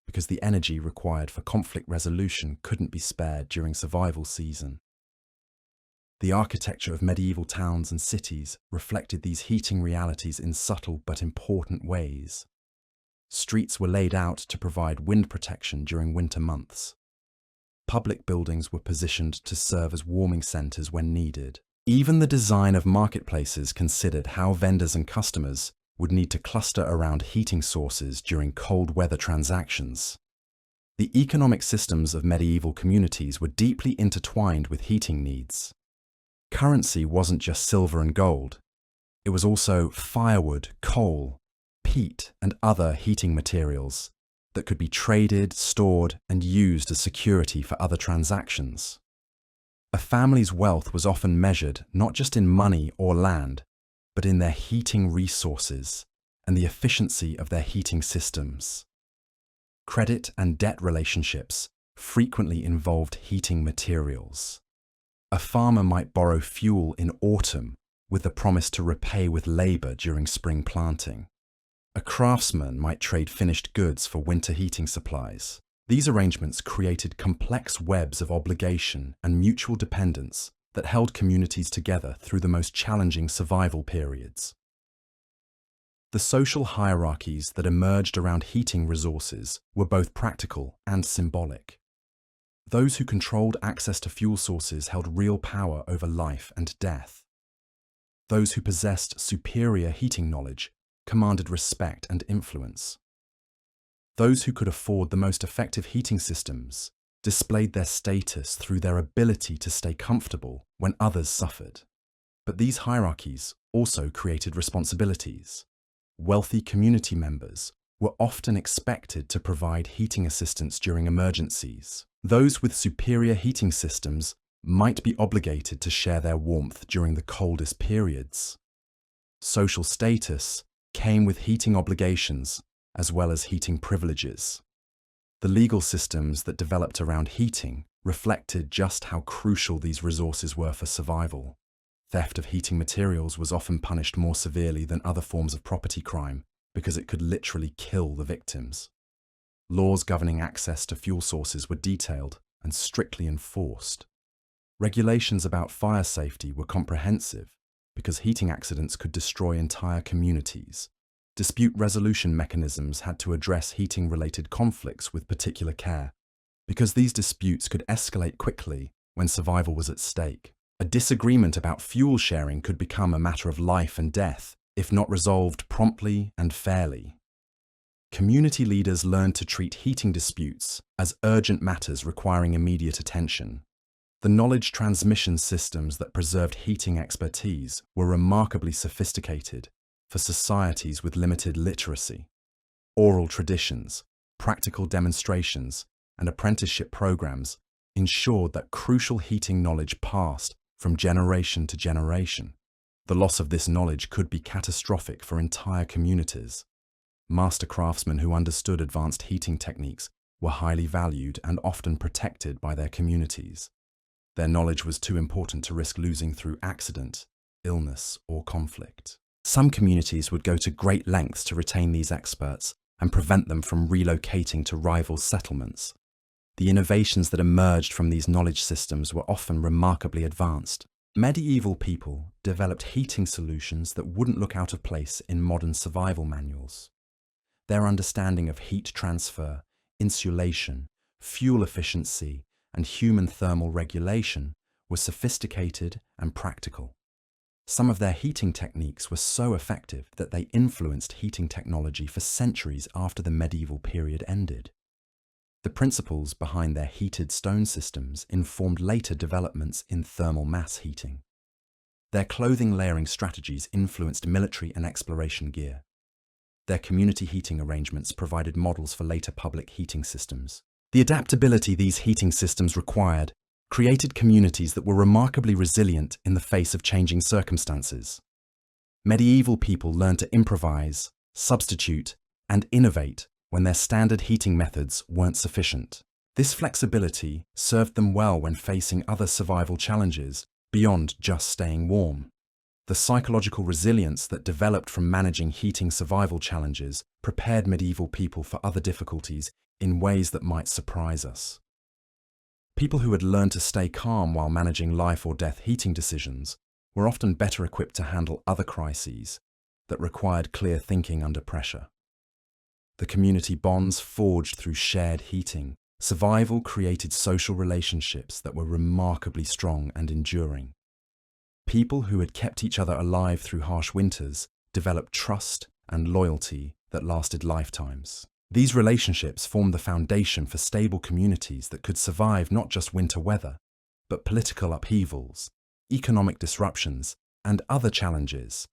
because the energy required for conflict resolution couldn't be spared during survival season. The architecture of medieval towns and cities reflected these heating realities in subtle but important ways. Streets were laid out to provide wind protection during winter months. Public buildings were positioned to serve as warming centres when needed. Even the design of marketplaces considered how vendors and customers would need to cluster around heating sources during cold weather transactions. The economic systems of medieval communities were deeply intertwined with heating needs. Currency wasn't just silver and gold. It was also firewood, coal, peat, and other heating materials that could be traded, stored, and used as security for other transactions. A family's wealth was often measured not just in money or land, but in their heating resources and the efficiency of their heating systems. Credit and debt relationships frequently involved heating materials. A farmer might borrow fuel in autumn with the promise to repay with labor during spring planting. A craftsman might trade finished goods for winter heating supplies. These arrangements created complex webs of obligation and mutual dependence that held communities together through the most challenging survival periods. The social hierarchies that emerged around heating resources were both practical and symbolic. Those who controlled access to fuel sources held real power over life and death. Those who possessed superior heating knowledge commanded respect and influence. Those who could afford the most effective heating systems displayed their status through their ability to stay comfortable when others suffered. But these hierarchies also created responsibilities. Wealthy community members were often expected to provide heating assistance during emergencies. Those with superior heating systems might be obligated to share their warmth during the coldest periods. Social status came with heating obligations as well as heating privileges. The legal systems that developed around heating reflected just how crucial these resources were for survival. Theft of heating materials was often punished more severely than other forms of property crime because it could literally kill the victims. Laws governing access to fuel sources were detailed and strictly enforced. Regulations about fire safety were comprehensive because heating accidents could destroy entire communities. Dispute resolution mechanisms had to address heating-related conflicts with particular care, because these disputes could escalate quickly when survival was at stake. A disagreement about fuel sharing could become a matter of life and death if not resolved promptly and fairly. Community leaders learned to treat heating disputes as urgent matters requiring immediate attention. The knowledge transmission systems that preserved heating expertise were remarkably sophisticated for societies with limited literacy. Oral traditions, practical demonstrations, and apprenticeship programs ensured that crucial heating knowledge passed from generation to generation. The loss of this knowledge could be catastrophic for entire communities. Master craftsmen who understood advanced heating techniques were highly valued and often protected by their communities. Their knowledge was too important to risk losing through accident, illness, or conflict. Some communities would go to great lengths to retain these experts and prevent them from relocating to rival settlements. The innovations that emerged from these knowledge systems were often remarkably advanced. Medieval people developed heating solutions that wouldn't look out of place in modern survival manuals. Their understanding of heat transfer, insulation, fuel efficiency, and human thermal regulation was sophisticated and practical. Some of their heating techniques were so effective that they influenced heating technology for centuries after the medieval period ended. The principles behind their heated stone systems informed later developments in thermal mass heating. Their clothing layering strategies influenced military and exploration gear. Their community heating arrangements provided models for later public heating systems. The adaptability these heating systems required created communities that were remarkably resilient in the face of changing circumstances. Medieval people learned to improvise, substitute, and innovate when their standard heating methods weren't sufficient. This flexibility served them well when facing other survival challenges beyond just staying warm. The psychological resilience that developed from managing heating survival challenges prepared medieval people for other difficulties in ways that might surprise us. People who had learned to stay calm while managing life or death heating decisions were often better equipped to handle other crises that required clear thinking under pressure. The community bonds forged through shared heating, survival created social relationships that were remarkably strong and enduring. People who had kept each other alive through harsh winters developed trust and loyalty that lasted lifetimes. These relationships formed the foundation for stable communities that could survive not just winter weather, but political upheavals, economic disruptions, and other challenges.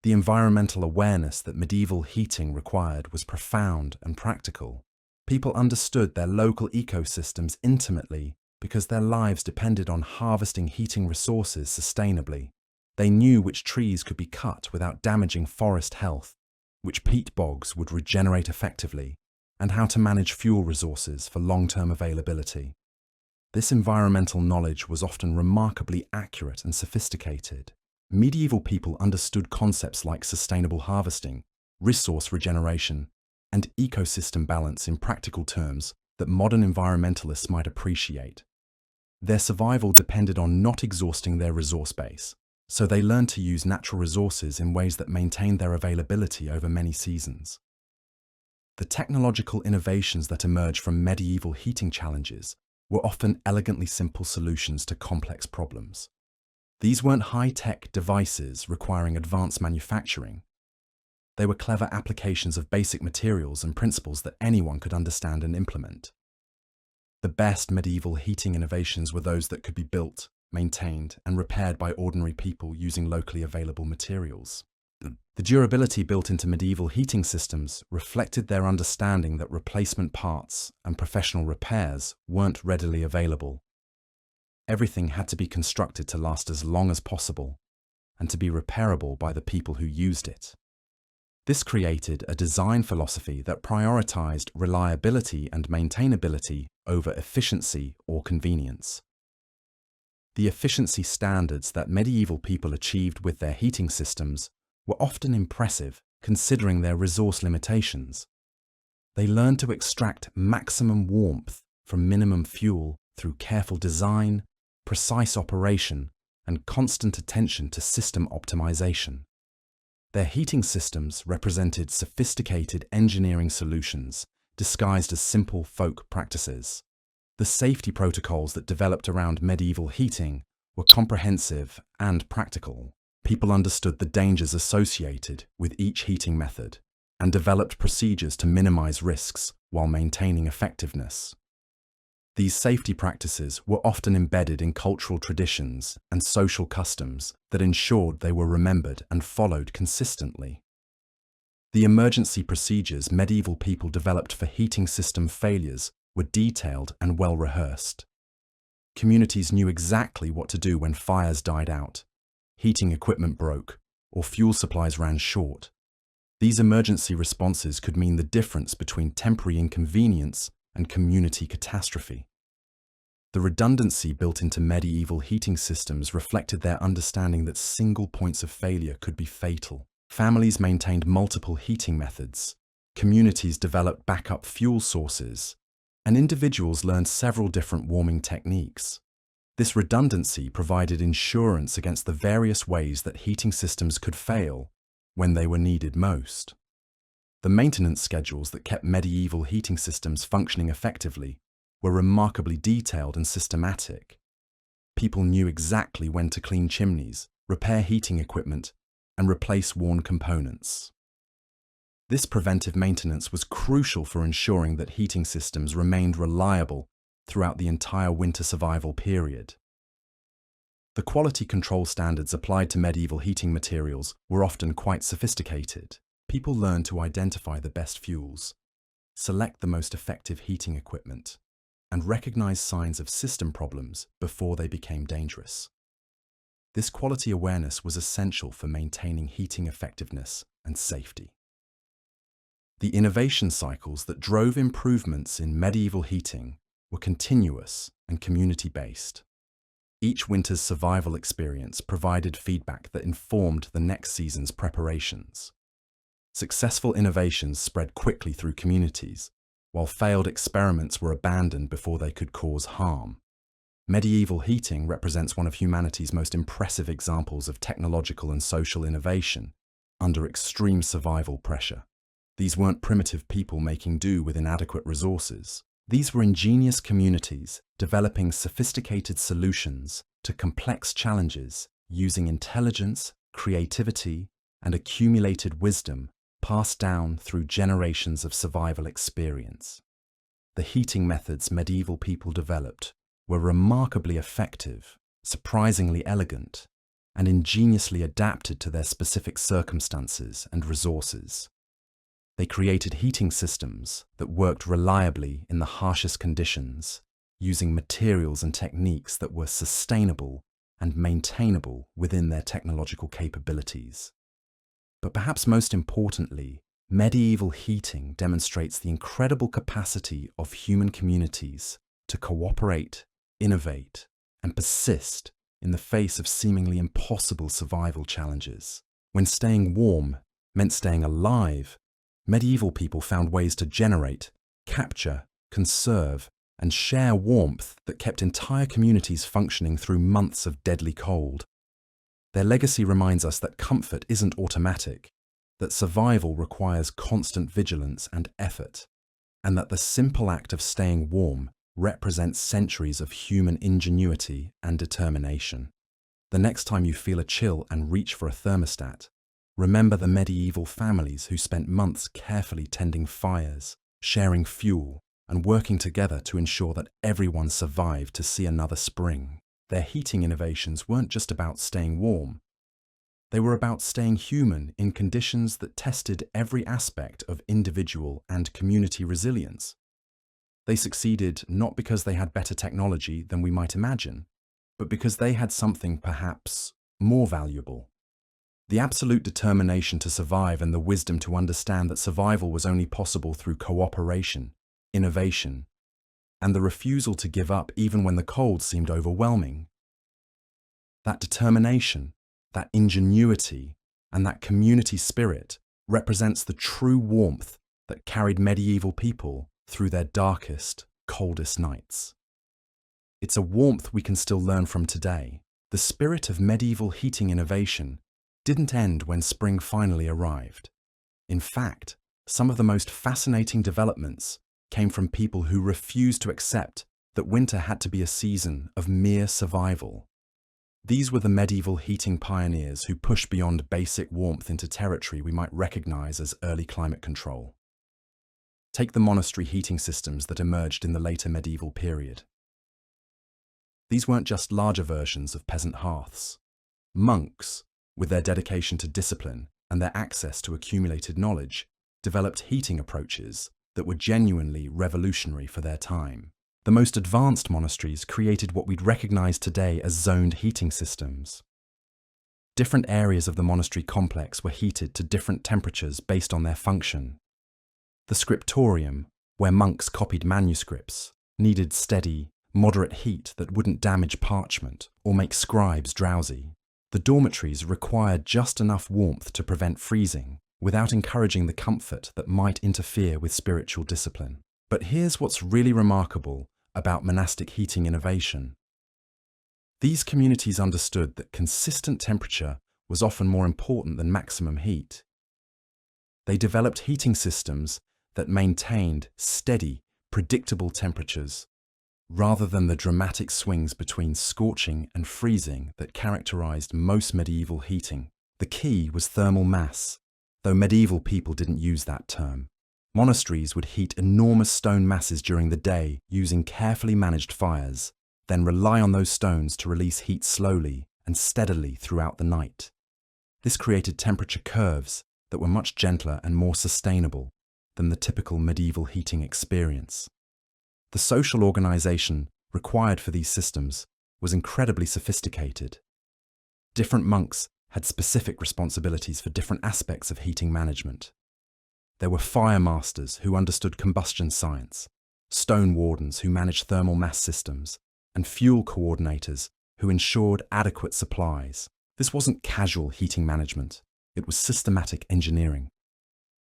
The environmental awareness that medieval heating required was profound and practical. People understood their local ecosystems intimately because their lives depended on harvesting heating resources sustainably. They knew which trees could be cut without damaging forest health, which peat bogs would regenerate effectively, and how to manage fuel resources for long-term availability. This environmental knowledge was often remarkably accurate and sophisticated. Medieval people understood concepts like sustainable harvesting, resource regeneration, and ecosystem balance in practical terms that modern environmentalists might appreciate. Their survival depended on not exhausting their resource base, so they learned to use natural resources in ways that maintained their availability over many seasons. The technological innovations that emerged from medieval heating challenges were often elegantly simple solutions to complex problems. These weren't high-tech devices requiring advanced manufacturing. They were clever applications of basic materials and principles that anyone could understand and implement. The best medieval heating innovations were those that could be built, maintained, and repaired by ordinary people using locally available materials. The durability built into medieval heating systems reflected their understanding that replacement parts and professional repairs weren't readily available. Everything had to be constructed to last as long as possible and to be repairable by the people who used it. This created a design philosophy that prioritized reliability and maintainability over efficiency or convenience. The efficiency standards that medieval people achieved with their heating systems were often impressive considering their resource limitations. They learned to extract maximum warmth from minimum fuel through careful design, precise operation, and constant attention to system optimization. Their heating systems represented sophisticated engineering solutions disguised as simple folk practices. The safety protocols that developed around medieval heating were comprehensive and practical. People understood the dangers associated with each heating method and developed procedures to minimize risks while maintaining effectiveness. These safety practices were often embedded in cultural traditions and social customs that ensured they were remembered and followed consistently. The emergency procedures medieval people developed for heating system failures were detailed and well rehearsed. Communities knew exactly what to do when fires died out, heating equipment broke, or fuel supplies ran short. These emergency responses could mean the difference between temporary inconvenience and community catastrophe. The redundancy built into medieval heating systems reflected their understanding that single points of failure could be fatal. Families maintained multiple heating methods. Communities developed backup fuel sources. and individuals learned several different warming techniques. This redundancy provided insurance against the various ways that heating systems could fail when they were needed most. The maintenance schedules that kept medieval heating systems functioning effectively were remarkably detailed and systematic. People knew exactly when to clean chimneys, repair heating equipment, and replace worn components. This preventive maintenance was crucial for ensuring that heating systems remained reliable throughout the entire winter survival period. The quality control standards applied to medieval heating materials were often quite sophisticated. People learned to identify the best fuels, select the most effective heating equipment, and recognize signs of system problems before they became dangerous. This quality awareness was essential for maintaining heating effectiveness and safety. The innovation cycles that drove improvements in medieval heating were continuous and community-based. Each winter's survival experience provided feedback that informed the next season's preparations. Successful innovations spread quickly through communities, while failed experiments were abandoned before they could cause harm. Medieval heating represents one of humanity's most impressive examples of technological and social innovation under extreme survival pressure. These weren't primitive people making do with inadequate resources. These were ingenious communities developing sophisticated solutions to complex challenges using intelligence, creativity, and accumulated wisdom passed down through generations of survival experience. The heating methods medieval people developed were remarkably effective, surprisingly elegant, and ingeniously adapted to their specific circumstances and resources. They created heating systems that worked reliably in the harshest conditions, using materials and techniques that were sustainable and maintainable within their technological capabilities. But perhaps most importantly, medieval heating demonstrates the incredible capacity of human communities to cooperate, innovate, and persist in the face of seemingly impossible survival challenges. When staying warm meant staying alive, medieval people found ways to generate, capture, conserve, and share warmth that kept entire communities functioning through months of deadly cold. Their legacy reminds us that comfort isn't automatic, that survival requires constant vigilance and effort, and that the simple act of staying warm represents centuries of human ingenuity and determination. The next time you feel a chill and reach for a thermostat, remember the medieval families who spent months carefully tending fires, sharing fuel, and working together to ensure that everyone survived to see another spring. Their heating innovations weren't just about staying warm. They were about staying human in conditions that tested every aspect of individual and community resilience. They succeeded not because they had better technology than we might imagine, but because they had something perhaps more valuable. The absolute determination to survive and the wisdom to understand that survival was only possible through cooperation, innovation, and the refusal to give up even when the cold seemed overwhelming. That determination, that ingenuity, and that community spirit represents the true warmth that carried medieval people through their darkest, coldest nights. It's a warmth we can still learn from today. The spirit of medieval heating innovation didn't end when spring finally arrived. In fact, some of the most fascinating developments came from people who refused to accept that winter had to be a season of mere survival. These were the medieval heating pioneers who pushed beyond basic warmth into territory we might recognize as early climate control. Take the monastery heating systems that emerged in the later medieval period. These weren't just larger versions of peasant hearths. Monks, with their dedication to discipline and their access to accumulated knowledge, developed heating approaches that were genuinely revolutionary for their time. The most advanced monasteries created what we'd recognize today as zoned heating systems. Different areas of the monastery complex were heated to different temperatures based on their function. The scriptorium, where monks copied manuscripts, needed steady, moderate heat that wouldn't damage parchment or make scribes drowsy. The dormitories required just enough warmth to prevent freezing, without encouraging the comfort that might interfere with spiritual discipline. But here's what's really remarkable about monastic heating innovation. These communities understood that consistent temperature was often more important than maximum heat. They developed heating systems that maintained steady, predictable temperatures, rather than the dramatic swings between scorching and freezing that characterized most medieval heating. The key was thermal mass, though medieval people didn't use that term. Monasteries would heat enormous stone masses during the day using carefully managed fires, then rely on those stones to release heat slowly and steadily throughout the night. This created temperature curves that were much gentler and more sustainable than the typical medieval heating experience. The social organization required for these systems was incredibly sophisticated. Different monks had specific responsibilities for different aspects of heating management. There were fire masters who understood combustion science, stone wardens who managed thermal mass systems, and fuel coordinators who ensured adequate supplies. This wasn't casual heating management, it was systematic engineering.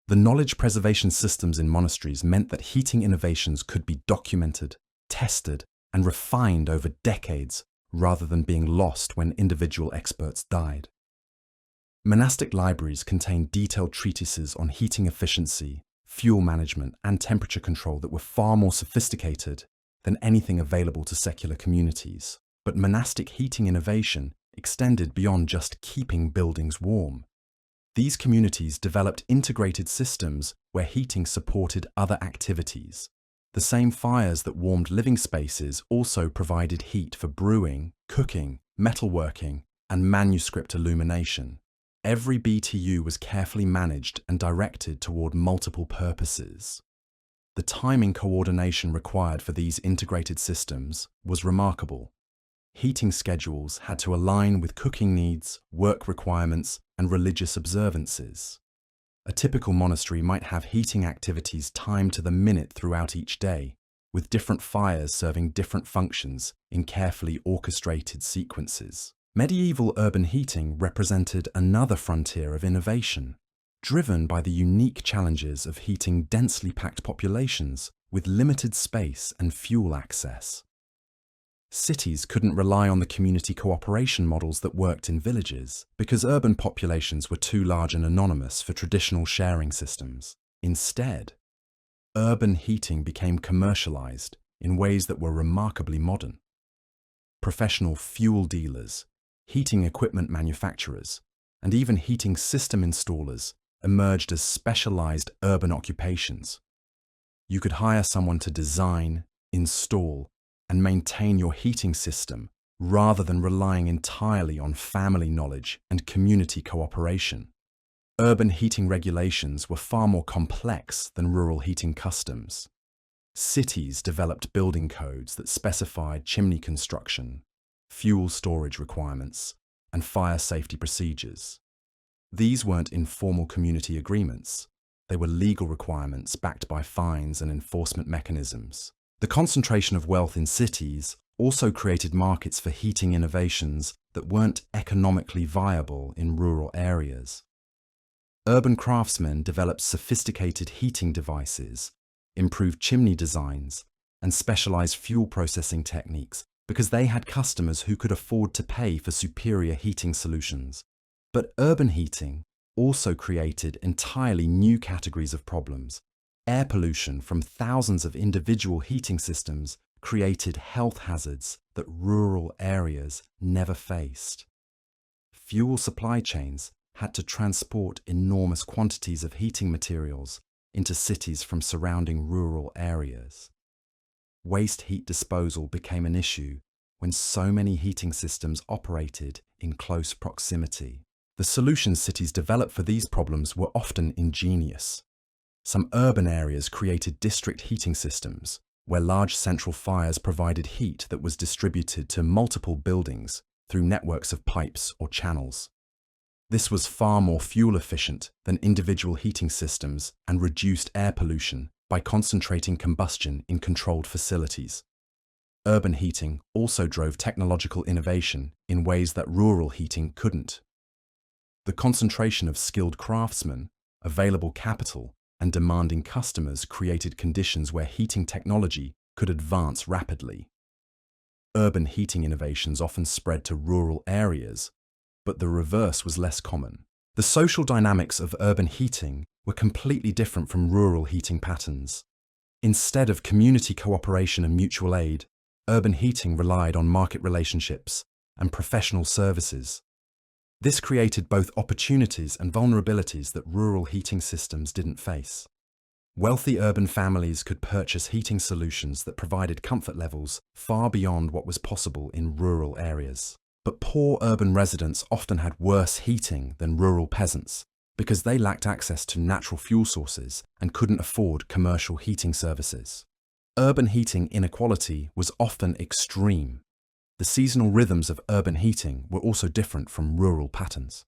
The knowledge preservation systems in monasteries meant that heating innovations could be documented, tested, and refined over decades rather than being lost when individual experts died. Monastic libraries contained detailed treatises on heating efficiency, fuel management, and temperature control that were far more sophisticated than anything available to secular communities. But monastic heating innovation extended beyond just keeping buildings warm. These communities developed integrated systems where heating supported other activities. The same fires that warmed living spaces also provided heat for brewing, cooking, metalworking, and manuscript illumination. Every BTU was carefully managed and directed toward multiple purposes. The timing coordination required for these integrated systems was remarkable. Heating schedules had to align with cooking needs, work requirements, and religious observances. A typical monastery might have heating activities timed to the minute throughout each day, with different fires serving different functions in carefully orchestrated sequences. Medieval urban heating represented another frontier of innovation, driven by the unique challenges of heating densely packed populations with limited space and fuel access. Cities couldn't rely on the community cooperation models that worked in villages because urban populations were too large and anonymous for traditional sharing systems. Instead, urban heating became commercialized in ways that were remarkably modern. Professional fuel dealers, heating equipment manufacturers, and even heating system installers emerged as specialized urban occupations. You could hire someone to design, install, and maintain your heating system rather than relying entirely on family knowledge and community cooperation. Urban heating regulations were far more complex than rural heating customs. Cities developed building codes that specified chimney construction, fuel storage requirements, and fire safety procedures. These weren't informal community agreements. They were legal requirements backed by fines and enforcement mechanisms. The concentration of wealth in cities also created markets for heating innovations that weren't economically viable in rural areas. Urban craftsmen developed sophisticated heating devices, improved chimney designs, and specialized fuel processing techniques because they had customers who could afford to pay for superior heating solutions. But urban heating also created entirely new categories of problems. Air pollution from thousands of individual heating systems created health hazards that rural areas never faced. Fuel supply chains had to transport enormous quantities of heating materials into cities from surrounding rural areas. Waste heat disposal became an issue when so many heating systems operated in close proximity. The solutions cities developed for these problems were often ingenious. Some urban areas created district heating systems, where large central fires provided heat that was distributed to multiple buildings through networks of pipes or channels. This was far more fuel efficient than individual heating systems and reduced air pollution by concentrating combustion in controlled facilities. Urban heating also drove technological innovation in ways that rural heating couldn't. The concentration of skilled craftsmen, available capital, and demanding customers created conditions where heating technology could advance rapidly. Urban heating innovations often spread to rural areas, but the reverse was less common. The social dynamics of urban heating were completely different from rural heating patterns. Instead of community cooperation and mutual aid, urban heating relied on market relationships and professional services. This created both opportunities and vulnerabilities that rural heating systems didn't face. Wealthy urban families could purchase heating solutions that provided comfort levels far beyond what was possible in rural areas. But poor urban residents often had worse heating than rural peasants because they lacked access to natural fuel sources and couldn't afford commercial heating services. Urban heating inequality was often extreme. The seasonal rhythms of urban heating were also different from rural patterns.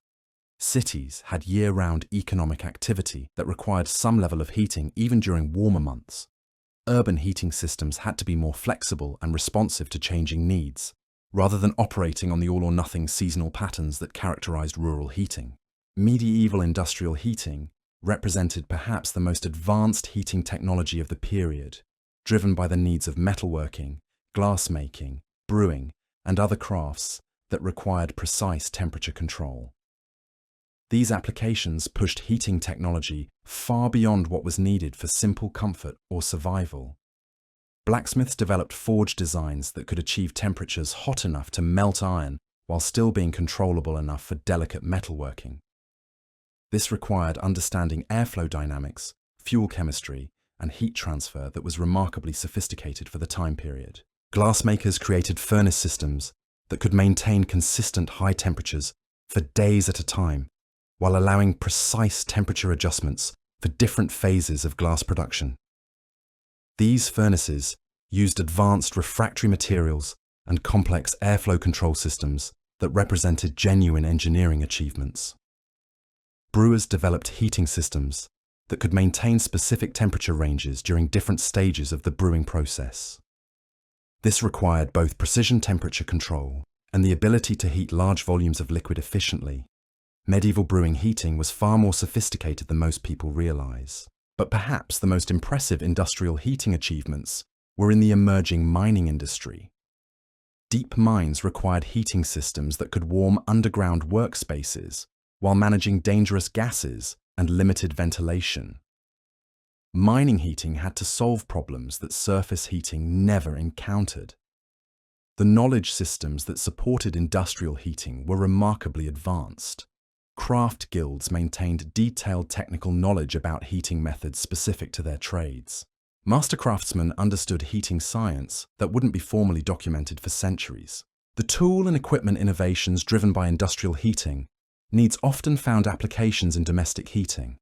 Cities had year-round economic activity that required some level of heating even during warmer months. Urban heating systems had to be more flexible and responsive to changing needs, rather than operating on the all-or-nothing seasonal patterns that characterized rural heating. Medieval industrial heating represented perhaps the most advanced heating technology of the period, driven by the needs of metalworking, glassmaking, brewing, and other crafts that required precise temperature control. These applications pushed heating technology far beyond what was needed for simple comfort or survival. Blacksmiths developed forge designs that could achieve temperatures hot enough to melt iron while still being controllable enough for delicate metalworking. This required understanding airflow dynamics, fuel chemistry, and heat transfer that was remarkably sophisticated for the time period. Glassmakers created furnace systems that could maintain consistent high temperatures for days at a time, while allowing precise temperature adjustments for different phases of glass production. These furnaces used advanced refractory materials and complex airflow control systems that represented genuine engineering achievements. Brewers developed heating systems that could maintain specific temperature ranges during different stages of the brewing process. This required both precision temperature control and the ability to heat large volumes of liquid efficiently. Medieval brewing heating was far more sophisticated than most people realize. But perhaps the most impressive industrial heating achievements were in the emerging mining industry. Deep mines required heating systems that could warm underground workspaces while managing dangerous gases and limited ventilation. Mining heating had to solve problems that surface heating never encountered. The knowledge systems that supported industrial heating were remarkably advanced. Craft guilds maintained detailed technical knowledge about heating methods specific to their trades. Master craftsmen understood heating science that wouldn't be formally documented for centuries. The tool and equipment innovations driven by industrial heating needs often found applications in domestic heating.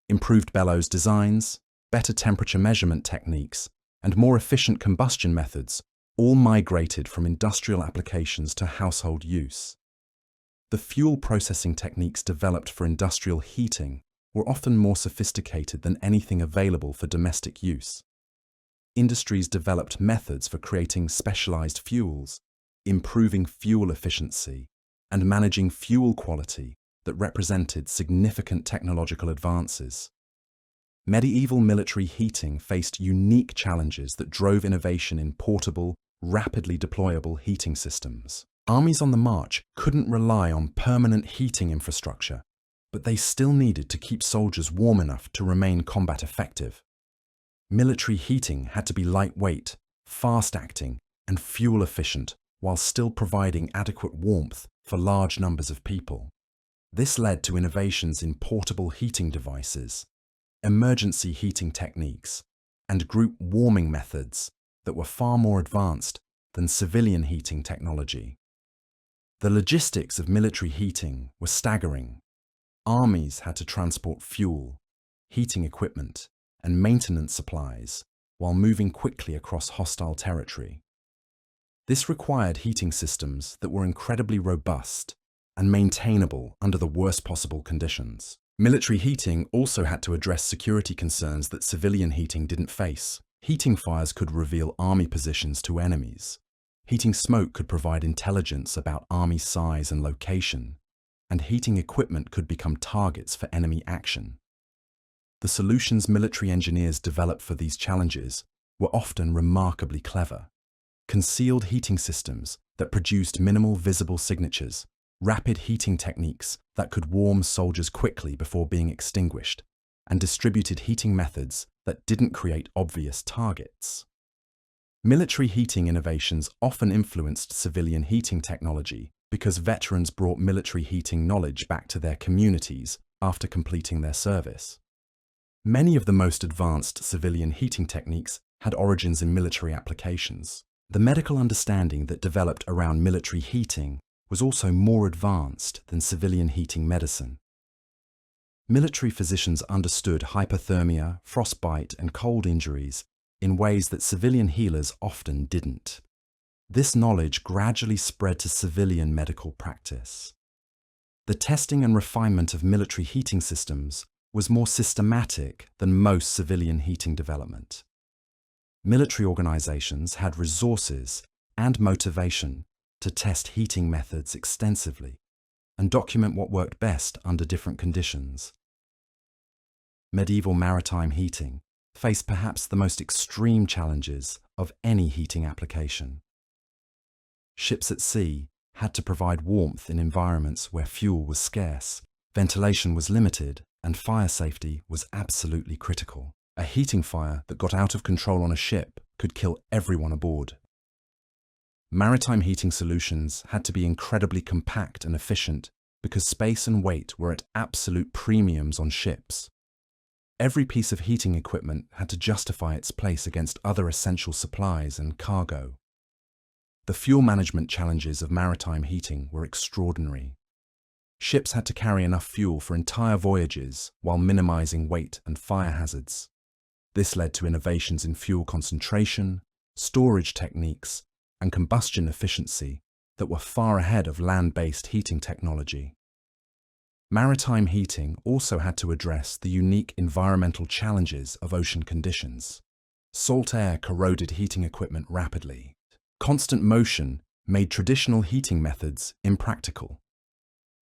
Improved bellows designs, better temperature measurement techniques, and more efficient combustion methods all migrated from industrial applications to household use. The fuel processing techniques developed for industrial heating were often more sophisticated than anything available for domestic use. Industries developed methods for creating specialized fuels, improving fuel efficiency, and managing fuel quality that represented significant technological advances. Medieval military heating faced unique challenges that drove innovation in portable, rapidly deployable heating systems. Armies on the march couldn't rely on permanent heating infrastructure, but they still needed to keep soldiers warm enough to remain combat effective. Military heating had to be lightweight, fast-acting, and fuel-efficient while still providing adequate warmth for large numbers of people. This led to innovations in portable heating devices, emergency heating techniques, and group warming methods that were far more advanced than civilian heating technology. The logistics of military heating were staggering. Armies had to transport fuel, heating equipment, and maintenance supplies while moving quickly across hostile territory. This required heating systems that were incredibly robust and maintainable under the worst possible conditions. Military heating also had to address security concerns that civilian heating didn't face. Heating fires could reveal army positions to enemies. Heating smoke could provide intelligence about army size and location, and heating equipment could become targets for enemy action. The solutions military engineers developed for these challenges were often remarkably clever. Concealed heating systems that produced minimal visible signatures, rapid heating techniques that could warm soldiers quickly before being extinguished, and distributed heating methods that didn't create obvious targets. Military heating innovations often influenced civilian heating technology because veterans brought military heating knowledge back to their communities after completing their service. Many of the most advanced civilian heating techniques had origins in military applications. The medical understanding that developed around military heating was also more advanced than civilian heating medicine. Military physicians understood hypothermia, frostbite, and cold injuries in ways that civilian healers often didn't. This knowledge gradually spread to civilian medical practice. The testing and refinement of military heating systems was more systematic than most civilian heating development. Military organizations had resources and motivation to test heating methods extensively and document what worked best under different conditions. Medieval maritime heating faced perhaps the most extreme challenges of any heating application. Ships at sea had to provide warmth in environments where fuel was scarce, ventilation was limited, and fire safety was absolutely critical. A heating fire that got out of control on a ship could kill everyone aboard. Maritime heating solutions had to be incredibly compact and efficient because space and weight were at absolute premiums on ships. Every piece of heating equipment had to justify its place against other essential supplies and cargo. The fuel management challenges of maritime heating were extraordinary. Ships had to carry enough fuel for entire voyages while minimizing weight and fire hazards. This led to innovations in fuel concentration, storage techniques, and combustion efficiency that were far ahead of land-based heating technology. Maritime heating also had to address the unique environmental challenges of ocean conditions. Salt air corroded heating equipment rapidly. Constant motion made traditional heating methods impractical.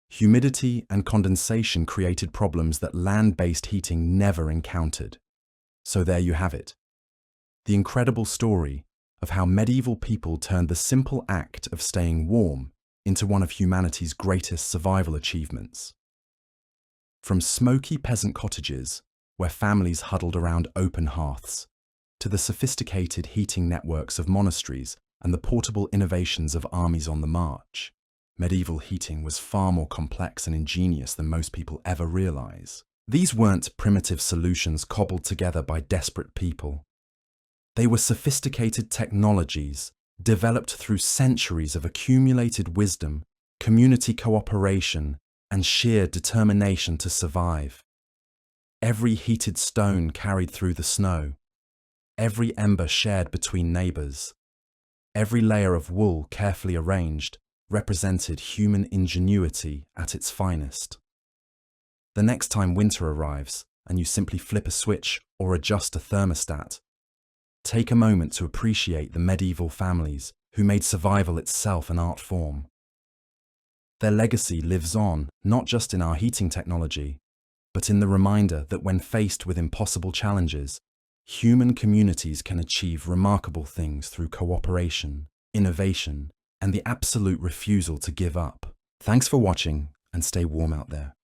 Humidity and condensation created problems that land-based heating never encountered. So there you have it, the incredible story of how medieval people turned the simple act of staying warm into one of humanity's greatest survival achievements. From smoky peasant cottages, where families huddled around open hearths, to the sophisticated heating networks of monasteries and the portable innovations of armies on the march, medieval heating was far more complex and ingenious than most people ever realize. These weren't primitive solutions cobbled together by desperate people. They were sophisticated technologies developed through centuries of accumulated wisdom, community cooperation, and sheer determination to survive. Every heated stone carried through the snow, every ember shared between neighbors, every layer of wool carefully arranged represented human ingenuity at its finest. The next time winter arrives and you simply flip a switch or adjust a thermostat, take a moment to appreciate the medieval families who made survival itself an art form. Their legacy lives on, not just in our heating technology, but in the reminder that when faced with impossible challenges, human communities can achieve remarkable things through cooperation, innovation, and the absolute refusal to give up. Thanks for watching, and stay warm out there.